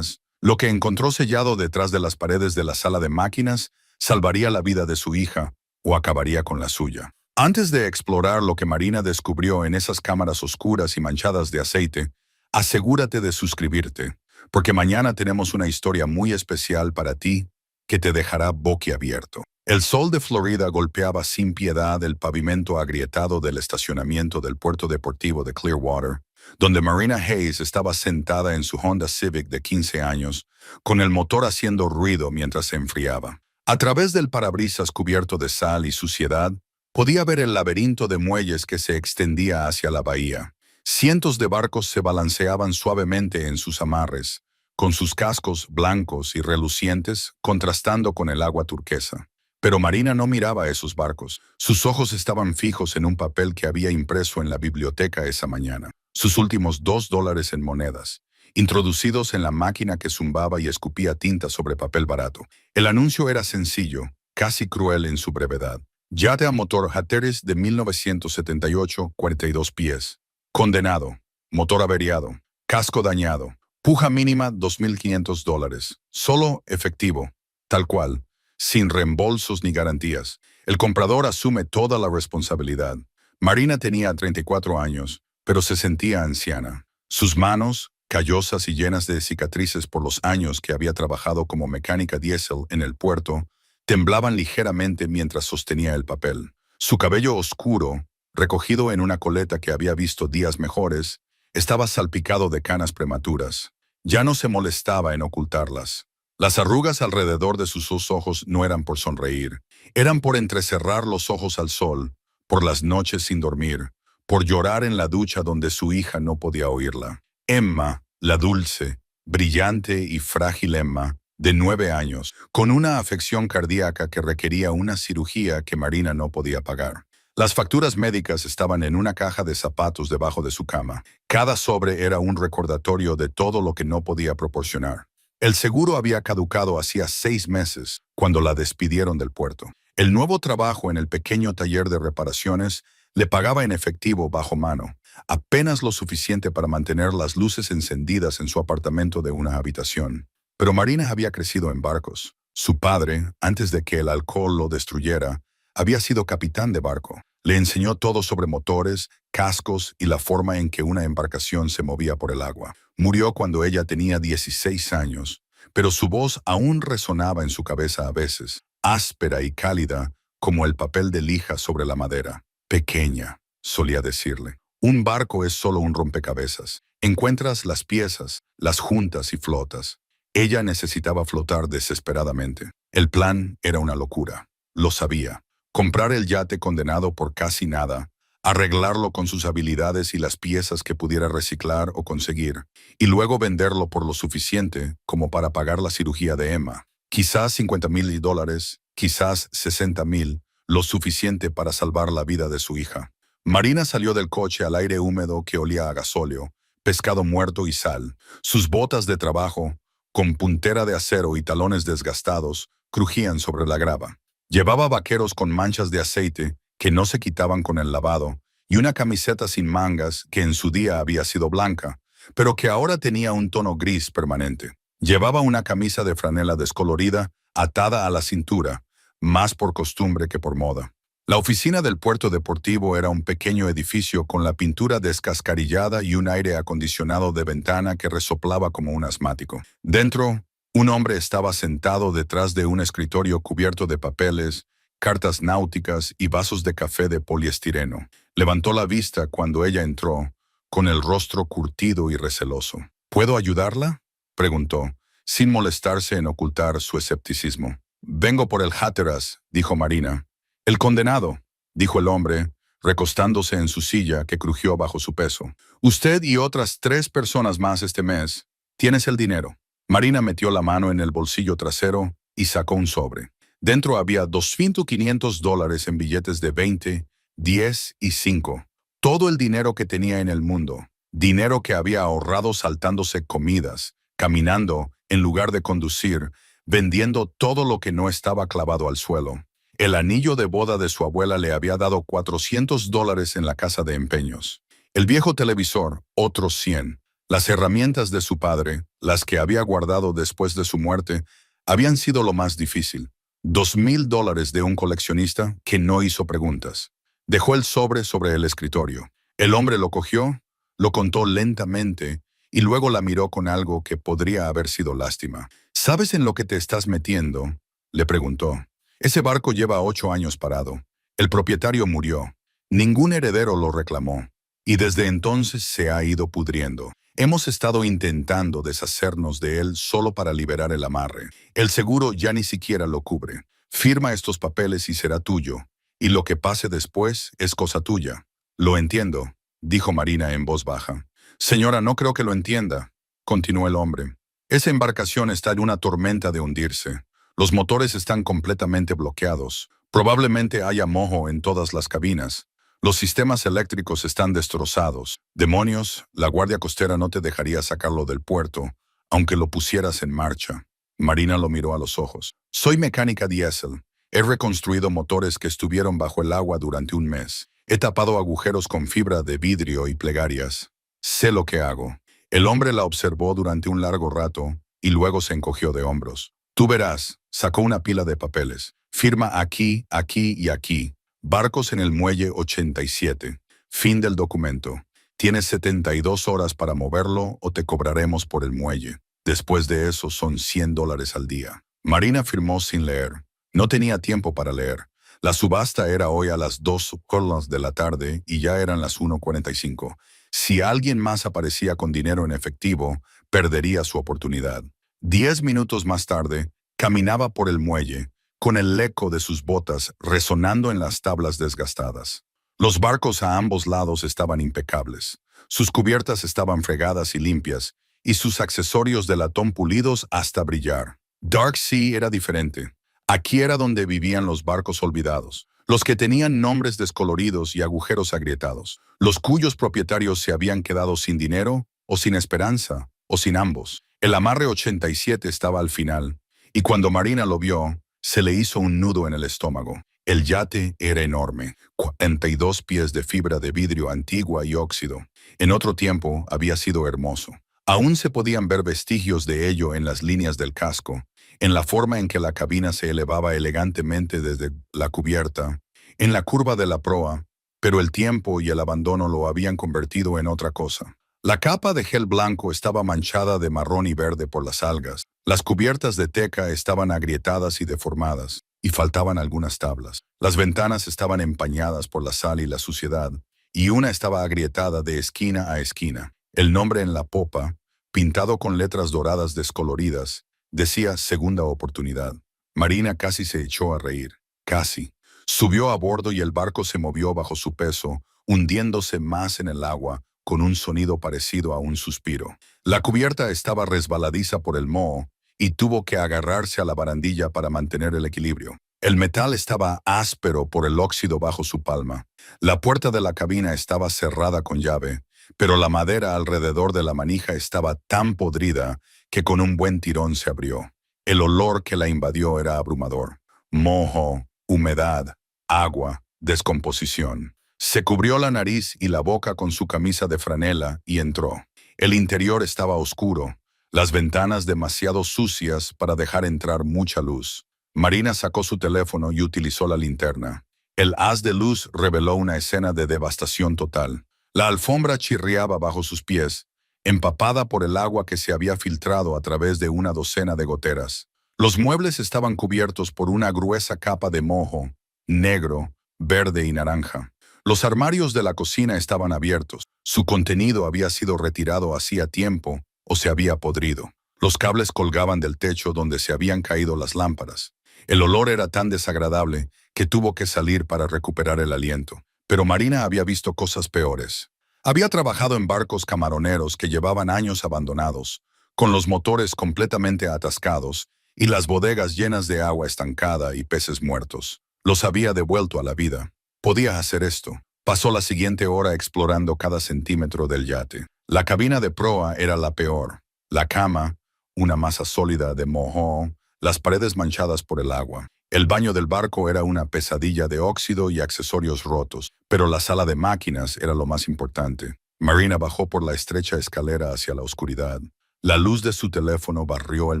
lo que encontró sellado detrás de las paredes de la sala de máquinas salvaría la vida de su hija o acabaría con la suya. Antes de explorar lo que Marina descubrió en esas cámaras oscuras y manchadas de aceite, asegúrate de suscribirte, porque mañana tenemos una historia muy especial para ti que te dejará boquiabierto. El sol de Florida golpeaba sin piedad el pavimento agrietado del estacionamiento del puerto deportivo de Clearwater, donde Marina Hayes estaba sentada en su Honda Civic de 15 años, con el motor haciendo ruido mientras se enfriaba. A través del parabrisas cubierto de sal y suciedad, podía ver el laberinto de muelles que se extendía hacia la bahía. Cientos de barcos se balanceaban suavemente en sus amarres, con sus cascos blancos y relucientes contrastando con el agua turquesa. Pero Marina no miraba esos barcos. Sus ojos estaban fijos en un papel que había impreso en la biblioteca esa mañana. Sus últimos $2 en monedas, introducidos en la máquina que zumbaba y escupía tinta sobre papel barato. El anuncio era sencillo, casi cruel en su brevedad. Yate a motor Hatteras de 1978, 42 pies. Condenado. Motor averiado. Casco dañado. Puja mínima $2.500. Solo efectivo, tal cual, sin reembolsos ni garantías. El comprador asume toda la responsabilidad. Marina tenía 34 años, pero se sentía anciana. Sus manos, callosas y llenas de cicatrices por los años que había trabajado como mecánica diésel en el puerto, temblaban ligeramente mientras sostenía el papel. Su cabello oscuro, recogido en una coleta que había visto días mejores, estaba salpicado de canas prematuras. Ya no se molestaba en ocultarlas. Las arrugas alrededor de sus dos ojos no eran por sonreír, eran por entrecerrar los ojos al sol, por las noches sin dormir, por llorar en la ducha donde su hija no podía oírla. Emma, la dulce, brillante y frágil Emma, de 9 años, con una afección cardíaca que requería una cirugía que Marina no podía pagar. Las facturas médicas estaban en una caja de zapatos debajo de su cama. Cada sobre era un recordatorio de todo lo que no podía proporcionar. El seguro había caducado hacía 6 meses, cuando la despidieron del puerto. El nuevo trabajo en el pequeño taller de reparaciones le pagaba en efectivo bajo mano, apenas lo suficiente para mantener las luces encendidas en su apartamento de una habitación. Pero Marina había crecido en barcos. Su padre, antes de que el alcohol lo destruyera, había sido capitán de barco. Le enseñó todo sobre motores, cascos y la forma en que una embarcación se movía por el agua. Murió cuando ella tenía 16 años, pero su voz aún resonaba en su cabeza a veces, áspera y cálida como el papel de lija sobre la madera. Pequeña, solía decirle. Un barco es solo un rompecabezas. Encuentras las piezas, las juntas y flotas. Ella necesitaba flotar desesperadamente. El plan era una locura. Lo sabía. Comprar el yate condenado por casi nada, arreglarlo con sus habilidades y las piezas que pudiera reciclar o conseguir, y luego venderlo por lo suficiente como para pagar la cirugía de Emma. Quizás $50,000, quizás $60,000, lo suficiente para salvar la vida de su hija. Marina salió del coche al aire húmedo que olía a gasóleo, pescado muerto y sal. Sus botas de trabajo, con puntera de acero y talones desgastados, crujían sobre la grava. Llevaba vaqueros con manchas de aceite que no se quitaban con el lavado y una camiseta sin mangas que en su día había sido blanca, pero que ahora tenía un tono gris permanente. Llevaba una camisa de franela descolorida atada a la cintura, más por costumbre que por moda. La oficina del puerto deportivo era un pequeño edificio con la pintura descascarillada y un aire acondicionado de ventana que resoplaba como un asmático. Dentro, un hombre estaba sentado detrás de un escritorio cubierto de papeles, cartas náuticas y vasos de café de poliestireno. Levantó la vista cuando ella entró, con el rostro curtido y receloso. ¿Puedo ayudarla?, preguntó, sin molestarse en ocultar su escepticismo. Vengo por el Hatteras, dijo Marina. El condenado, dijo el hombre, recostándose en su silla que crujió bajo su peso. Usted y otras 3 personas más este mes. Tienes el dinero. Marina metió la mano en el bolsillo trasero y sacó un sobre. Dentro había $2,500 en billetes de 20, 10 y 5. Todo el dinero que tenía en el mundo. Dinero que había ahorrado saltándose comidas, caminando en lugar de conducir, vendiendo todo lo que no estaba clavado al suelo. El anillo de boda de su abuela le había dado $400 en la casa de empeños. El viejo televisor, otros 100. Las herramientas de su padre, las que había guardado después de su muerte, habían sido lo más difícil. $2,000 de un coleccionista que no hizo preguntas. Dejó el sobre el escritorio. El hombre lo cogió, lo contó lentamente y luego la miró con algo que podría haber sido lástima. ¿Sabes en lo que te estás metiendo?, le preguntó. Ese barco lleva 8 años parado. El propietario murió. Ningún heredero lo reclamó. Y desde entonces se ha ido pudriendo. Hemos estado intentando deshacernos de él solo para liberar el amarre. El seguro ya ni siquiera lo cubre. Firma estos papeles y será tuyo. Y lo que pase después es cosa tuya. Lo entiendo, dijo Marina en voz baja. Señora, no creo que lo entienda, continuó el hombre. Esa embarcación está en una tormenta de hundirse. Los motores están completamente bloqueados. Probablemente haya moho en todas las cabinas. Los sistemas eléctricos están destrozados. Demonios, la guardia costera no te dejaría sacarlo del puerto, aunque lo pusieras en marcha. Marina lo miró a los ojos. Soy mecánica diésel. He reconstruido motores que estuvieron bajo el agua durante un mes. He tapado agujeros con fibra de vidrio y plegarias. Sé lo que hago. El hombre la observó durante un largo rato y luego se encogió de hombros. Tú verás, sacó una pila de papeles. Firma aquí, aquí y aquí. Barcos en el muelle 87. Fin del documento. Tienes 72 horas para moverlo o te cobraremos por el muelle. Después de eso son $100 al día. Marina firmó sin leer. No tenía tiempo para leer. La subasta era hoy a las 2:00 de la tarde y ya eran las 1:45. Si alguien más aparecía con dinero en efectivo, perdería su oportunidad. 10 minutos más tarde, caminaba por el muelle, con el eco de sus botas resonando en las tablas desgastadas. Los barcos a ambos lados estaban impecables. Sus cubiertas estaban fregadas y limpias, y sus accesorios de latón pulidos hasta brillar. Dark Sea era diferente. Aquí era donde vivían los barcos olvidados, los que tenían nombres descoloridos y agujeros agrietados, los cuyos propietarios se habían quedado sin dinero, o sin esperanza, o sin ambos. El amarre 87 estaba al final, y cuando Marina lo vio, se le hizo un nudo en el estómago. El yate era enorme, 42 pies de fibra de vidrio antigua y óxido. En otro tiempo había sido hermoso. Aún se podían ver vestigios de ello en las líneas del casco, en la forma en que la cabina se elevaba elegantemente desde la cubierta, en la curva de la proa, pero el tiempo y el abandono lo habían convertido en otra cosa. La capa de gel blanco estaba manchada de marrón y verde por las algas. Las cubiertas de teca estaban agrietadas y deformadas, y faltaban algunas tablas. Las ventanas estaban empañadas por la sal y la suciedad, y una estaba agrietada de esquina a esquina. El nombre en la popa, pintado con letras doradas descoloridas, decía segunda oportunidad. Marina casi se echó a reír. Casi. Subió a bordo y el barco se movió bajo su peso, hundiéndose más en el agua, con un sonido parecido a un suspiro. La cubierta estaba resbaladiza por el moho, y tuvo que agarrarse a la barandilla para mantener el equilibrio. El metal estaba áspero por el óxido bajo su palma. La puerta de la cabina estaba cerrada con llave, pero la madera alrededor de la manija estaba tan podrida que con un buen tirón se abrió. El olor que la invadió era abrumador. Moho, humedad, agua, descomposición. Se cubrió la nariz y la boca con su camisa de franela y entró. El interior estaba oscuro, las ventanas demasiado sucias para dejar entrar mucha luz. Marina sacó su teléfono y utilizó la linterna. El haz de luz reveló una escena de devastación total. La alfombra chirriaba bajo sus pies, empapada por el agua que se había filtrado a través de una docena de goteras. Los muebles estaban cubiertos por una gruesa capa de moho, negro, verde y naranja. Los armarios de la cocina estaban abiertos. Su contenido había sido retirado hacía tiempo o se había podrido. Los cables colgaban del techo donde se habían caído las lámparas. El olor era tan desagradable que tuvo que salir para recuperar el aliento. Pero Marina había visto cosas peores. Había trabajado en barcos camaroneros que llevaban años abandonados, con los motores completamente atascados y las bodegas llenas de agua estancada y peces muertos. Los había devuelto a la vida. Podía hacer esto. Pasó la siguiente hora explorando cada centímetro del yate. La cabina de proa era la peor. La cama, una masa sólida de moho, las paredes manchadas por el agua. El baño del barco era una pesadilla de óxido y accesorios rotos, pero la sala de máquinas era lo más importante. Marina bajó por la estrecha escalera hacia la oscuridad. La luz de su teléfono barrió el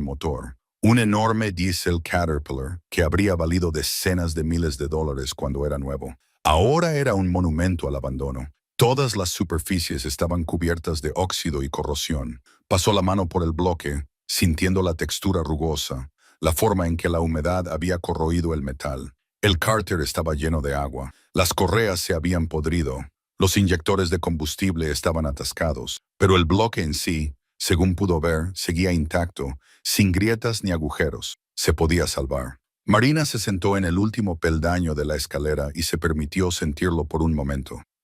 motor. Un enorme diesel Caterpillar que habría valido decenas de miles de dólares cuando era nuevo. Ahora era un monumento al abandono. Todas las superficies estaban cubiertas de óxido y corrosión. Pasó la mano por el bloque, sintiendo la textura rugosa, la forma en que la humedad había corroído el metal. El cárter estaba lleno de agua. Las correas se habían podrido. Los inyectores de combustible estaban atascados. Pero el bloque en sí, según pudo ver, seguía intacto, sin grietas ni agujeros. Se podía salvar. Marina se sentó en el último peldaño de la escalera y se permitió sentirlo por un momento.